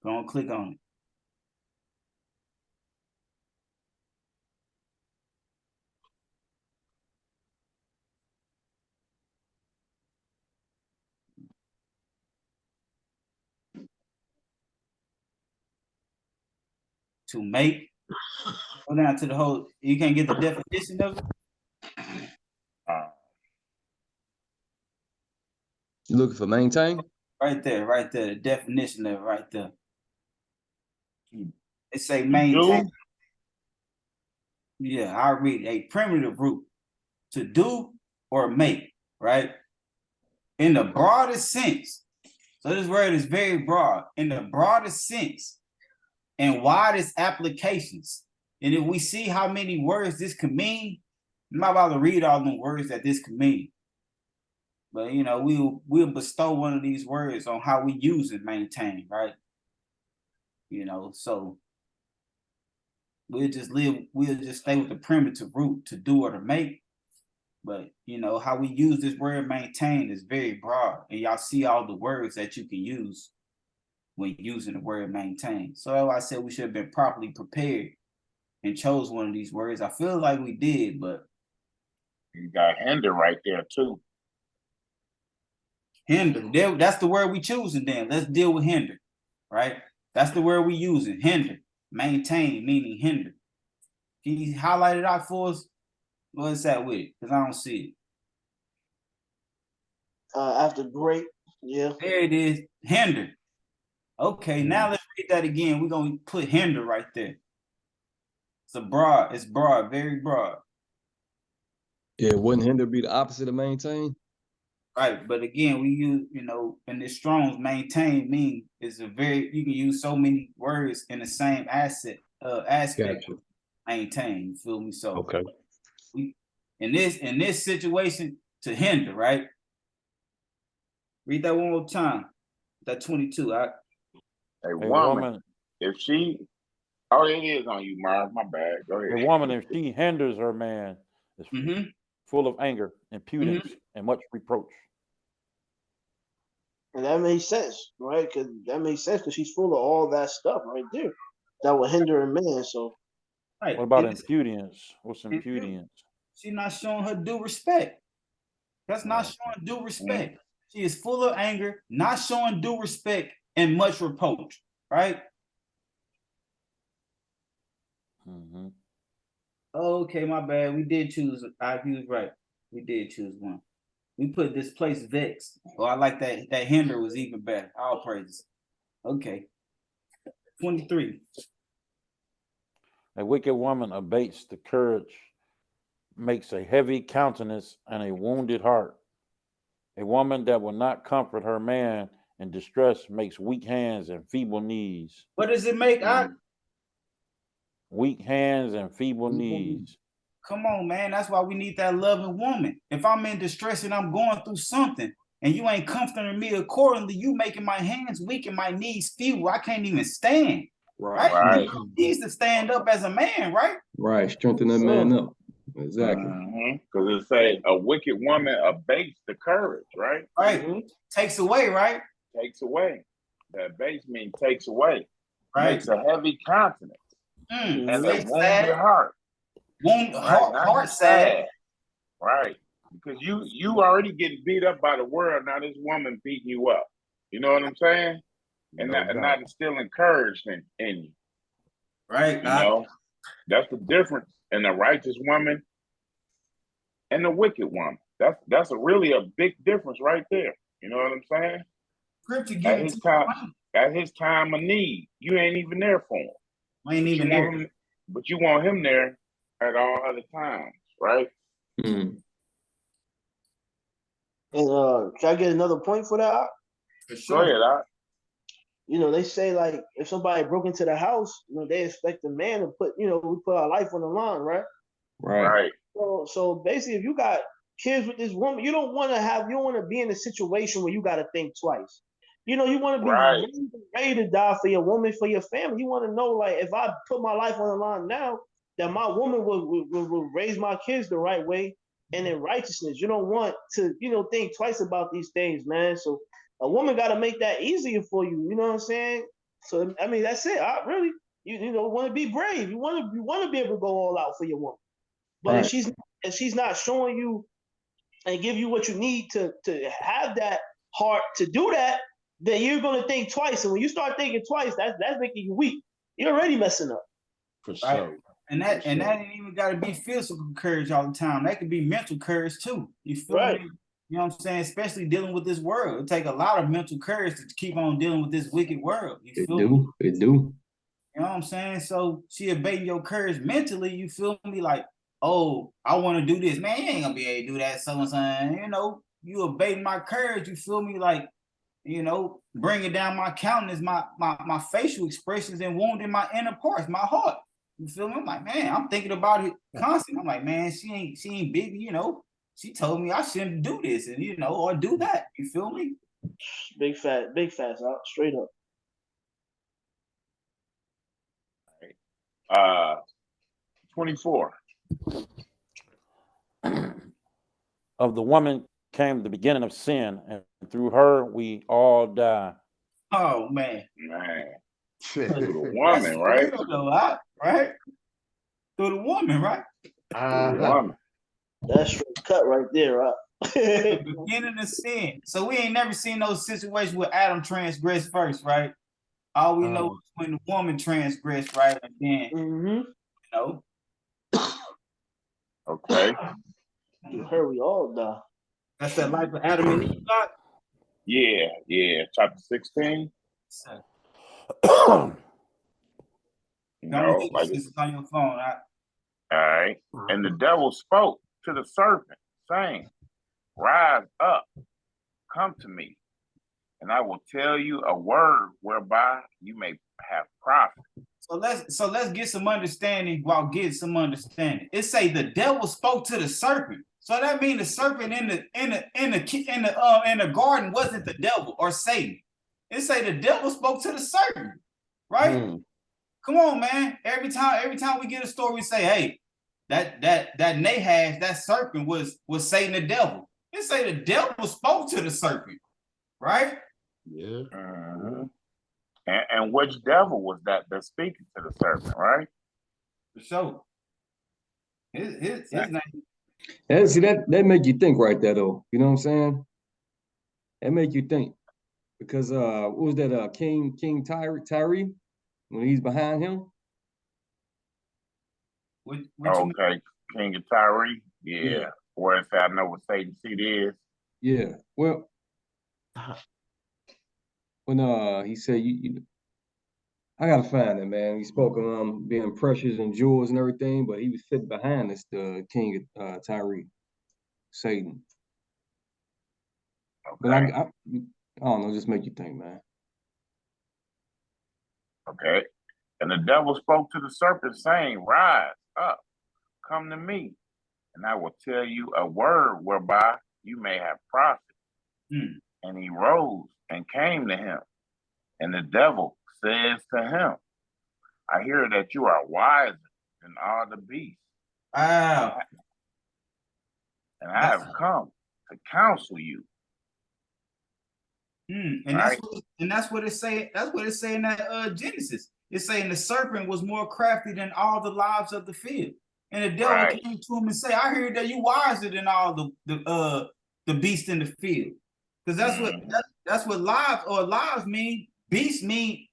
Go on, click on it. To make. Go down to the whole. You can't get the definition of it. You looking for maintain? Right there. The definition of it right there. It say maintain. Yeah, I read a primitive root. To do or make, right? In the broadest sense. So this word is very broad. In the broadest sense and widest applications. And if we see how many words this could mean, I'm not about to read all the words that this could mean. But we'll bestow one of these words on how we use and maintain, right? So we'll just stay with the primitive root, to do or to make. But how we use this word maintain is very broad, and y'all see all the words that you can use when using the word maintain. So I said we should have been properly prepared and chose one of these words. I feel like we did, but you got hinder right there too. Hinder, that's the word we choosing. Then let's deal with hinder, right? That's the word we using. Hinder, maintain, meaning hinder. Can you highlight it out for us? What is that with it? Because I don't see it. After great, yeah. There it is. Hinder. Okay, now let's read that again. We're gonna put hinder right there. It's broad, very broad. Yeah, wouldn't hinder be the opposite of maintain? Right, but again, we use, in the Strong's, maintain you can use so many words in the same aspect. Gotcha. Maintain, you feel me? So okay. In this situation, to hinder, right? Read that one more time. That 22. A woman if she, oh, it is on you, Mars. My bad. Go A ahead. woman, if she hinders her man, is full of anger, impudence, and much reproach. And that makes sense, right? Because that makes sense because she's full of all that stuff right there that will hinder a man. So, what about impudence? What's impudence? She's not showing her due respect. That's not showing due respect. She is full of anger, not showing due respect, and much reproach, right? Okay, my bad. We did choose. He was right. We did choose one. We put this place vexed. Oh, I like that. That hinder was even better. All praises. Okay. 23. A wicked woman abates the courage, makes a heavy countenance and a wounded heart. A woman that will not comfort her man in distress makes weak hands and feeble knees. What does it make? Weak hands and feeble knees. Come on, man. That's why we need that loving woman. If I'm in distress and I'm going through something and you ain't comforting me accordingly, you making my hands weak and my knees feeble. I can't even stand. Right. He needs to stand up as a man, right? Right. Strengthen that man up. Exactly. Because it says a wicked woman abates the courage, right? Right. Takes away, right? Takes away. The abase means takes away. Right. Makes a heavy countenance. And a wounded heart. Heart sad. Right. Because you already getting beat up by the world. Now this woman beating you up. You know what I'm saying? And not instilling courage in you. Right. You know? That's the difference in the righteous woman and the wicked woman. That's really a big difference right there. You know what I'm saying? Scripture at his time of need, you ain't even there for him. Ain't even there. But you want him there at all other times, right? And can I get another point for that? For sure. Go ahead, You know, they say like if somebody broke into the house, you know, they expect the man to put, you know, we put our life on the line, right? Right. So basically, if you got kids with this woman, you don't want to be in a situation where you got to think twice. You know, you want to be ready to die for your woman, for your family. You want to know, like, if I put my life on the line now, that my woman will raise my kids the right way and in righteousness. You don't want to, you know, think twice about these things, man. So a woman got to make that easier for you. You know what I'm saying? So I mean, that's it. I really, you know, want to be brave. You want to be able to go all out for your woman. But if she's not showing you and give you what you need to have that heart to do that, then you're gonna think twice. And when you start thinking twice, that's making you weak. You're already messing up. For sure. And that ain't even gotta be physical courage all the time. That could be mental courage too. You feel me? You know what I'm saying? Especially dealing with this world. It take a lot of mental courage to keep on dealing with this wicked world. You feel me? It do. You know what I'm saying? So she abating your courage mentally, you feel me? Like, oh, I want to do this. Man, you ain't gonna be able to do that, so and so. You know, you abating my courage, you feel me? Like, you know, bringing down my countenance, my facial expressions and wounding my inner parts, my heart. You feel me? I'm like, man, I'm thinking about it constantly. I'm like, man, she ain't big, you know. She told me I shouldn't do this and you know, or do that. You feel me? Big fat, straight up. 24. Of the woman came the beginning of sin, and through her we all die. Oh man. Through the woman, right? Right? Through the woman, right? Through the woman. That's straight cut right there, right? The beginning of sin. So we ain't never seen those situations where Adam transgressed first, right? All we know is when the woman transgressed, right? And then, you know. Okay. Her we all die. That's that life of Adam and Eve. Yeah. Chapter 16. You know, like it's on your phone. All right. And the devil spoke to the serpent, saying, "Rise up, come to me, and I will tell you a word whereby you may have profit." So let's get some understanding while getting some understanding. It say the devil spoke to the serpent. So that means the serpent in the garden wasn't the devil or Satan. It say the devil spoke to the serpent. right? Come on, man. Every time we get a story, we say, hey, that Nahash, that serpent was Satan the devil. It say the devil spoke to the serpent, right? Yeah. And which devil was that that's speaking to the serpent, right? For sure. His name. And see that make you think right there though. You know what I'm saying? That make you think. Because what was that King Tyree when he's behind him? What okay, King of Tyree. Yeah. Where it said, I know what Satan's seat is. Yeah. Well, when he said I gotta find it, man. He spoke of being precious and jewels and everything, but he was sitting behind this the king of Tyree, Satan. Okay. But I don't know, just make you think, man. Okay. And the devil spoke to the serpent, saying, Rise up, come to me, and I will tell you a word whereby you may have profit. And he rose and came to him. And the devil says to him, I hear that you are wiser than all the beasts. Wow. And I have come to counsel you. And that's what it say. That's what it say in that Genesis. It's saying the serpent was more crafty than all the lives of the field. And the devil came to him and say, I hear that you wiser than all the beasts in the field. Because that's what lives mean. Beasts mean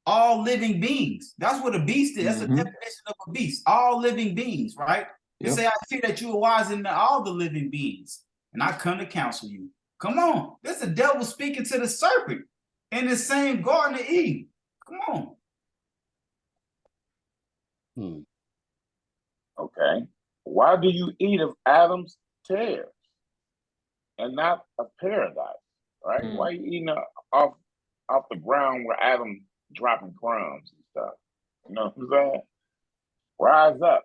all living beings. That's what a beast is. That's the definition of a beast. All living beings, right? It say, I hear that you are wiser than all the living beings, and I come to counsel you. Come on. This is the devil speaking to the serpent in the same Garden of Eden. Come on. Okay. Why do you eat of Adam's tares and not of paradise? Right? Why are you eating off the ground where Adam dropping crumbs and stuff? You know what I'm saying? Rise up,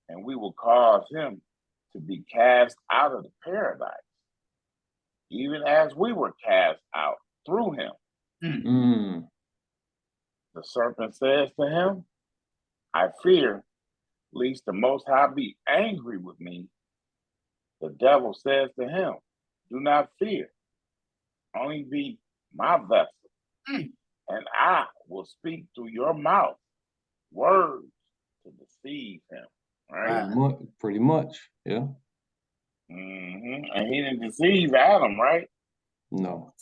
and we will cause him to be cast out of the paradise, even as we were cast out through him. The serpent says to him, I fear lest the Most High be angry with me. The devil says to him, do not fear, only be my vessel, and I will speak through your mouth words to deceive him. Right? Pretty much, yeah. And he didn't deceive Adam, right? No.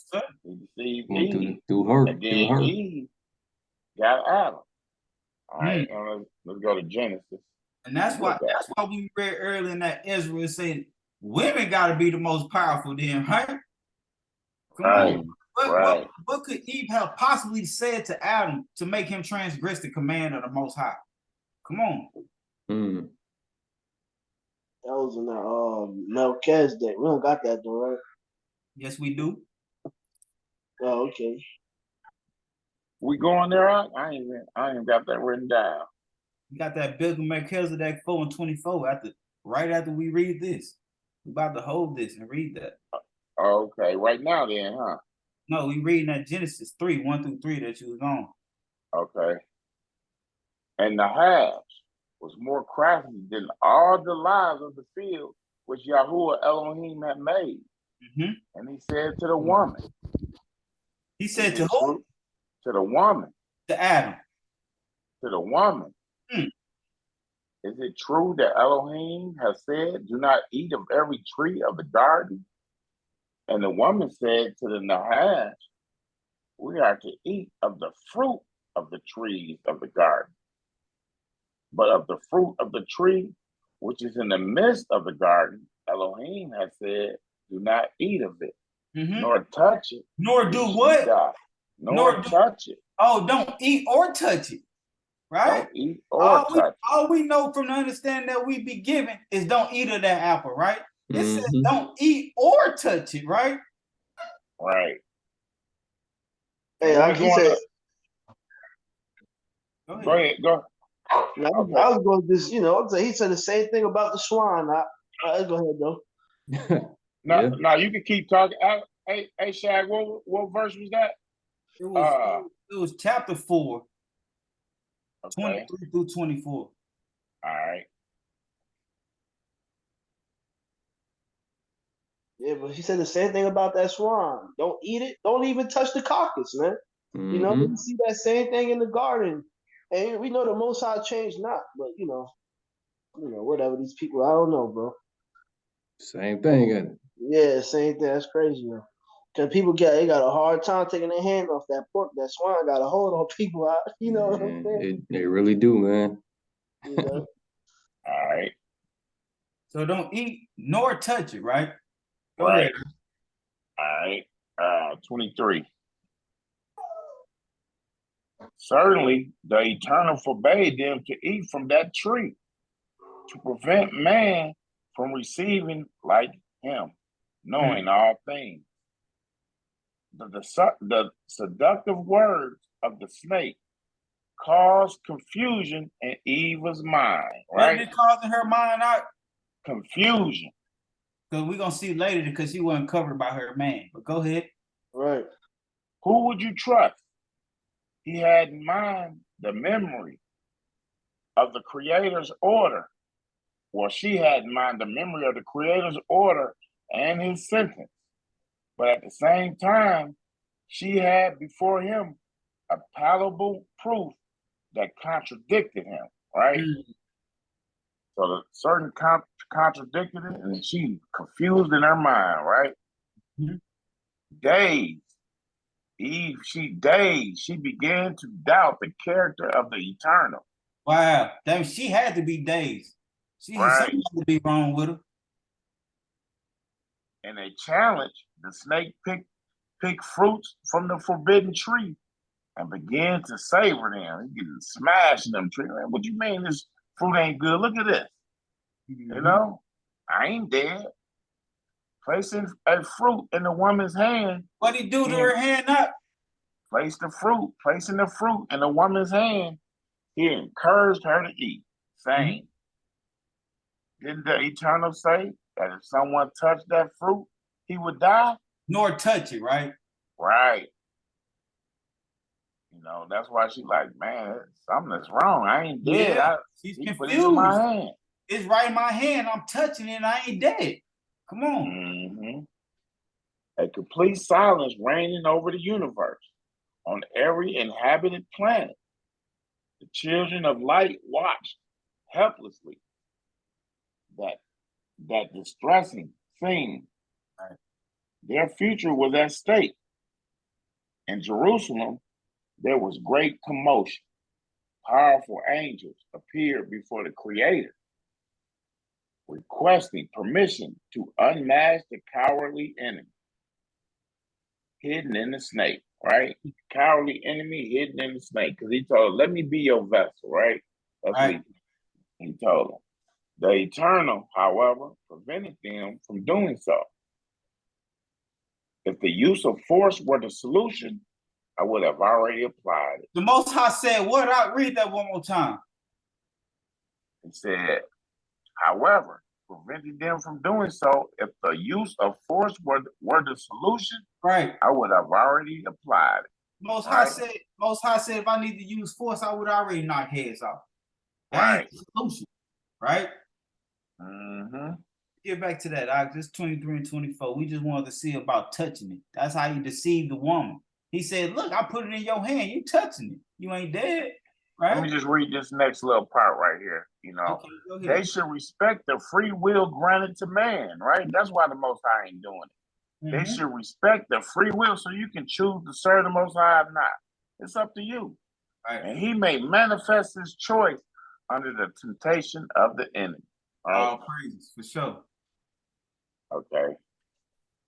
He deceived Eve. Through her. And then Eve got Adam. All right, let's go to Genesis. And that's why we read earlier in that Ezra saying women got to be the most powerful then, right? Come on. What could Eve have possibly said to Adam to make him transgress the command of the Most High? Come on. That was in the Melchizedek. We don't got that though, right? Yes, we do. Oh, okay. We going there? I ain't got that written down. We got that Bill Melchizedek 4:24 right after we read this. We about to hold this and read that. Okay, right now then, huh? No, we reading that Genesis 3:1-3 that you was on. Okay. And Nahash was more crafty than all the lives of the field which Yahuwah Elohim had made. And he said to the woman. He said to who? To the woman. To Adam. To the woman. Is it true that Elohim has said, do not eat of every tree of the garden? And the woman said to the Nahash, we are to eat of the fruit of the trees of the garden. But of the fruit of the tree, which is in the midst of the garden, Elohim has said, do not eat of it, nor touch it. Nor do what? Nor touch it. Oh, don't eat or touch it. Right? Don't eat or touch it. All we know from the understanding that we be given is don't eat of that apple, right? It says don't eat or touch it, right? Right. Hey, like he said. Go ahead. Go. I was going to just, he said the same thing about the swine. Go ahead, though. No, you can keep talking. Hey, Shag, what verse was that? It was chapter 4, Okay. 23 through 24. All right. Yeah, but he said the same thing about that swan. Don't eat it. Don't even touch the carcass, man. You know, we see that same thing in the garden. And we know the Most High changed not, but whatever these people, I don't know, bro. Same thing, ain't it? Yeah, same thing. That's crazy, man. Cause people they got a hard time taking their hand off that pork. That swine got a hold on people. You know what I'm saying? They really do, man. You know? All right. So don't eat nor touch it, right? Go Right. ahead. All right. 23. Certainly, the Eternal forbade them to eat from that tree to prevent man from receiving like him, knowing all things. The seductive words of the snake caused confusion in Eva's mind, What right? did it cause in her mind out? Confusion. Because we're going to see later because she wasn't covered by her man. But go ahead. Right. Who would you trust? He had in mind the memory of the Creator's order. Well, she had in mind the memory of the Creator's order and his sentence. But at the same time, she had before him a palatable proof that contradicted him, right? So the certain contradicted it, and she confused in her mind, right? Dazed. Eve, she began to doubt the character of the Eternal. Wow. She had to be dazed. Something had to be wrong with her. In a challenge, the snake picked fruits from the forbidden tree and began to savor them. He getting smashed in them trees. Man, what you mean this fruit ain't good? Look at this. You know, I ain't dead. Placing a fruit in the woman's hand. What he do to her hand up? Placing the fruit in the woman's hand. He encouraged her to eat, saying, didn't the Eternal say that if someone touched that fruit, he would die? Nor touch it, right? Right. You know, that's why she like, man, something's wrong. I ain't dead. She's he confused. put it in my hand. It's right in my hand. I'm touching it and I ain't dead. Come on. A complete silence reigning over the universe on every inhabited planet. The children of light watched helplessly that distressing thing. Their future was at stake. In Jerusalem, there was great commotion. Powerful angels appeared before the Creator, requesting permission to unmask the cowardly enemy hidden in the snake, right? Cowardly enemy hidden in the snake. Because he told her, let me be your vessel, right? That's what he told him. The Eternal, however, prevented them from doing so. If the use of force were the solution, I would have already applied it. The Most High said, what? I'll read that one more time. He said, however, preventing them from doing so, if the use of force were the solution, I would have already applied it. Most High said, if I need to use force, I would already knock heads off. That ain't the solution, right? Get back to that, this 23 and 24. We just wanted to see about touching it. That's how you deceive the woman. He said, look, I put it in your hand. You touching it. You ain't dead, right? Let me just read this next little part right here. You know, they should respect the free will granted to man, right? That's why the Most High ain't doing it. They should respect the free will so you can choose to serve the Most High or not. It's up to you. And he may manifest his choice under the temptation of the enemy. All praises, for sure. Okay.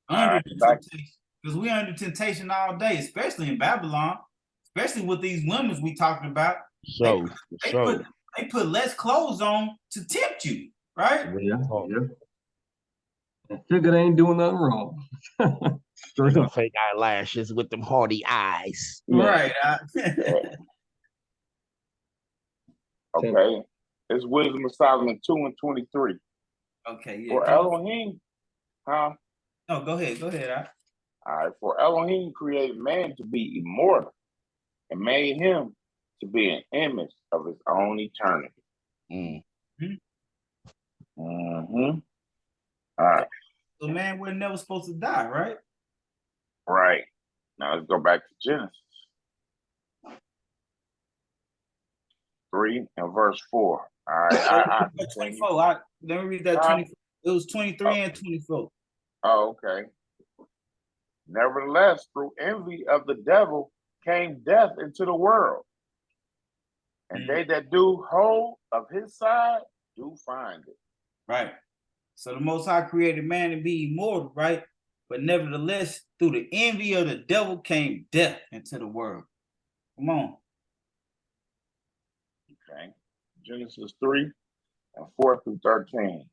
Under the temptation. Because we under temptation all day, especially in Babylon, especially with these women we talking about. They put less clothes on to tempt you, right? Yeah. And figure they ain't doing nothing wrong. Straight up. Fake eyelashes with them hardy eyes. Right. Okay. It's Wisdom of Solomon 2 and 23. Okay, yeah. For Elohim, No, go ahead. All right. For Elohim created man to be immortal and made him to be an image of his own eternity. All right. So man, we're never supposed to die, right? Right. Now let's go back to Genesis 3 and verse 4. All right. 24. Let me read that 24. It was 23 and 24. Oh, okay. Nevertheless, through envy of the devil came death into the world. And they that do hold of his side do find it. Right. So the Most High created man to be immortal, right? But nevertheless, through the envy of the devil came death into the world. Come on. Okay. Genesis 3 and 4 through 13.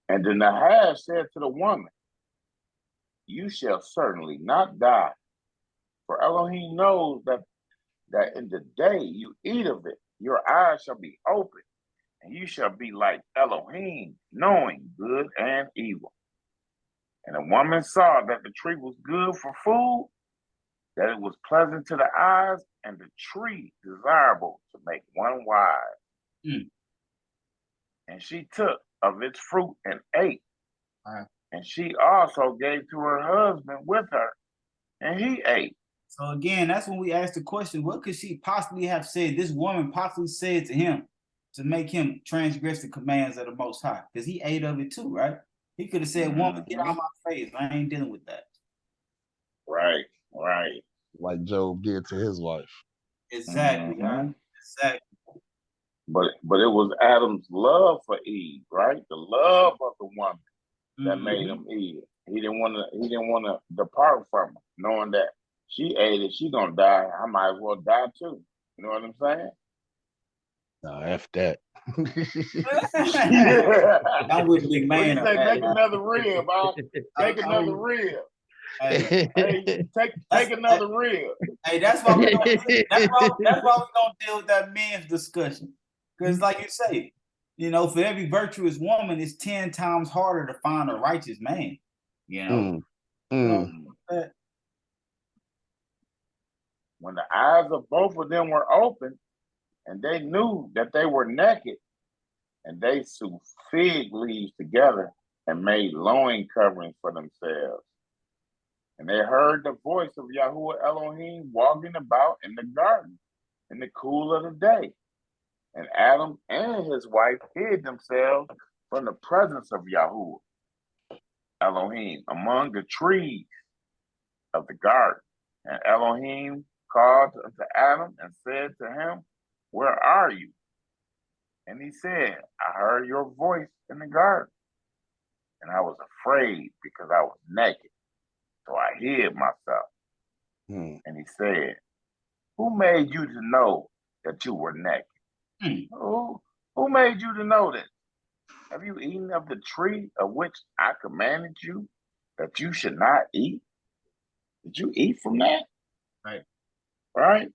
And then the Nahas said to the woman, you shall certainly not die. For Elohim knows that in the day you eat of it, your eyes shall be open, and you shall be like Elohim, knowing good and evil. And the woman saw that the tree was good for food, that it was pleasant to the eyes, and the tree desirable to make one wise. And she took of its fruit and ate. And she also gave to her husband with her, and he ate. So again, that's when we ask the question, what could she possibly have said, this woman possibly said to him to make him transgress the commands of the Most High? Because he ate of it too, right? He could have said, woman, get out of my face. I ain't dealing with that. Right. Like Job did to his wife. Exactly. Exactly. But it was Adam's love for Eve, right? The love of the woman that made him eat it. He didn't want to depart from her, knowing that she ate it, she gonna die. I might as well die too. You know what I'm saying? No, F that. I'm with big man. What do you say? Make another rib, huh? Make another rib. Hey, take another rib. Hey, that's why we don't deal with that men's discussion. Because like you say, you know, for every virtuous woman, it's 10 times harder to find a righteous man. You know? When the eyes of both of them were open, and they knew that they were naked, and they sewed fig leaves together and made loin coverings for themselves. And they heard the voice of Yahuwah Elohim walking about in the garden in the cool of the day. And Adam and his wife hid themselves from the presence of Yahuwah Elohim among the trees of the garden. And Elohim called unto Adam and said to him, where are you? And he said, I heard your voice in the garden, and I was afraid because I was naked, so I hid myself. And he said, who made you to know that you were naked? Who made you to know this? Have you eaten of the tree of which I commanded you that you should not eat? Did you eat from that? Right?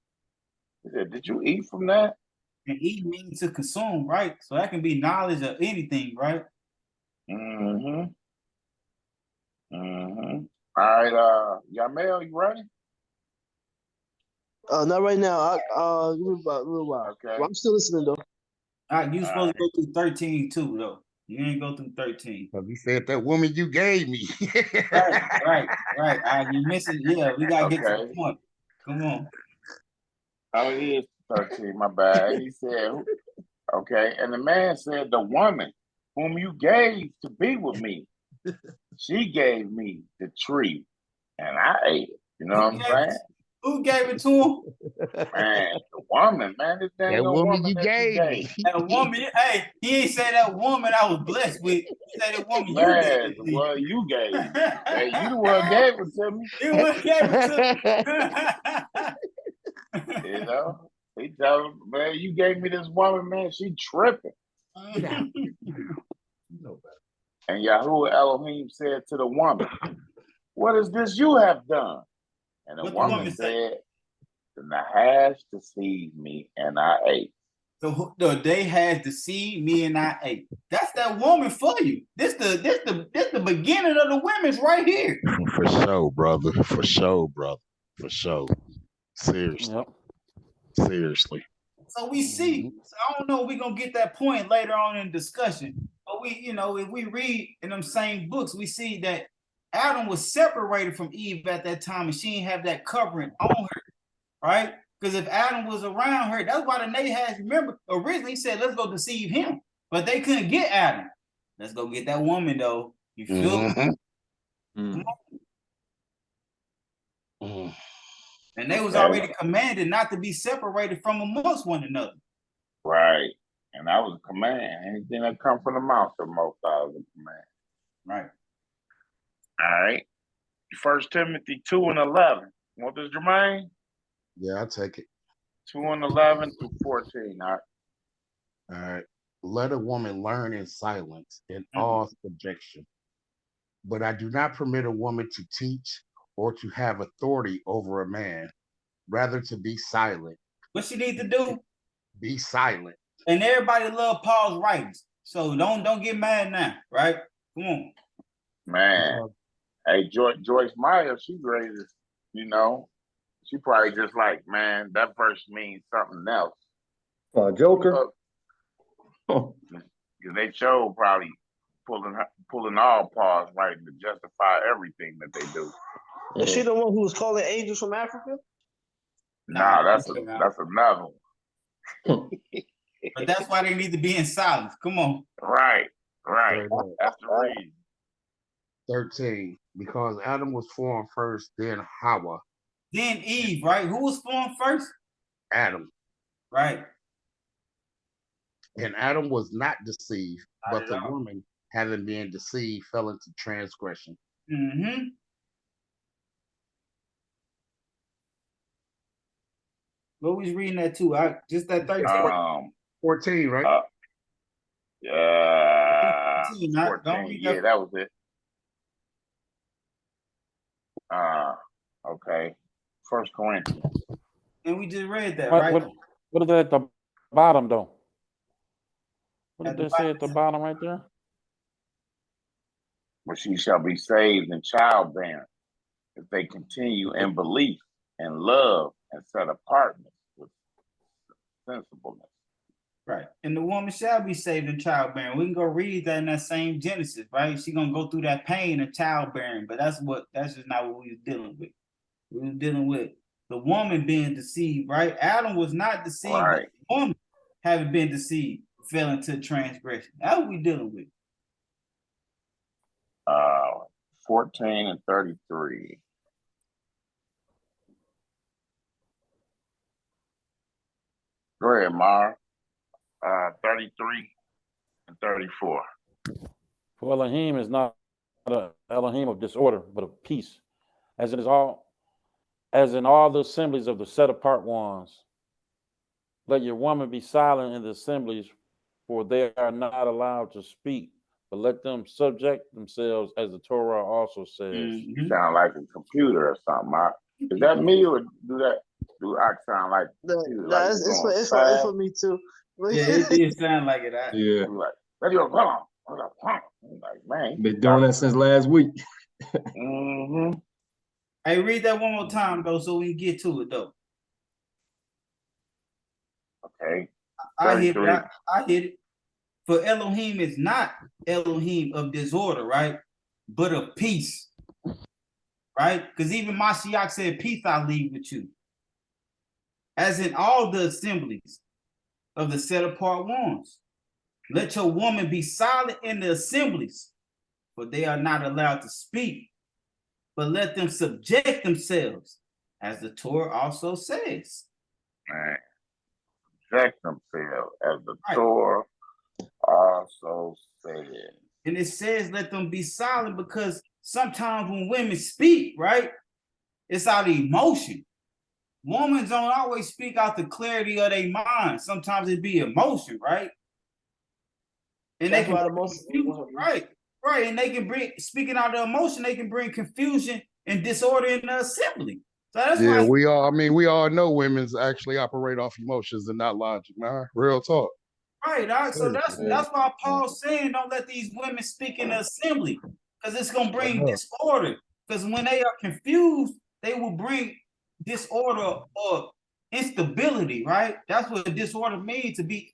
He said, did you eat from that? And eat means to consume, right? So that can be knowledge of anything, right? All right, Yamel, you ready? Not right now. A little while. Okay. Well, I'm still listening though. All right, you supposed to go through 13 too, though. You ain't go through 13. Because he said that woman you gave me. right. You missing? Yeah, we gotta get to the point. Come on. Oh, he is 13, my bad. He said, okay. And the man said, the woman whom you gave to be with me, she gave me the tree and I ate it. You know what I'm saying? Who gave it to him? Man, the woman, man. This that woman you gave me. That woman, hey, he ain't say that woman I was blessed with. He said that woman you gave me. Well, you gave me. Hey, you the one gave it to me. You the one gave it to me. You know? He tell him, man, you gave me this woman, man. She tripping. And Yahuwah Elohim said to the woman, what is this you have done? And the woman said, the Nahas deceived me and I ate. The day has deceived me and I ate. That's that woman for you. This the beginning of the women's right here. For sure, brother. For sure, brother. For sure. Seriously. Yep. Seriously. So we see. So I don't know if we're gonna get that point later on in discussion. But we, you know, if we read in them same books, we see that Adam was separated from Eve at that time, and she didn't have that covering on her, right? Because if Adam was around her, that's why the Nahas, remember, originally said, let's go deceive him. But they couldn't get Adam. Let's go get that woman, though. You feel me? And they was already commanded not to be separated from amongst one another. Right. And that was a command. Anything that comes from the mouth of most of the command. Right. All right. 1 Timothy 2:11. What does Jermaine? Yeah, I'll take it. 2:11 through 14. All right. Let a woman learn in silence, in all subjection. But I do not permit a woman to teach or to have authority over a man, rather to be silent. What she need to do? Be silent. And everybody love Paul's writings, so don't get mad now, right? Come on, man. Hey, Joyce Meyer, she raised, you know, she probably just like, man, that verse means something else. Joker. Because they showed probably pulling all Paul's writing to justify everything that they do. Is she the one who was calling angels from Africa? Nah, that's another one. But that's why they need to be in silence. Come on. Right. That's the reason. 13. Because Adam was formed first, then Hawa. Then Eve, right? Who was formed first? Adam. Right. And Adam was not deceived, but the woman, having been deceived, fell into transgression. Mm-hmm. What was reading that too? Just that 13. 14, right? Yeah. 14, 14. Yeah, that was it. Okay. 1 Corinthians. And we just read that, right? What is that at the bottom, though? What did they say at the bottom right there? But she shall be saved in childbearing if they continue in belief and love and set apartness with sensibleness. Right. And the woman shall be saved in childbearing. We can go read that in that same Genesis, right? She's gonna go through that pain of childbearing, but that's just not what we were dealing with. We were dealing with the woman being deceived, right? Adam was not deceived, right. But the woman having been deceived fell into transgression. That's what we dealing with. 14 and 33. Go ahead, Mar. 33 and 34. For Elohim is not an Elohim of disorder, but of peace, as in all the assemblies of the set apart ones. Let your woman be silent in the assemblies, for they are not allowed to speak, but let them subject themselves, as the Torah also says. You sound like a computer or something. Is that me, or do I sound like a computer? No, like it's for me too. Yeah, it did sound like it. Yeah. Like, like, man. Been doing that since last week. Hey, read that one more time, though, so we can get to it, though. Okay. I hit it. For Elohim is not Elohim of disorder, right? But of peace, right? Because even Mashiach said, peace I leave with you. As in all the assemblies of the set apart ones. Let your woman be silent in the assemblies, for they are not allowed to speak, but let them subject themselves, as the Torah also says. Right. Subject themselves, as the Torah also says. And it says let them be silent because sometimes when women speak, right, it's out of emotion. Women don't always speak out the clarity of their mind. Sometimes it be emotion, right? And they can right. And they can bring, speaking out of emotion, they can bring confusion and disorder in the assembly. So that's why we all know women's actually operate off emotions and not logic, man. Real talk. Right. So that's why Paul's saying don't let these women speak in the assembly, because it's gonna bring disorder. Because when they are confused, they will bring disorder or instability, right? That's what disorder means, to be,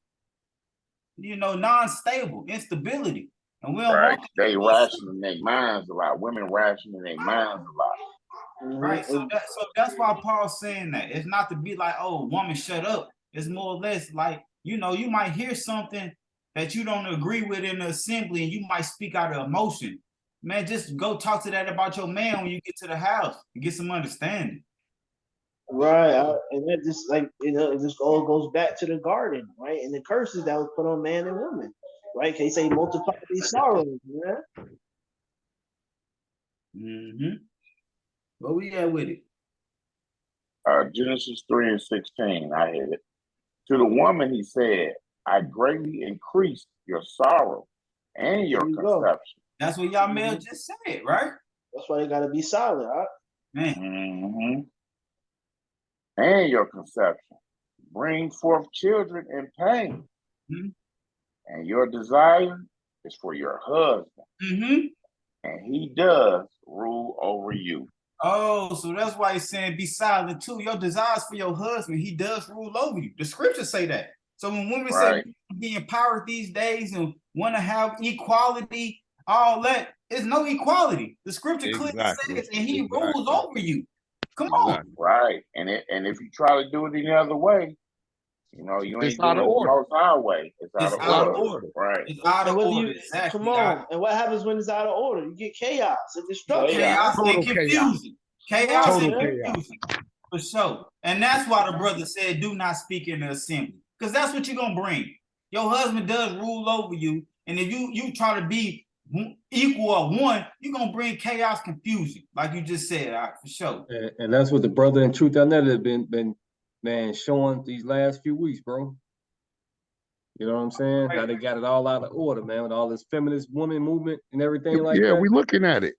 non-stable, instability. And we don't Right. want that. They rationing their minds a lot. Women rationing their minds a lot. Right. So that's why Paul's saying that. It's not to be like, oh, woman, shut up. It's more or less like, you might hear something that you don't agree with in the assembly, and you might speak out of emotion. Man, just go talk to that about your man when you get to the house and get some understanding. Right, and that just it just all goes back to the garden, right? And the curses that was put on man and woman, right? They say multiply these sorrows, man. What we at with it? Genesis 3:16. I hit it. To the woman, he said, I greatly increased your sorrow and your conception. That's what y'all male just said, right? That's why they gotta be solid, huh? Man. And your conception. Bring forth children in pain. And your desire is for your husband. And he does rule over you. Oh, so that's why he's saying be silent too. Your desires for your husband, he does rule over you. The scriptures say that. So when women say be empowered these days and want to have equality, all that, there's no equality. The scripture clearly says, and he rules over you. Come on. Right. And if you try to do it any other way, you ain't doing it the most high way. It's out of order. Right. It's out of order. Exactly. Come on. And what happens when it's out of order? You get chaos and destruction. Chaos and confusion. Chaos and confusion. For sure. And that's why the brother said, do not speak in the assembly. Because that's what you're going to bring. Your husband does rule over you. And if you try to be equal or one, you're going to bring chaos, confusion. Like you just said, for sure. And that's what the brother in Truth Out have been showing these last few weeks, bro. You know what I'm saying? How they got it all out of order, man, with all this feminist woman movement and everything like that. Yeah, we looking at it.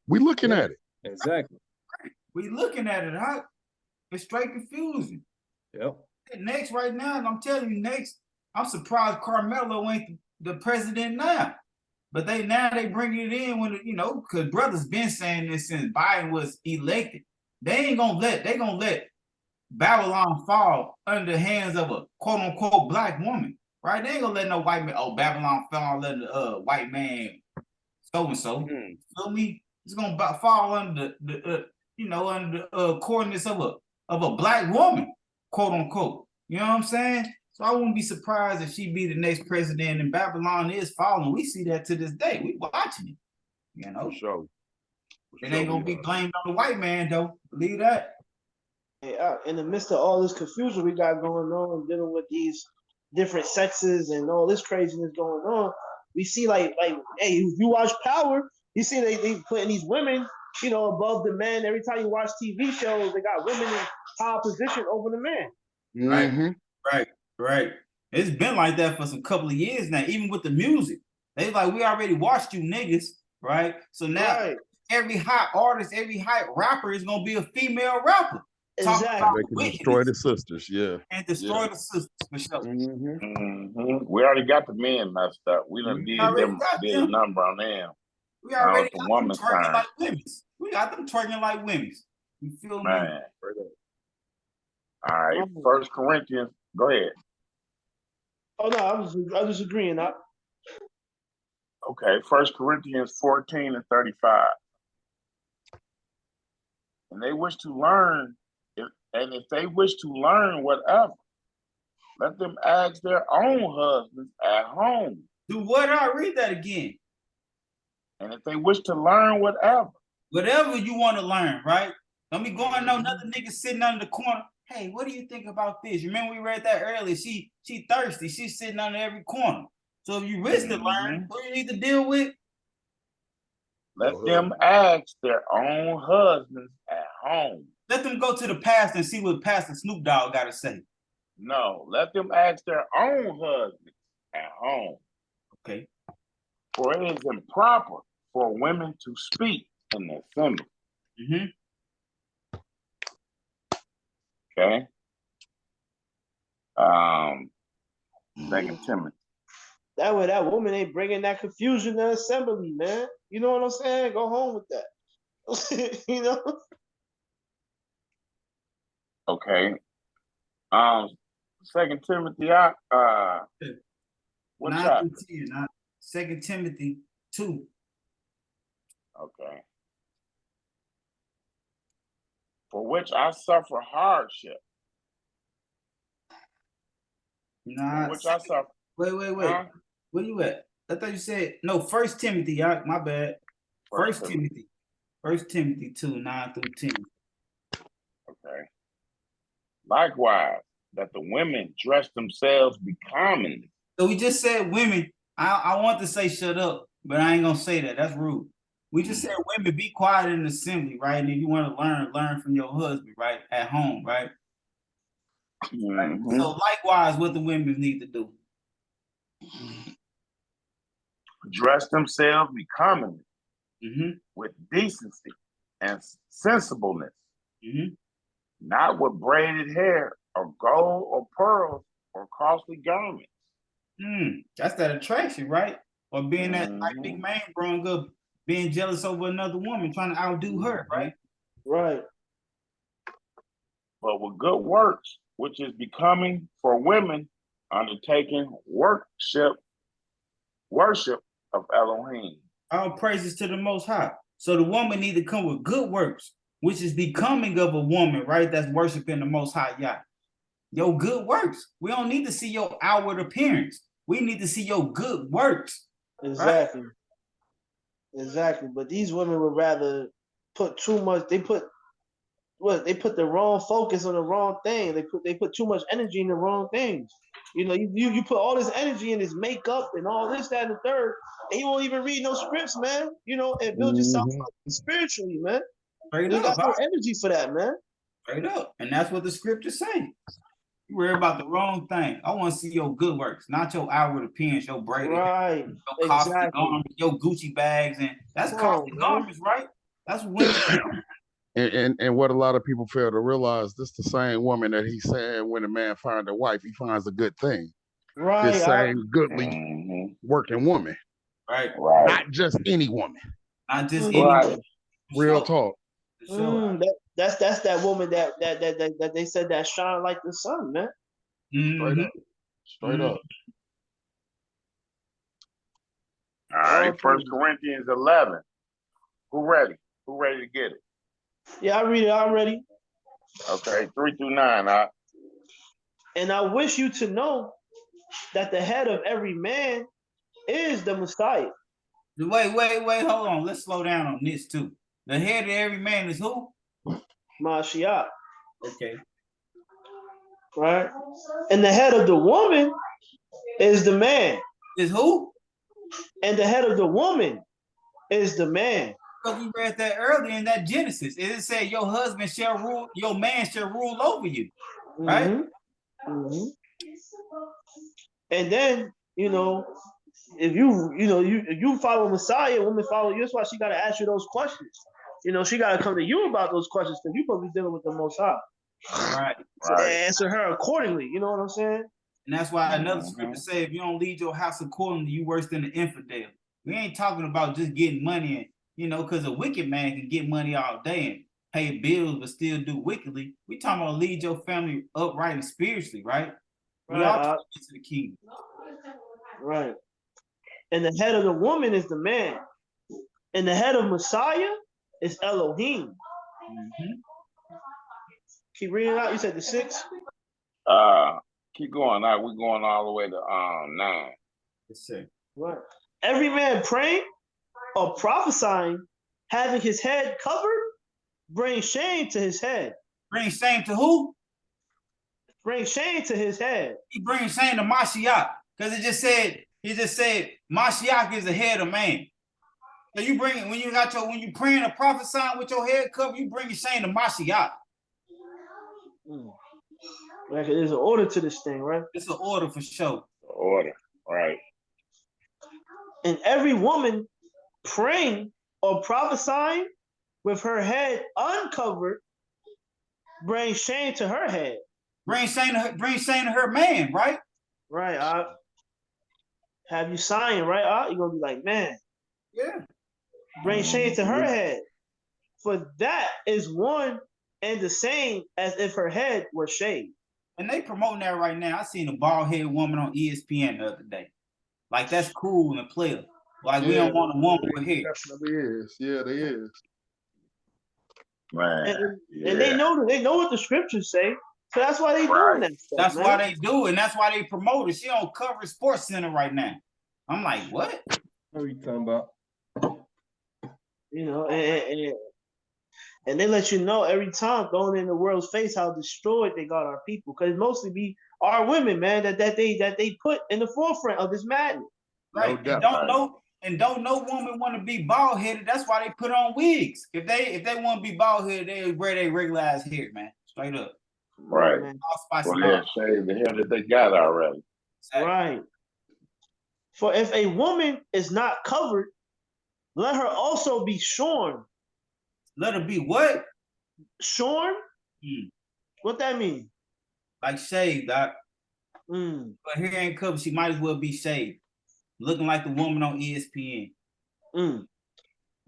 Exactly. We looking at it, huh? It's straight confusion. Yep. Next, right now, and I'm telling you, next, I'm surprised Carmelo ain't the president now. But they bring it in when, because brothers been saying this since Biden was elected. They gonna let Babylon fall under the hands of a quote unquote black woman, right? They ain't gonna let no white man. Oh, Babylon fell under white man, so and so. Feel me? It's gonna fall under the under the coordinates of a black woman, quote unquote. You know what I'm saying? So I wouldn't be surprised if she be the next president, and Babylon is falling. We see that to this day. We watching it. For sure. It ain't gonna be blamed on the white man though. Believe that. In the midst of all this confusion we got going on, dealing with these different sexes and all this craziness going on, we see like hey, if you watch Power, you see they putting these women, above the men. Every time you watch TV shows, they got women in high position over the men. Right. It's been like that for some couple of years now, even with the music. They like, we already watched you niggas, right? So now every hot artist, every hot rapper is gonna be a female rapper. Exactly. They can destroy the sisters, and destroy the sisters for sure. We already got the men messed up. We done did a number on them. We already got them twerking like women. We got them twerking like women. You feel me? All right, 1 Corinthians. Go ahead. Oh no, I was agreeing. Okay, 1 Corinthians 14:35. And they wish to learn. If they wish to learn whatever, let them ask their own husbands at home. Do what? I read that again. And if they wish to learn whatever you want to learn, right? Don't be going no another nigga sitting under the corner. Hey, what do you think about this? You remember we read that earlier? She thirsty. She's sitting under every corner. So if you wish to learn, what you need to deal with? Let them ask their own husbands at home. Let them go to the pastor and see what Pastor Snoop Dogg got to say. No, let them ask their own husbands at home. Okay. For it is improper for women to speak in the assembly. Okay. 2 Timothy. That way, that woman ain't bringing that confusion to the assembly, man. You know what I'm saying? Go home with that. Okay. Second Timothy, what 9 chapter? through 10. 2 Timothy 2. Okay. For which I suffer hardship. Nah, For which I suffer. wait. Huh? Where you at? I thought you said no. 1 Timothy, y'all. My bad. First Timothy. 1 Timothy 2, 9 through 10. Okay. Likewise, that the women dress themselves becomingly. So we just said women. I want to say shut up, but I ain't gonna say that. That's rude. We just said women be quiet in the assembly, right? And if you want to learn from your husband, right? At home, right? Mm-hmm. So likewise, what the women need to do. Dress themselves becomingly with decency and sensibleness, not with braided hair or gold or pearls or costly garments. That's that attraction, right? Or being that like big man growing up, being jealous over another woman, trying to outdo her, right? Right. But with good works, which is becoming for women undertaking worship of Elohim. All praises to the Most High. So the woman need to come with good works, which is becoming of a woman, right? That's worshiping the Most High Yah. Your good works. We don't need to see your outward appearance. We need to see your good works. Exactly. Right? Exactly. But these women would rather put too much. They put the wrong focus on the wrong thing. They put too much energy in the wrong things. You know, you put all this energy in this makeup and all this, that, and the third, and you won't even read no scripts, man. You know, and build yourself up spiritually, man. You got no energy for that, man. Straight up. And that's what the scriptures say. You worry about the wrong thing. I want to see your good works, not your outward appearance, your braided, right? Your costly garments, your Gucci bags, and that's costly garments, right? That's women. And what a lot of people fail to realize, this the same woman that he's saying when a man finds a wife, he finds a good thing. Right. This same goodly working woman. Right. Not just any woman. Not just any woman. Real talk. That's that woman that they said that shine like the sun, man. Straight up. All right, 1 Corinthians 11. Who ready? Who ready to get it? Yeah, I read it already. Okay, 3 through 9. And I wish you to know that the head of every man is the Messiah. Wait, hold on. Let's slow down on this too. The head of every man is who? Mashiach. Okay. Right? And the head of the woman is the man. Is who? And the head of the woman is the man. Because we read that earlier in that Genesis. It said your husband shall rule, your man shall rule over you. Right? And then, you know, if you follow Messiah, women follow you. That's why she got to ask you those questions. You know, she got to come to you about those questions because you're supposed to be dealing with the Most High. Right. So answer her accordingly. You know what I'm saying? And that's why another scripture says, if you don't lead your house accordingly, you worse than the infidel. We ain't talking about just getting money and, you know, because a wicked man can get money all day and pay bills but still do wickedly. We talking about lead your family upright and spiritually, right? We all trying to get to the kingdom. Right. And the head of the woman is the man. And the head of Messiah is Elohim. Keep reading out. You said the 6? Keep going. Now we're going all the way to 9. Yes, sir. Right. Every man praying or prophesying, having his head covered, brings shame to his head. Bring shame to who? Bring shame to his head. He brings shame to Mashiach. Because he just said Mashiach is the head of man. So you bring it when you praying or prophesying with your head covered, you bring shame to Mashiach. Like there's an order to this thing, right? It's an order for sure. Order, right. And every woman praying or prophesying with her head uncovered brings shame to her head. Bring shame to her man, right? Right. Have you sighing, right? You're gonna be like, man. Yeah. Bring shame to her head. For that is one and the same as if her head were shaved. And they promoting that right now. I seen a bald-headed woman on ESPN the other day. Like, that's cool and player. Like, we don't want a woman with hair. Definitely is. Yeah, they is. Man, and they know what the scriptures say. So that's why they doing that stuff. That's man. why they do it, and that's why they promote it. She on Cover Sports Center right now. I'm like, what? What are you talking about? You know, and they let you know every time throwing in the world's face how destroyed they got our people, because mostly be our women, man, that they put in the forefront of this madness. Right. And don't no woman want to be bald headed. That's why they put on wigs. If they want to be bald headed, they wear their regular ass hair, man. Straight up. Right. Well, they'll shave the hair that they got already. Exactly. Right. For if a woman is not covered, let her also be shorn. Let her be what? Shorn? What that mean? Like shaved, Doc. But hair ain't covered, she might as well be shaved. Looking like the woman on ESPN.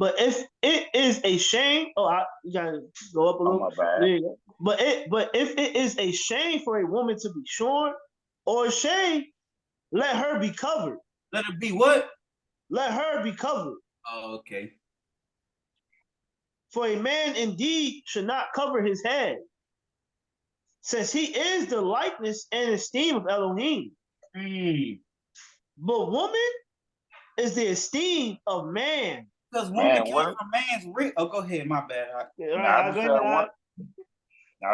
But if it is a shame, you gotta go up a little. My bad. There you go. But if it is a shame for a woman to be shorn or a shame, let her be covered. Let her be what? Let her be covered. Oh, okay. For a man indeed should not cover his head, since he is the likeness and esteem of Elohim. But woman is the esteem of man. Because woman came from man's rib. Oh, go ahead. My bad. I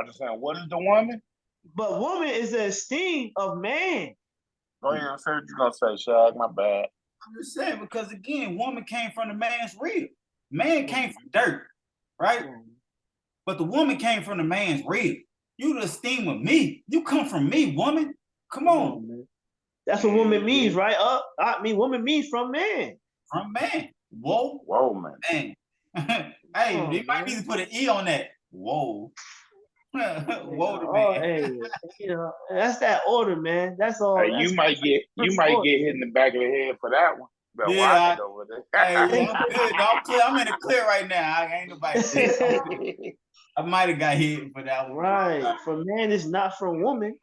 was just saying, what is the woman? But woman is the esteem of man. Go ahead and say what you're going to say, Shag. My bad. I'm just saying, because again, woman came from the man's rib. Man came from dirt, right? But the woman came from the man's rib. You the esteem of me. You come from me, woman. Come on. Man. That's what woman means, right? I mean, woman means from man. From man. Whoa. Whoa, man. Hey, you might need to put an E on that. Whoa. Whoa, the man. Hey, you know, that's that order, man. That's all. Hey, you might get hit in the back of the head for that one. But yeah, over there. Hey, I'm good. I'm in the clear right now. I ain't nobody. I might have got hit for that one. Right. For man is not from woman,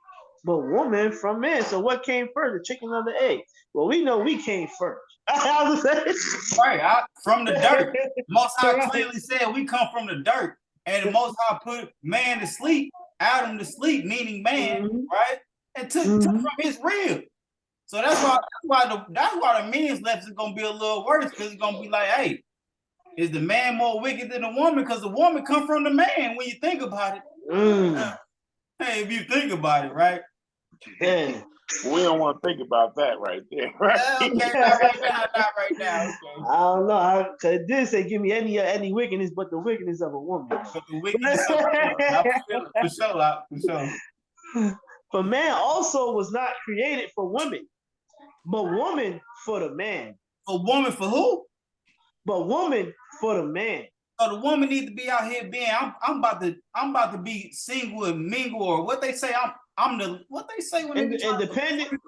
but woman from man. So what came first, the chicken or the egg? Well, we know we came first. Right, from the dirt. Most High clearly said we come from the dirt. And the Most High put man to sleep, Adam to sleep, meaning man, right? And took from his rib. So that's why the men's left is gonna be a little worse, because it's gonna be like, hey, is the man more wicked than the woman? Because the woman come from the man when you think about it. Hey, if you think about it, right? Yeah. We don't want to think about that right there, right? Okay, not right now. Okay. I don't know. Cause it did say give me any wickedness but the wickedness of a woman. But the wickedness of a woman. For sure. For man also was not created for women, but woman for the man. A woman for who? But woman for the man. So the woman needs to be out here being. I'm about to be single and mingle, or what they say. I'm the what they say when they independent.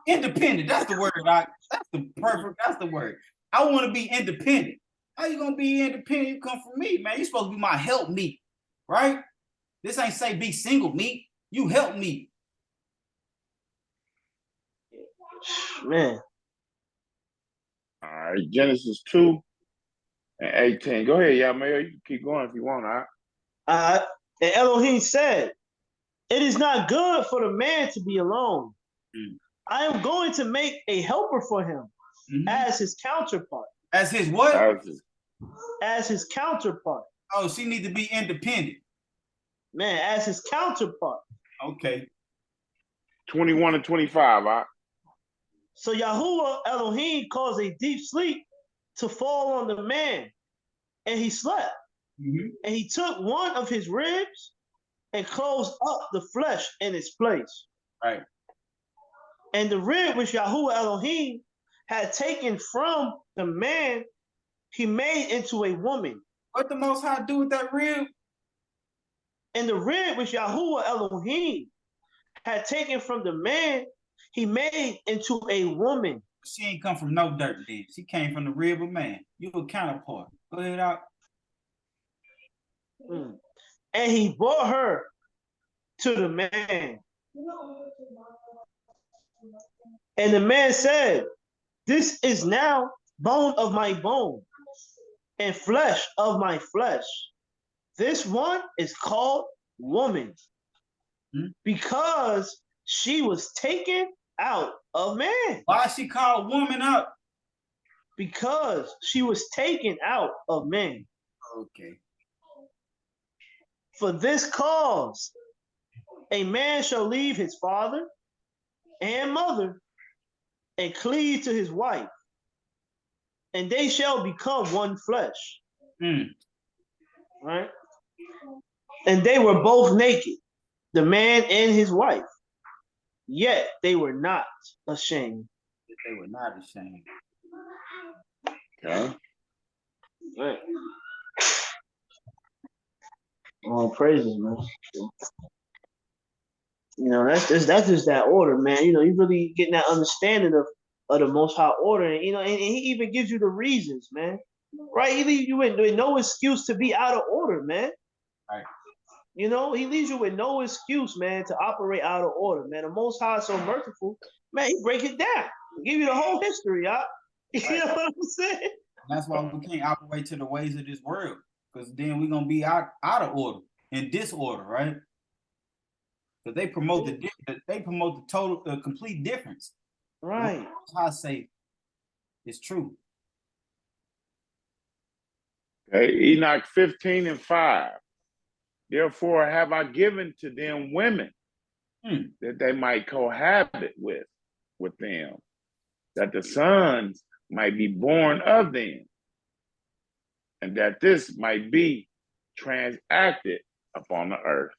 Independent. That's the word. That's the word. I want to be independent. How you gonna be independent? You come from me, man. You supposed to be my help me, right? This ain't say be single me. You help me, man. All right, Genesis 2:18. Go ahead, y'all, Mayor. You can keep going if you want. All right. And Elohim said, "It is not good for the man to be alone. I am going to make a helper for him as his counterpart." As his what? As his counterpart. Oh, she needs to be independent. Man, as his counterpart. Okay. 21 and 25, all right? So Yahuwah Elohim caused a deep sleep to fall on the man, and he slept. And he took one of his ribs and closed up the flesh in its place. Right. And the rib which Yahuwah Elohim had taken from the man, he made into a woman. What the Most High do with that rib? And the rib which Yahuwah Elohim had taken from the man, he made into a woman. She ain't come from no dirt, then. She came from the rib of man. You a counterpart. Go ahead out. And he brought her to the man. And the man said, this is now bone of my bone and flesh of my flesh. This one is called woman because she was taken out of man. Why is she called woman up? Because she was taken out of man. Okay. For this cause, a man shall leave his father and mother and cleave to his wife, and they shall become one flesh. Right? And they were both naked, the man and his wife, yet they were not ashamed. They were not ashamed. Okay. Right. Oh, praises, man. You know, that's just that order, man. You know, you really getting that understanding of the Most High order, and you know, and he even gives you the reasons, man. Right? He leaves you with no excuse to be out of order, man. Right. You know, he leaves you with no excuse, man, to operate out of order, man. The Most High is so merciful, man. He break it down, give you the whole history, y'all. You know what I'm saying? And that's why we can't operate to the ways of this world, because then we're gonna be out of order, in disorder, right? Because they promote the total, complete difference. Right. How I say it's true. Okay, Enoch 15:5. Therefore have I given to them women that they might cohabit with them, that the sons might be born of them, and that this might be transacted upon the earth.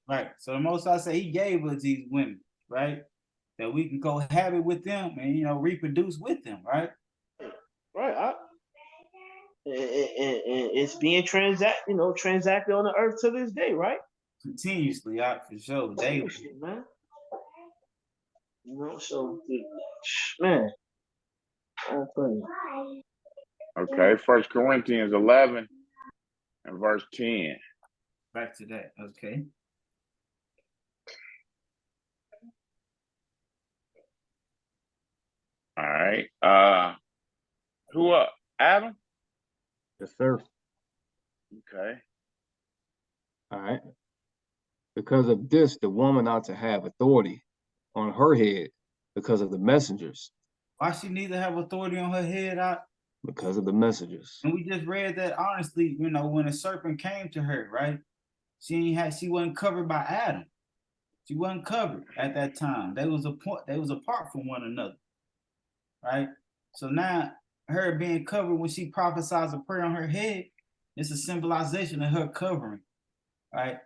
Right. So the Most High say he gave us these women, right? That we can cohabit with them and, you know, reproduce with them, right? Right. And it's being transacted on the earth to this day, right? Continuously, for sure, daily, man. You know, so man. Okay, 1 Corinthians 11 and verse 10. Back to that, okay. All right. Who up? Adam? Yes, sir. Okay. All right. Because of this, the woman ought to have authority on her head because of the messengers. Why she need to have authority on her head? Because of the messengers. And we just read that honestly, you know, when a serpent came to her, right? She wasn't covered by Adam. She wasn't covered at that time. They was apart from one another. Right? So now her being covered when she prophesies a prayer on her head, it's a symbolization of her covering. Right?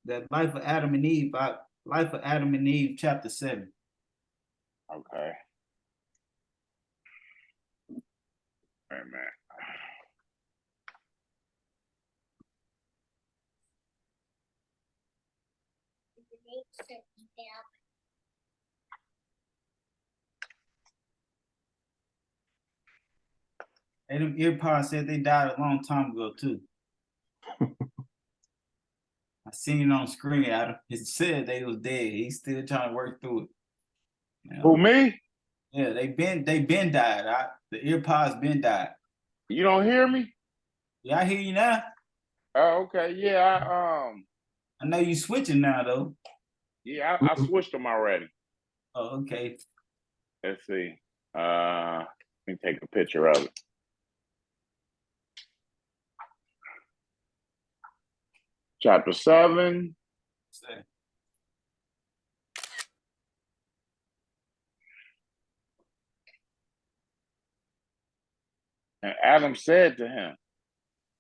That life of Adam and Eve, chapter 7. Okay. Wait a minute. And them earpods said they died a long time ago too. I seen it on screen, Adam. It said they was dead. He's still trying to work through it. You know? Who, me? Yeah, they been died. The earpods been died. You don't hear me? Yeah, I hear you now. Oh, okay. Yeah, I know you switching now though. Yeah, I switched them already. Oh, okay. Let's see. Let me take a picture of it. Chapter 7. And Adam said to him,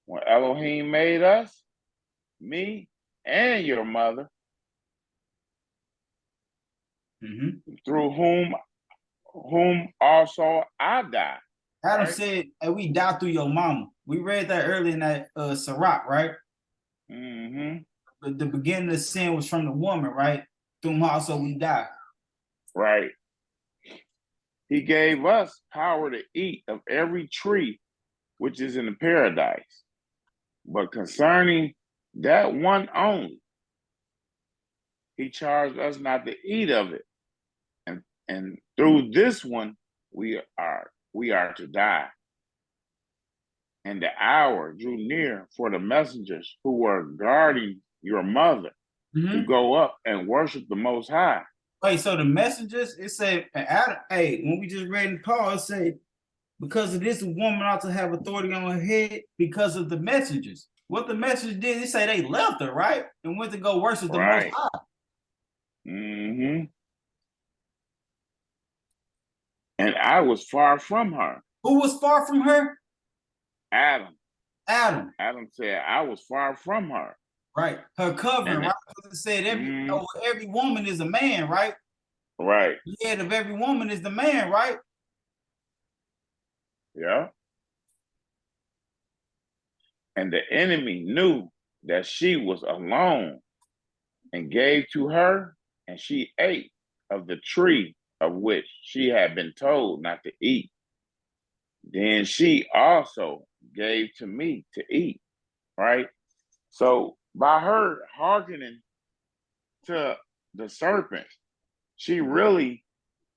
when Elohim made us, me and your mother, through whom also I die. Adam said, hey, we die through your mama. We read that earlier in that Sirach, right? The beginning of sin was from the woman, right? Through whom also we die. Right. He gave us power to eat of every tree which is in the paradise. But concerning that one only, he charged us not to eat of it. And through this one, we are to die. And the hour drew near for the messengers who were guarding your mother to go up and worship the Most High. Wait, so the messengers, it said, Adam, hey, when we just read in Paul, it said, because of this woman ought to have authority on her head because of the messengers. What the messengers did, they say they left her, right? And went to go worship the Most High. Mm-hmm. And I was far from her. Who was far from her? Adam. Adam. Adam said, I was far from her. Right. Her covering, right? Because it said every woman is a man, right? Right. The head of every woman is the man, right? Yeah. And the enemy knew that she was alone and gave to her, and she ate of the tree of which she had been told not to eat. Then she also gave to me to eat, right? So by her hearkening to the serpent, she really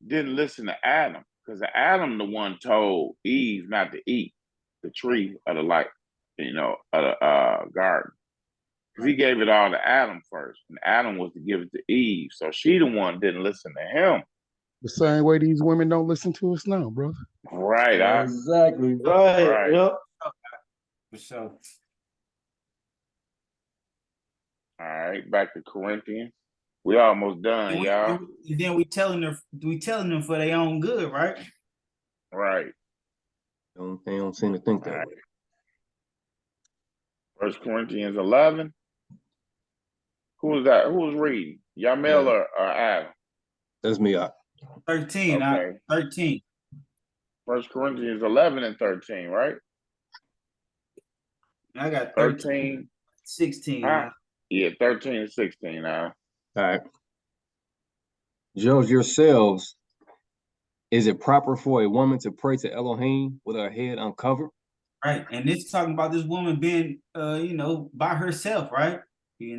didn't listen to Adam, because Adam the one told Eve not to eat the tree of the light, of the garden. Because he gave it all to Adam first, and Adam was to give it to Eve. So she the one didn't listen to him. The same way these women don't listen to us now, brother. Right. Exactly. Right. Yep. For sure. All right, back to Corinthians. We almost done, y'all. And then we telling them for their own good, right? Right. They don't seem to think that way. 1 Corinthians 11. Who was that? Who was reading? Yamil or Adam? That's me. 13. Okay. 13. 1 Corinthians 11 and 13, right? I got 13. 16. Yeah, 13 and 16 now. All right. Judge yourselves. Is it proper for a woman to pray to Elohim with her head uncovered? Right. And it's talking about this woman being, by herself, right? She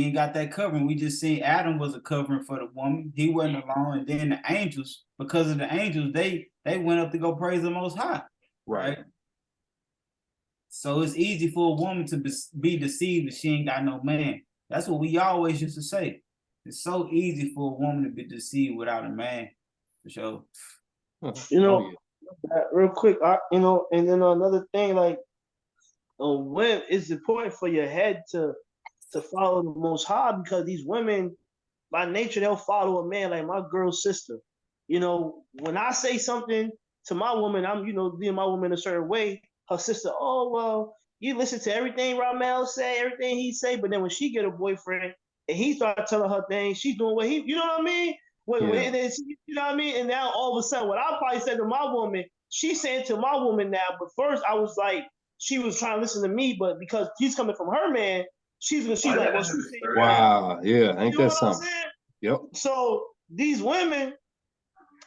ain't got that covering. We just seen Adam was a covering for the woman. He wasn't alone. And then the angels, because of the angels, they went up to go praise the Most High. Right. So it's easy for a woman to be deceived if she ain't got no man. That's what we always used to say. It's so easy for a woman to be deceived without a man, for sure. Real quick, and then another thing, like, when it's important for your head to follow the Most High, because these women, by nature, they'll follow a man. Like my girl's sister. When I say something to my woman, I'm, leading my woman a certain way. Her sister, oh, well, you listen to everything Ramel say, everything he say, but then when she get a boyfriend and he start telling her things, she's doing what he, you know what I mean? You know what I mean? And now all of a sudden, what I probably said to my woman, she's saying to my woman now, but first I was like, she was trying to listen to me, but because he's coming from her man, she's like, well, she's saying, wow, yeah, ain't that something? Yep. So these women,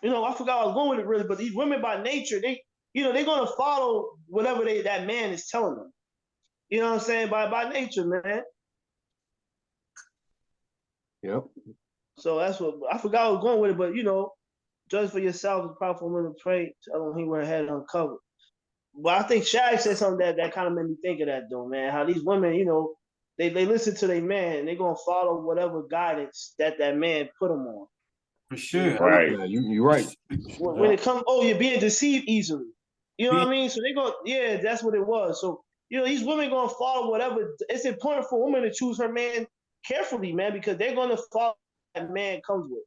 I forgot I was going with it really, but these women by nature, they're gonna follow whatever that man is telling them. You know what I'm saying? By nature, man. Yep. So that's what I forgot I was going with it, but judge for yourself is proper women to pray to Elohim with her head uncovered. But I think Shaq said something that kind of made me think of that though, man. How these women, they listen to their man and they're gonna follow whatever guidance that man put them on. For sure. Right. Yeah, you're right. When it comes, you're being deceived easily. You know what I mean? So they go, yeah, that's what it was. So, these women going to follow whatever. It's important for a woman to choose her man carefully, man, because they're going to follow what that man comes with.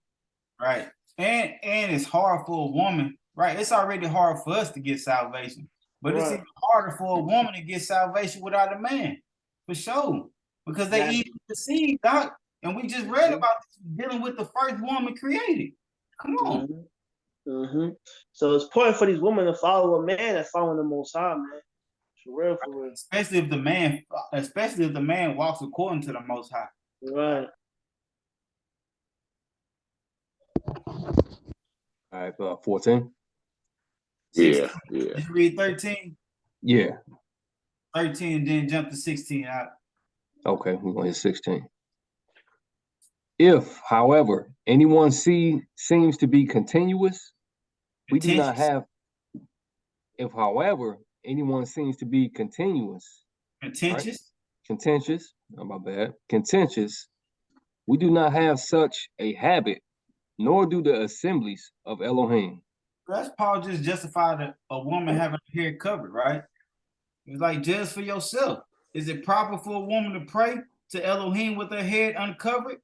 Right. And it's hard for a woman, right? It's already hard for us to get salvation, but it's even harder for a woman to get salvation without a man, for sure, because they easily deceive, Doc. And we just read about this, dealing with the first woman created. Come on. So it's important for these women to follow a man that's following the Most High, man. For real. Especially if the man walks according to the Most High. Right. right, 14. Yeah, 16. yeah. Did you read 13? Yeah. 13, then jump to 16. Okay, we're going to hit 16. If, however, anyone seems to be continuous, we do not Contentious. have. If, however, anyone seems to be continuous, Contentious. right? Contentious. Oh, my bad. Contentious. We do not have such a habit, nor do the assemblies of Elohim. That's Paul just justified a woman having her hair covered, right? It's like, judge for yourself. Is it proper for a woman to pray to Elohim with her head uncovered?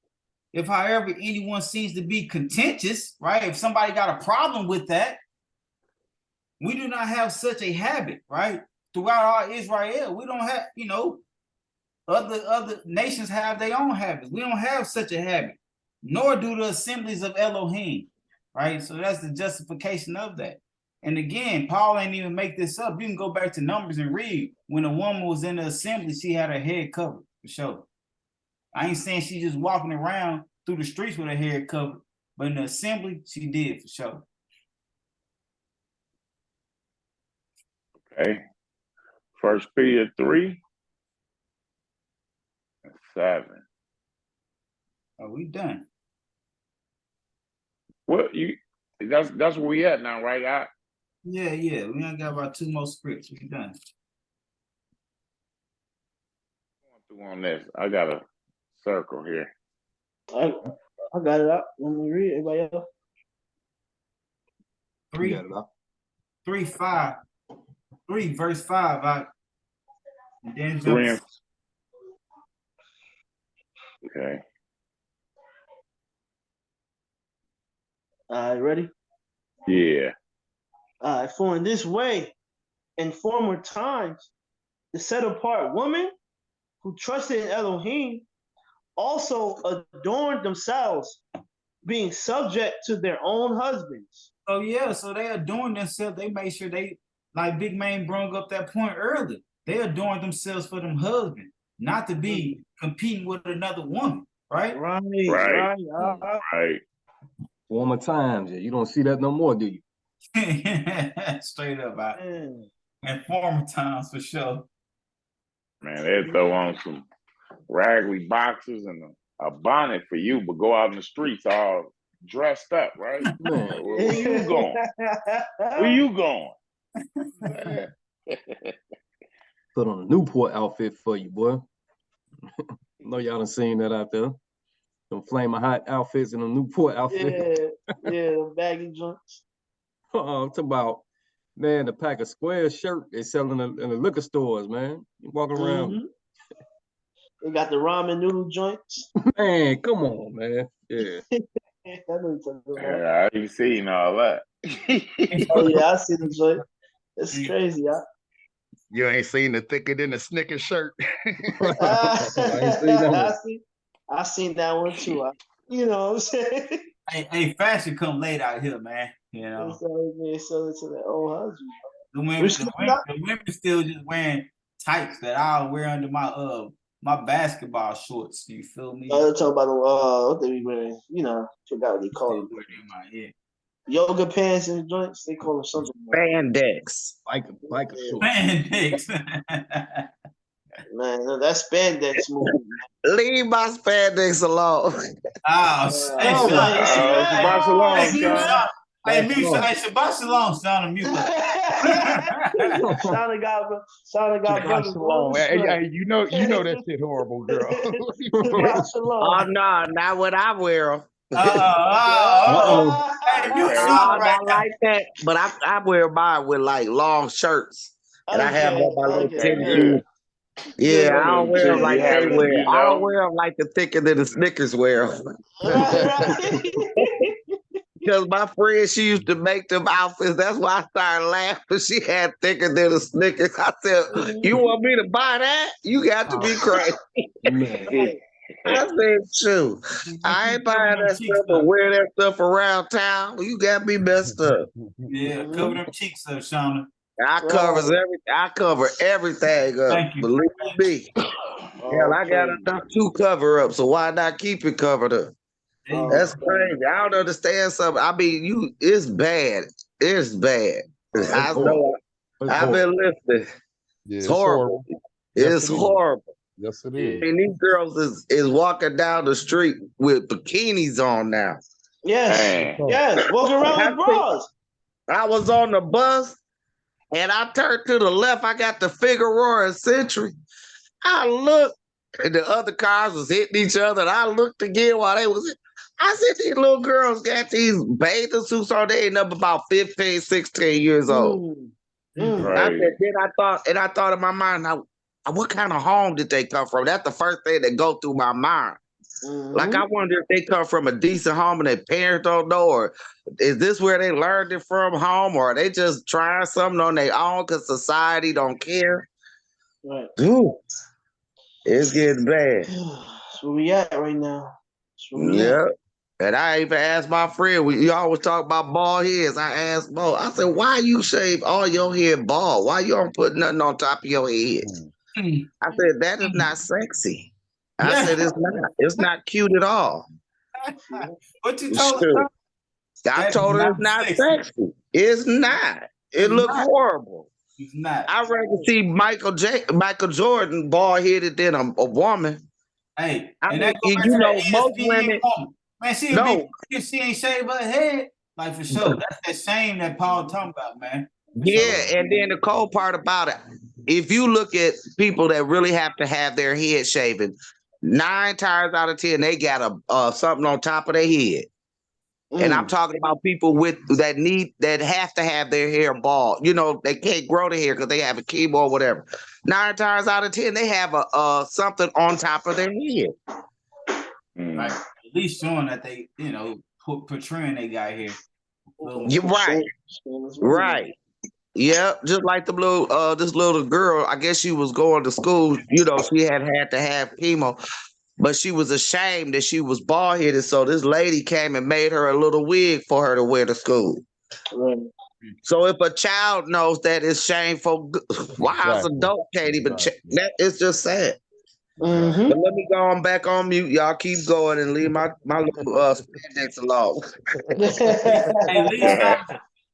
If, however, anyone seems to be contentious, right? If somebody got a problem with that, we do not have such a habit, right? Throughout our Israel, we don't have, other nations have their own habits. We don't have such a habit, nor do the assemblies of Elohim, right? So that's the justification of that. And again, Paul ain't even make this up. You can go back to Numbers and read. When a woman was in the assembly, she had her head covered, for sure. I ain't saying she just walking around through the streets with her hair covered, but in the assembly, she did, for sure. Okay. 1 Peter 3 and 7. Are we done? What that's where we at now, right? Yeah. We only got about 2 more scripts. We done. Going through on this. I got a circle here. I got it up. Let me read. Everybody else? 3 verse 5. And then 3 and okay. All right, ready? Yeah. All right, for in this way, in former times, the set apart women who trusted in Elohim also adorned themselves, being subject to their own husbands. Oh yeah, so they adorned themselves. They made sure they, like Big Man brought up that point earlier. They adorned themselves for them husbands, not to be competing with another woman, right? Right. Former times, you don't see that no more, do you? Straight up, in former times for sure. Man, they'd throw on some raggedy boxers and a bonnet for you, but go out in the streets all dressed up, right? Man, where you going? Where you going? Put on a Newport outfit for you, boy. I know y'all done seen that out there. Them flaming hot outfits and a Newport outfit. Yeah, baggy joints. Talk about, man, the pack of square shirt they selling in the liquor stores, man. You walking around. They got the ramen noodle joints. Man, come on, man. Yeah. I ain't seen all that. Oh yeah, I see the joint. It's crazy, You ain't seen the thicker than the Snickers shirt. I ain't seen that one. I seen that one too. You know what I'm saying? Hey, fashion come late out here, man. You know. They sell it to their old husband. The women still just wearing tights that I'll wear under my basketball shorts. You feel me? They're talking about what they be wearing. Forgot what they call them. Yoga pants and joints. They call them something. Spandex. Biker shorts. Spandex. Man, that's spandex movie. Leave my spandex alone. Shabbat shalom, Hey, Shabbat shalom, Sean, mute that. Sean got shalom. Hey, you know that shit horrible, girl. Oh no, not when I wear them. Not like that. But I wear mine with like long shirts, and I have on my little tennis. Yeah, I don't wear them like they wear. I don't wear them like the thicker than the Snickers wear. Because my friend, she used to make them outfits. That's why I started laughing. She had thicker than the Snickers. I said, "You want me to buy that? You got to be crazy." I said, "Shoot, I ain't buying that stuff or wear that stuff around town. You got me messed up." Yeah, cover them cheeks up, Shauna. I cover everything up. Thank you. Believe me. Hell, I got enough to cover up, so why not keep it covered up? That's crazy. I don't understand something. I mean, it's bad. It's bad. I know. I've been listening. Yeah, It's horrible. It's horrible. Yes, it I is. mean, these girls is walking down the street with bikinis on now. Yes, yes, walking around with bras. I was on the bus and I turned to the left. I got the Figueroa and Century. I looked and the other cars was hitting each other. And I looked again while they was. I said, these little girls got these bathing suits on. They ain't up about 15, 16 years old. I said, I thought in my mind, now, what kind of home did they come from? That's the first thing that go through my mind. Like, I wonder if they come from a decent home and their parents don't know, or is this where they learned it from home, or are they just trying something on their own because society don't care? Right. Ooh, it's getting bad. That's where we at right now. Yeah. And I even asked my friend, we always talk about bald heads. I asked Bo, I said, why you shave all your head bald? Why you don't put nothing on top of your head? I said, that is not sexy. I said, it's not cute at all. What you told her? I told her it's not sexy. It's not. It looks horrible. It's not. I'd rather see Michael Jordan bald headed than a woman. Hey, I and mean, that go back you to know, that most ESPN women. woman. Man, she would be if she ain't shaved her head. Like, for sure. That's that shame that Paul talking about, man. Yeah, and then the cold part about it, if you look at people that really have to have their head shaven, 9 times out of 10 they got a something on top of their head. And I'm talking about people that have to have their hair bald. You know, they can't grow their hair because they have a chemo or whatever. 9 times out of 10 they have a something on top of their head. Like, at least showing that they, you know, portraying they got here. You're right. Right. Yeah, just like the little this little girl, I guess she was going to school, you know, she had to have chemo, but she was ashamed that she was bald headed. So this lady came and made her a little wig for her to wear to school. Right. So if a child knows that it's shameful, why as adult can't even that it's just sad. But let me go on back on mute. Y'all keep going and leave my little spandex alone. Hey, Lee,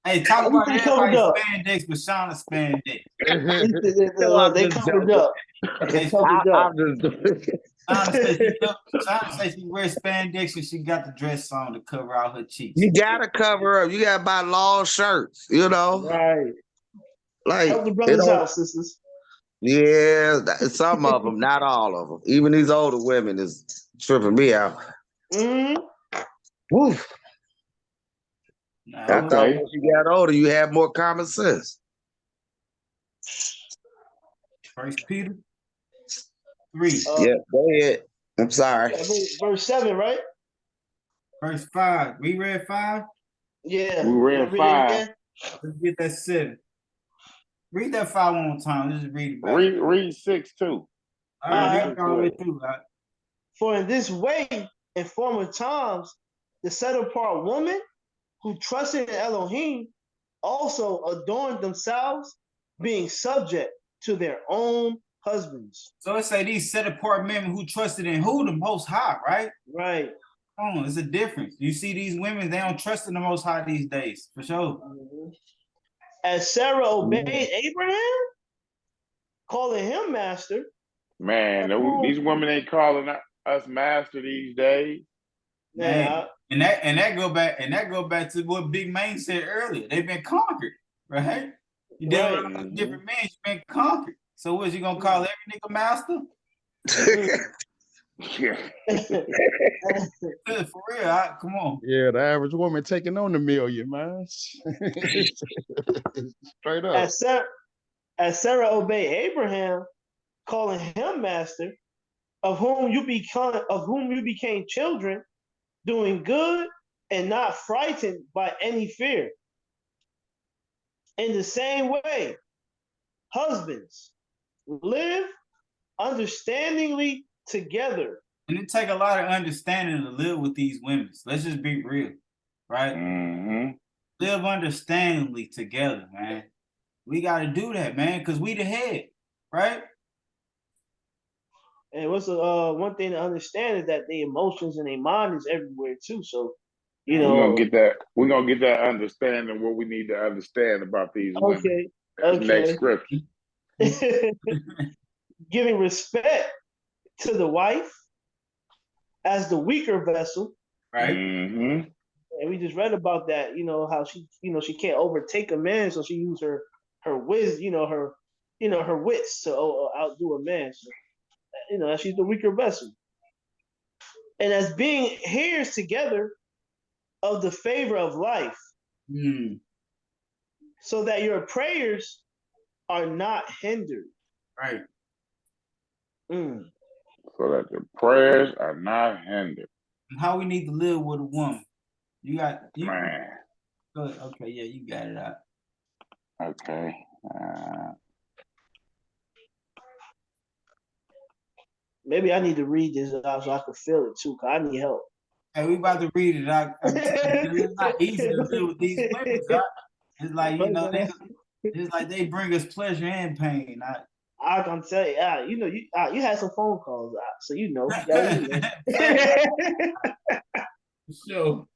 hey, talk about everybody's spandex, but Shauna's spandex. They covered up. They covered up. Shauna says she wears spandex and she got the dress on to cover out her cheeks. You gotta cover up. You gotta buy long shirts, you know. Right. Like, help the brothers out, sisters. Yeah, some of them, not all of them. Even these older women is tripping me out. Woof. I thought once you got older, you had more common sense. 1 Peter 3. Yeah, go ahead. I'm sorry. Verse 7, right? Verse 5. We read 5? Yeah. We read 5. Let's get that 7. Read that 5 one more time. Let's just read it. Read 6 too. All right, all the way through. Right? For in this way, in former times, the set apart woman who trusted in Elohim also adorned themselves, being subject to their own husbands. So it say these set apart men who trusted in who? The Most High, right? Right. Oh, it's a difference. You see these women, they don't trust in the Most High these days, for sure. As Sarah obeyed Abraham, calling him master. Man, these women ain't calling us master these days. Man, and that go back to what Big Main said earlier. They've been conquered, right? You deal with different men, you've been conquered. So what you gonna call every nigga master? For real, come on. Yeah, the average woman taking on the million, man. Straight up. As Sarah obeyed Abraham, calling him master, of whom you became children, doing good and not frightened by any fear. In the same way, husbands, live understandingly together. And it take a lot of understanding to live with these women. Let's just be real, right? Live understandingly together, man. We got to do that, man, because we the head, right? And what's the one thing to understand is that the emotions and their mind is everywhere too. So, you we're gonna know, get that. We're gonna get that understanding what we need to understand about these women. okay, This next okay. scripture. Giving respect to the wife as the weaker vessel. Right. Mm-hmm. And we just read about that, how she can't overtake a man, so she used her wisdom, her wits to outdo a man. So, she's the weaker vessel. And as being heirs together of the favor of life, so that your prayers are not hindered. Right. Mm. So that the prayers are not hindered. How we need to live with a woman. Man. Okay, yeah, you got it out. Okay. Maybe I need to read this out so I can feel it too, because I need help. Hey, we about to read it. I'm telling you, it's not easy to live with these women. It's like, it's like they bring us pleasure and pain. I can tell you, you had some phone calls, so For sure.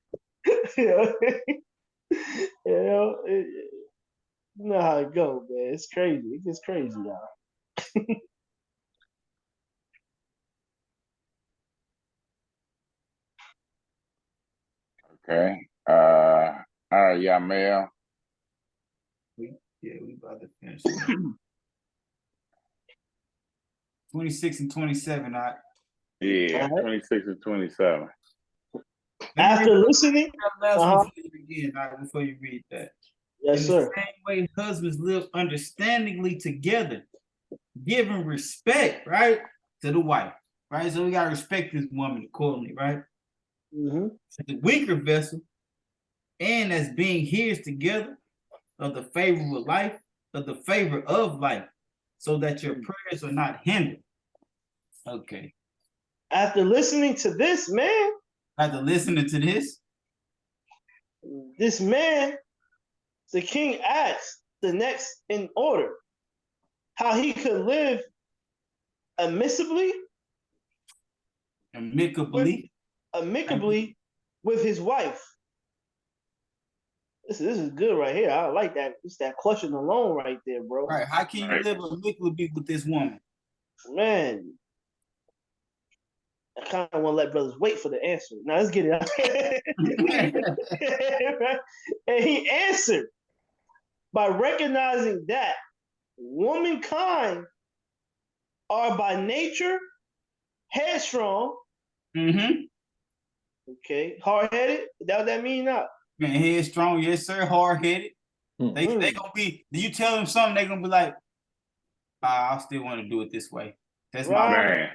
You know how it go, man. It's crazy. It gets crazy, y'all. Okay. All right, yeah, Mel. We about to finish. 26 and 27. Yeah, 26 and 27. After listening, before you read that. Yes, sir. The same way husbands live understandingly together, giving respect, right, to the wife, right? So we gotta respect this woman accordingly, right? Mm-hmm. The weaker vessel, and as being heirs together of the favor of life, so that your prayers are not hindered. Okay. After listening to this, man. After listening to this man, the king asked the next in order how he could live amicably with his wife. This is good right here. I like that. It's that question alone right there, bro. Right. How can you live amicably with this woman? Man, I kind of want to let brothers wait for the answer. Now let's get it out. And he answered by recognizing that womankind are by nature headstrong. Mm-hmm. Okay, hard-headed. Is that what that mean now? Man, headstrong, yes, sir. Hard-headed. They gonna be. Do you tell them something? They gonna be like, I still want to do it this way. That's right. My man.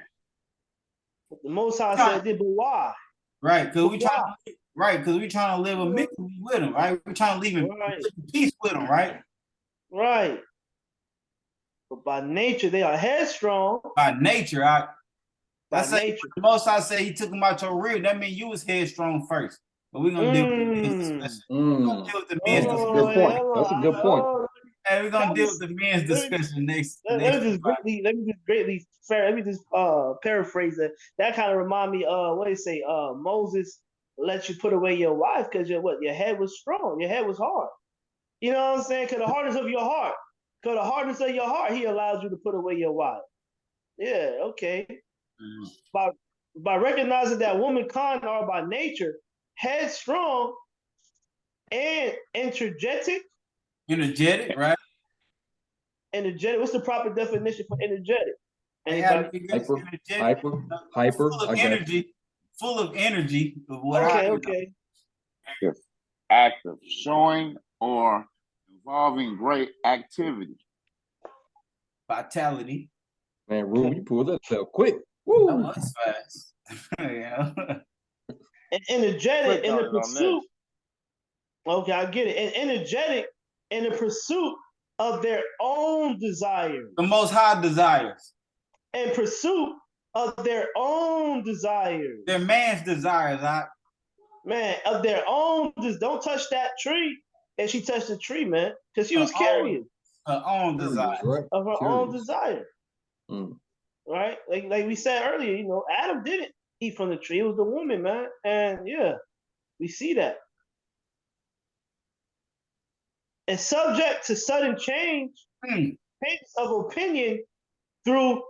The Most High said, "But why?" Right, because we trying to live amicably with them, right? We're trying to live in peace with them, right? Right. But by nature, they are headstrong. By nature, that's nature. The Most High said He took them out your rear. That means you was headstrong first. But we're gonna deal with the men's discussion. We're gonna deal with the men's discussion. That's a good point. Hey, we're gonna deal with the men's discussion next. Let me just paraphrase that. That kind of remind me of what they say. Moses let you put away your wife because your head was strong, your head was hard. You know what I'm saying? Because the hardness of your heart, He allows you to put away your wife. Yeah, okay. By recognizing that womankind are by nature headstrong and energetic, right? Energetic. What's the proper definition for energetic? Hyper. Full of energy. Okay. Active, showing or involving great activity. Vitality. Man, Rube, you pulled that up quick. Woo. That was fast. Yeah. And energetic in the pursuit. Okay, I get it. And energetic in the pursuit of their own desires. The Most High desires. In pursuit of their own desires. Their man's desires, Man, of their own. Just don't touch that tree. And she touched the tree, man, because she was carrying her own desire. Of her own desire. right? Like we said earlier, you know, Adam didn't eat from the tree. It was the woman, man. And yeah, we see that. And subject to sudden change of opinion through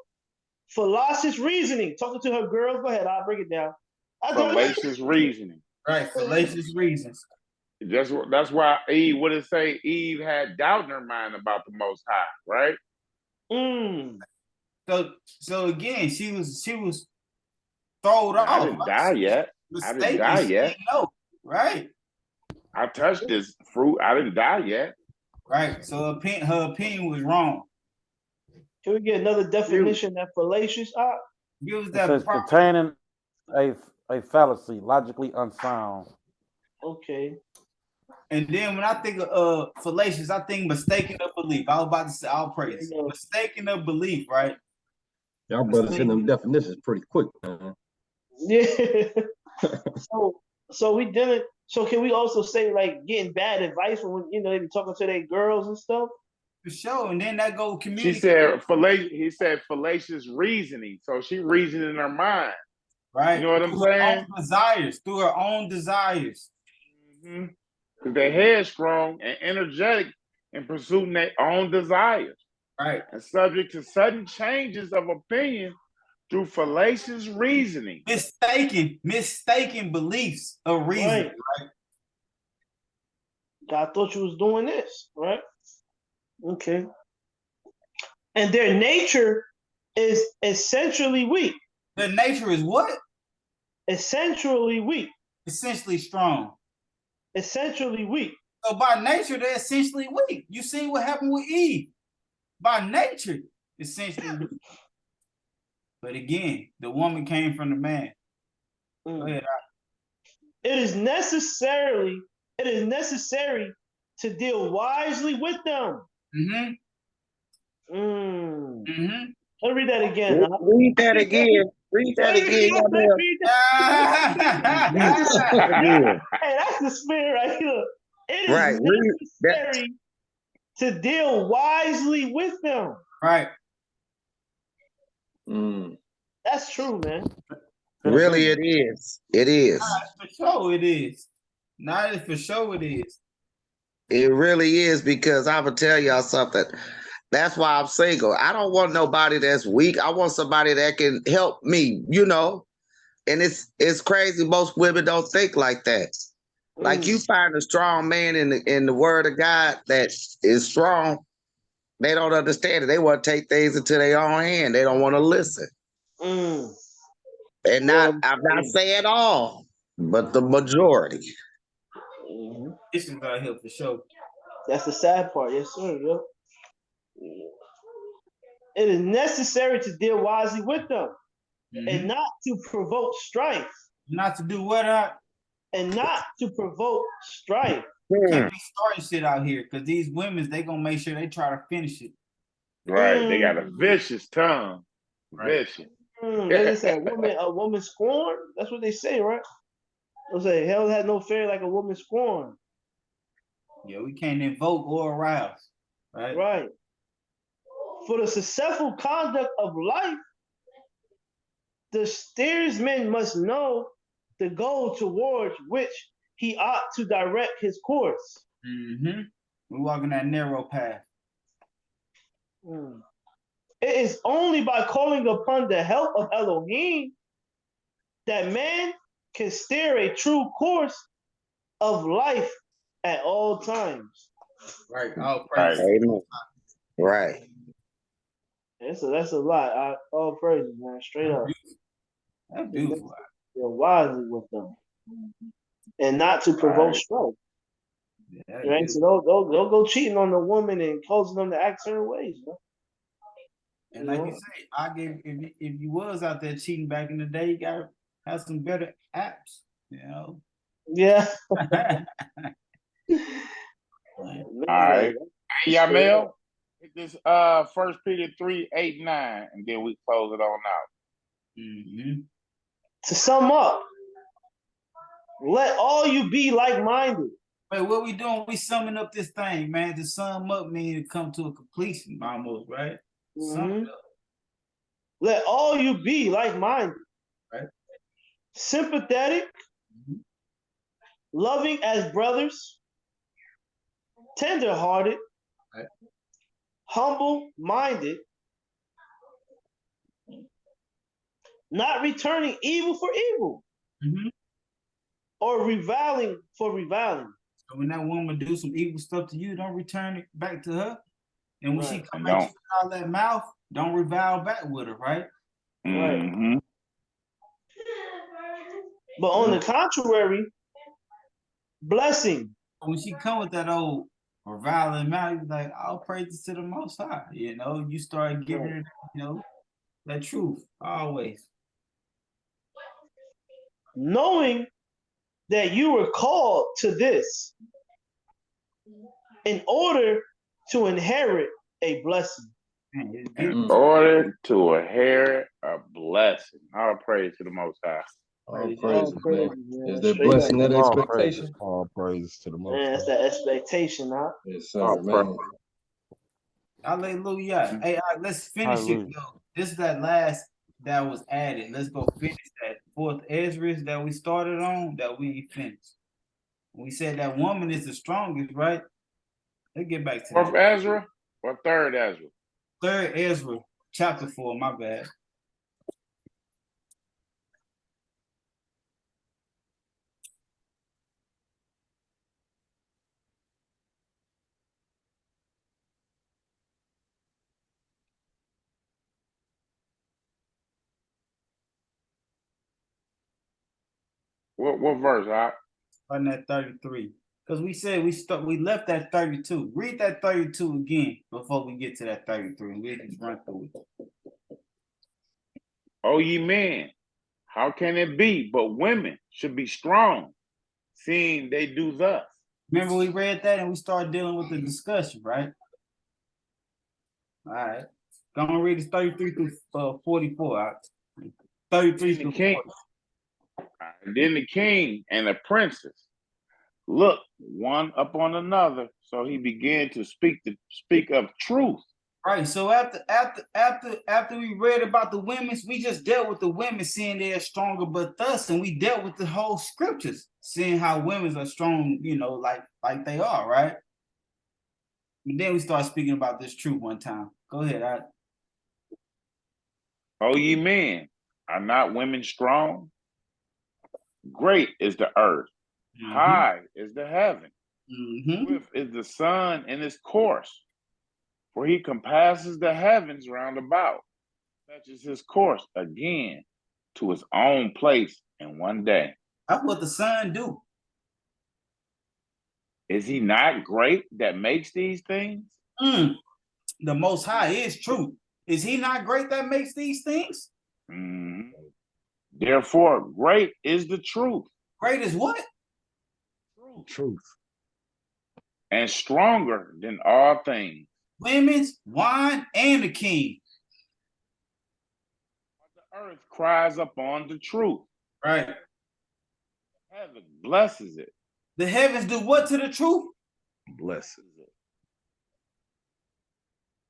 fallacious reasoning. Talking to her girls. Go ahead, I'll break it down. Fallacious reasoning. Right, fallacious reasons. That's why Eve, what did it say? Eve had doubt in her mind about the Most High, right? So again, she was thrown off. I didn't die yet. I didn't die yet. No, right? I touched this fruit. I didn't die yet. Right. So her opinion was wrong. Can we get another definition that fallacious? Use It that says containing a fallacy, logically unsound. Okay. And then when I think of fallacious, I think mistaken of belief. I was about to say all praise. Mistaken of belief, right? Y'all brothers hitting them definitions pretty quick, man. Yeah. so we didn't. So can we also say like getting bad advice when you know they be talking to their girls and stuff? For sure. And then that go communicate. She said fallacious. He said fallacious reasoning. So she reasoned in her mind. Right. You know what I'm saying? Through her own desires. Mm-hmm. Because they're headstrong and energetic in pursuing their own desires. Right. And subject to sudden changes of opinion through fallacious reasoning. Mistaken beliefs of reason. Right. God thought you was doing this, right? Okay. And their nature is essentially weak. Their nature is what? Essentially weak. Essentially strong. Essentially weak. So by nature, they're essentially weak. You see what happened with Eve. By nature, essentially weak. But again, the woman came from the man. Go ahead. It is necessary to deal wisely with them. Let me read that again. Read that again. Read that again. Hey, that's the spirit right here. It is necessary to deal wisely with them. Right. That's true, man. Really, it is. It is. For sure it is. Not for sure it is. It really is, because I will tell y'all something. That's why I'm single. I don't want nobody that's weak. I want somebody that can help me, you know. And it's crazy. Most women don't think like that. Like, you find a strong man in the word of God that is strong. They don't understand it. They want to take things into their own hand. They don't want to listen. And I'm not saying all, but the majority. This is out here for sure. That's the sad part. Yes, sir. Yep. It is necessary to deal wisely with them and not to provoke strife. Not to do what? And not to provoke strife. Can't be starting shit out here, because these women, they gonna make sure they try to finish it. Right. They got a vicious tongue. Right. Vicious. They say a woman scorned. That's what they say, right? They say hell has no fear like a woman scorned. Yeah, we can't invoke or arouse. Right. Right. For the successful conduct of life, the steersman must know the goal towards which he ought to direct his course. We're walking that narrow path. It is only by calling upon the help of Elohim that man can steer a true course of life at all times. Right. All praise. Right. That's a lot. All praises, man. Straight up. That's beautiful. Deal wisely with them, and not to provoke strife. Yeah, right? So don't go cheating on the woman and causing them to act certain ways, man. And like you say, I give if you was out there cheating back in the day, you gotta have some better apps, you know. Yeah. All right. Hey, Yamel, hit this 1 Peter 3:8-9, and then we close it on out. To sum up, let all you be like-minded. Wait, what we doing? We summing up this thing, man. To sum up means to come to a completion almost, right? Sum it up. Let all you be like-minded, right? Sympathetic, loving as brothers, tender-hearted, right? Humble-minded, not returning evil for evil, or reviling for reviling. So when that woman do some evil stuff to you, don't return it back to her. And when she come And at you with all that mouth, don't revile back with her, right? Mm-hmm. But on the contrary, blessing. When she come with that old reviling mouth, you be like, all praises to the Most High. You know, you start giving her, you know, that truth always. Knowing that you were called to this in order to inherit a blessing. In order to inherit a blessing. All praise to the Most High. All praises, man. Is that Straight blessing up. that expectation? All praises to the Most Man, High. that's that expectation, huh? Yes, sir, man. Hallelujah. Hey, all right, let's finish it. Yo. This is that last that was added. Let's go finish that fourth Ezra that we started on that we finished. We said that woman is the strongest, right? Let's get back to Fourth that. Ezra or third Ezra? Third Ezra, chapter 4, my bad. What verse, Hot? On that 33. Because we said we left that 32. Read that 32 again before we get to that 33. We'll just run through it. O ye men, how can it be but women should be strong, seeing they do thus? Remember we read that and we started dealing with the discussion, right? All right. Go on, read it 33 through 44. Right? 33 through 40. Then the king and the princess looked one upon another, so he began to speak of truth. Right. So after we read about the women, we just dealt with the women saying they're stronger but thus, and we dealt with the whole scriptures, seeing how women are strong, you know, like they are, right? And then we start speaking about this truth one time. Go ahead, Ad. O ye men, are not women strong? Great is the earth, high is the heaven, swift is the sun in its course. For he compasses the heavens round about, fetches his course again to his own place in one day. That's what the sun do. Is he not great that makes these things? The Most High is truth. Is he not great that makes these things? Mm-hmm. Therefore, great is the truth. Great is what? Truth. And stronger than all things. Women's, wine, and the king. The earth cries upon the truth. Right. Heaven blesses it. The heavens do what to the truth? Blesses it.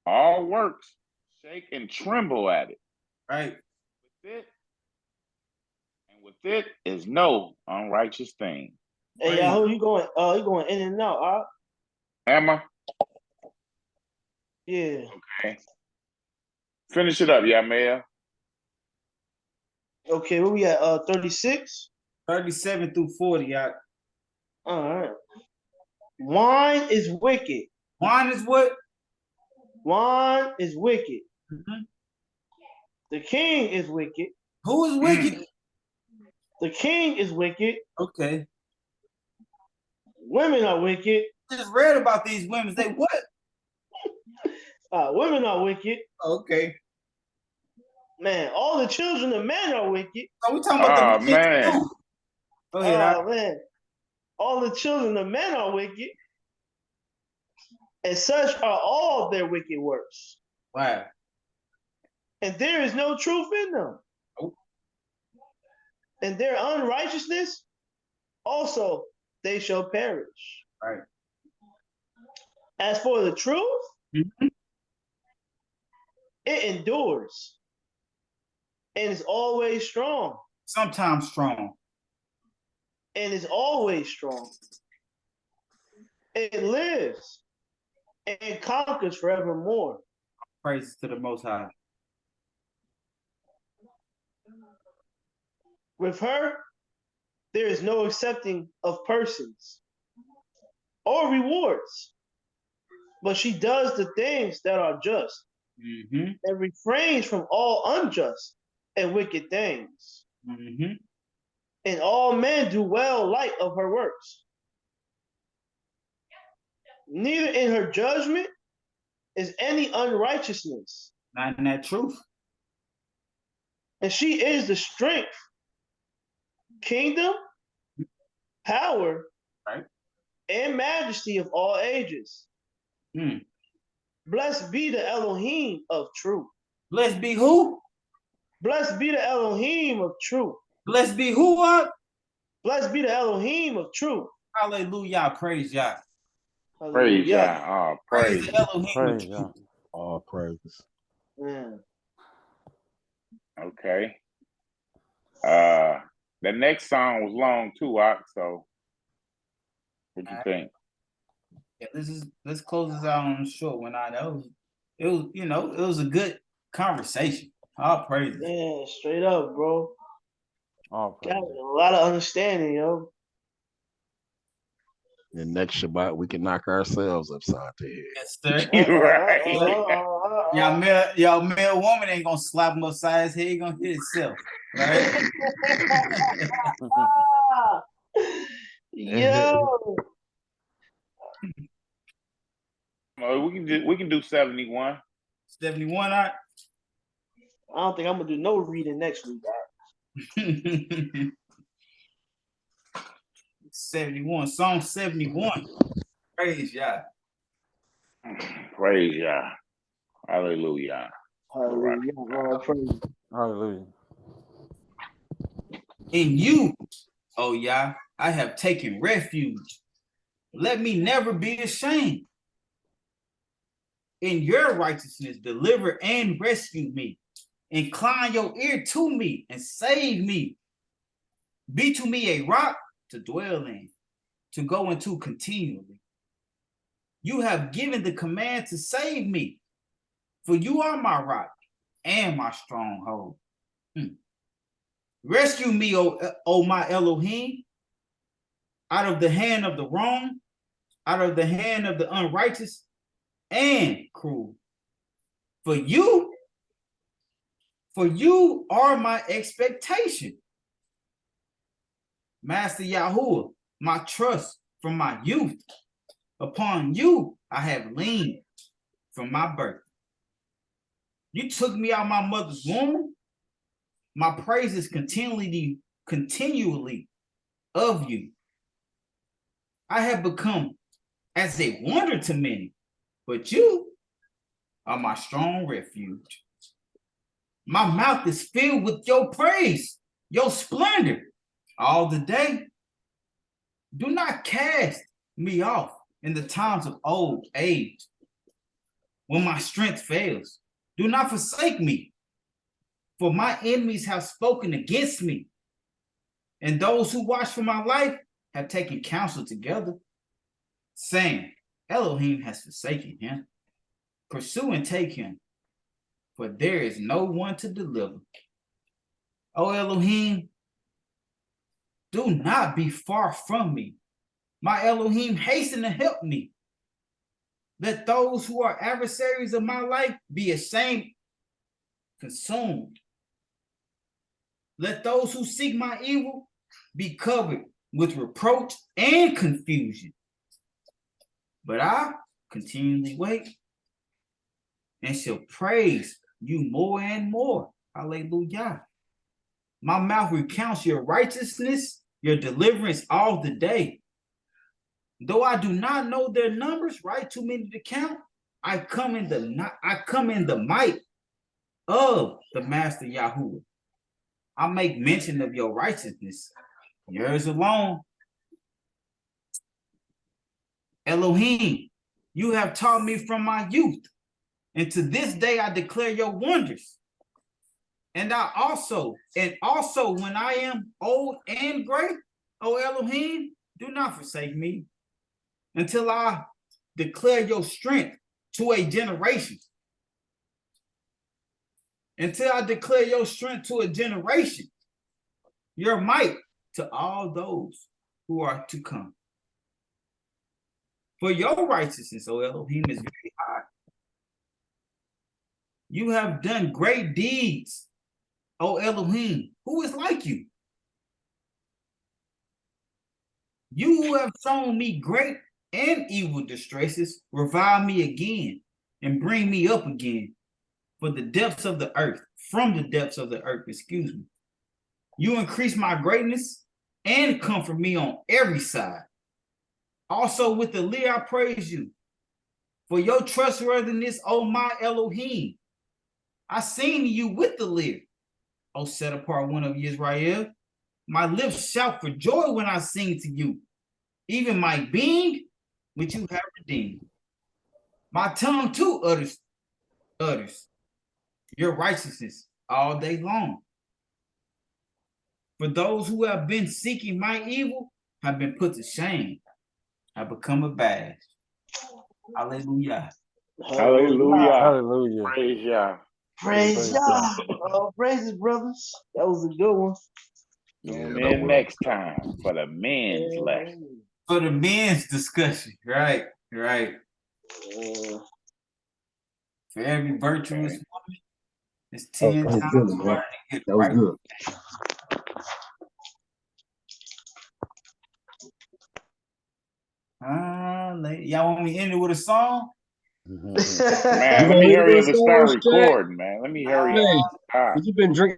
All works shake and tremble at it. Right. With it is no unrighteous thing. Hey, Yahoo, you going in and out, huh? Am I? Yeah. Okay. Finish it up, Yamel. Okay, where we at? 36? 37 through 40, y'all. All right. Wine is wicked. Wine is what? Wine is wicked. The king is wicked. Who is wicked? The king is wicked. Okay. Women are wicked. I just read about these women. They what? Women are wicked. Okay. Man, all the children of men are wicked. Oh, we talking about the man. too. Go ahead. Man. All the children of men are wicked. And such are all their wicked works. Wow. And there is no truth in them. And their unrighteousness also they shall perish. Right. As for the truth, it endures and is always strong. Sometimes strong. And is always strong. It lives and conquers forevermore. Praises to the Most High. With her, there is no accepting of persons or rewards, but she does the things that are just and refrains from all unjust and wicked things. And all men do well light of her works. Neither in her judgment is any unrighteousness. Not in that truth. And she is the strength, kingdom, power, right, and majesty of all ages. Blessed be the Elohim of truth. Blessed be who? Blessed be the Elohim of truth. Blessed be who up? Blessed be the Elohim of truth. Hallelujah. Praise Yah. Praise Yah. Oh, praise. Praise the Elohim Praise of Yah. truth. All praises. Yeah. Okay. The next song was long too, Ock, so what you think? Yeah, let's close this out on a short one. It was a good conversation. All praises. Yeah, straight up, bro. All Got praises. a lot of understanding, yo. And next Shabbat, we can knock ourselves upside the head. Yes, sir. Right. Y'all male woman ain't gonna slap him upside his head, he gonna hit himself. Right? Yo. We can do 71. 71, all right? I don't think I'm gonna do no reading next week. 71, Psalm 71. Praise Yah. Praise Yah. Hallelujah. Hallelujah. Hallelujah. In you, oh Yah, I have taken refuge. Let me never be ashamed. In your righteousness, deliver and rescue me. Incline your ear to me and save me. Be to me a rock to dwell in, to go into continually. You have given the command to save me, for you are my rock and my stronghold. Rescue me, O my Elohim, out of the hand of the wrong, out of the hand of the unrighteous and cruel. For you are my expectation. Master Yahuwah, my trust from my youth. Upon you I have leaned from my birth. You took me out of my mother's womb. My praise is continually of you. I have become as a wonder to many, but you are my strong refuge. My mouth is filled with your praise, your splendor all the day. Do not cast me off in the times of old age, when my strength fails. Do not forsake me, for my enemies have spoken against me, and those who watch for my life have taken counsel together, saying, Elohim has forsaken him. Pursue and take him, for there is no one to deliver. O Elohim, do not be far from me. My Elohim, hasten to help me. Let those who are adversaries of my life be ashamed, consumed. Let those who seek my evil be covered with reproach and confusion. But I continually wait and shall praise you more and more. Hallelujah. My mouth recounts your righteousness, your deliverance all the day. Though I do not know their numbers, right? Too many to count. I come in the might of the Master Yahuwah. I make mention of your righteousness, yours alone. Elohim, you have taught me from my youth, and to this day I declare your wonders. And also when I am old and gray, O Elohim, do not forsake me until I declare your strength to a generation. Until I declare your strength to a generation, your might to all those who are to come. For your righteousness, O Elohim, is very high. You have done great deeds, O Elohim. Who is like you? You who have shown me great and evil distresses, revive me again and bring me up again for the depths of the earth, from the depths of the earth, excuse me. You increase my greatness and comfort me on every side. Also with the lyre I praise you for your trustworthiness, O my Elohim. I sing you with the lyre, O set apart one of Israel. My lips shout for joy when I sing to you, even my being, which you have redeemed. My tongue too utters your righteousness all day long. For those who have been seeking my evil have been put to shame, have become abashed. Hallelujah. Hallelujah. Hallelujah. Praise Yah. Praise Yah. Praises, brothers. That was a good one. Tune in next time for the men's lesson. For the men's discussion. Right. For every virtuous woman, it's 10 times harder to get That was good. Y'all want me to end it with a song? Man, let me hurry up and start recording, man. Let me hurry up. What you been drinking?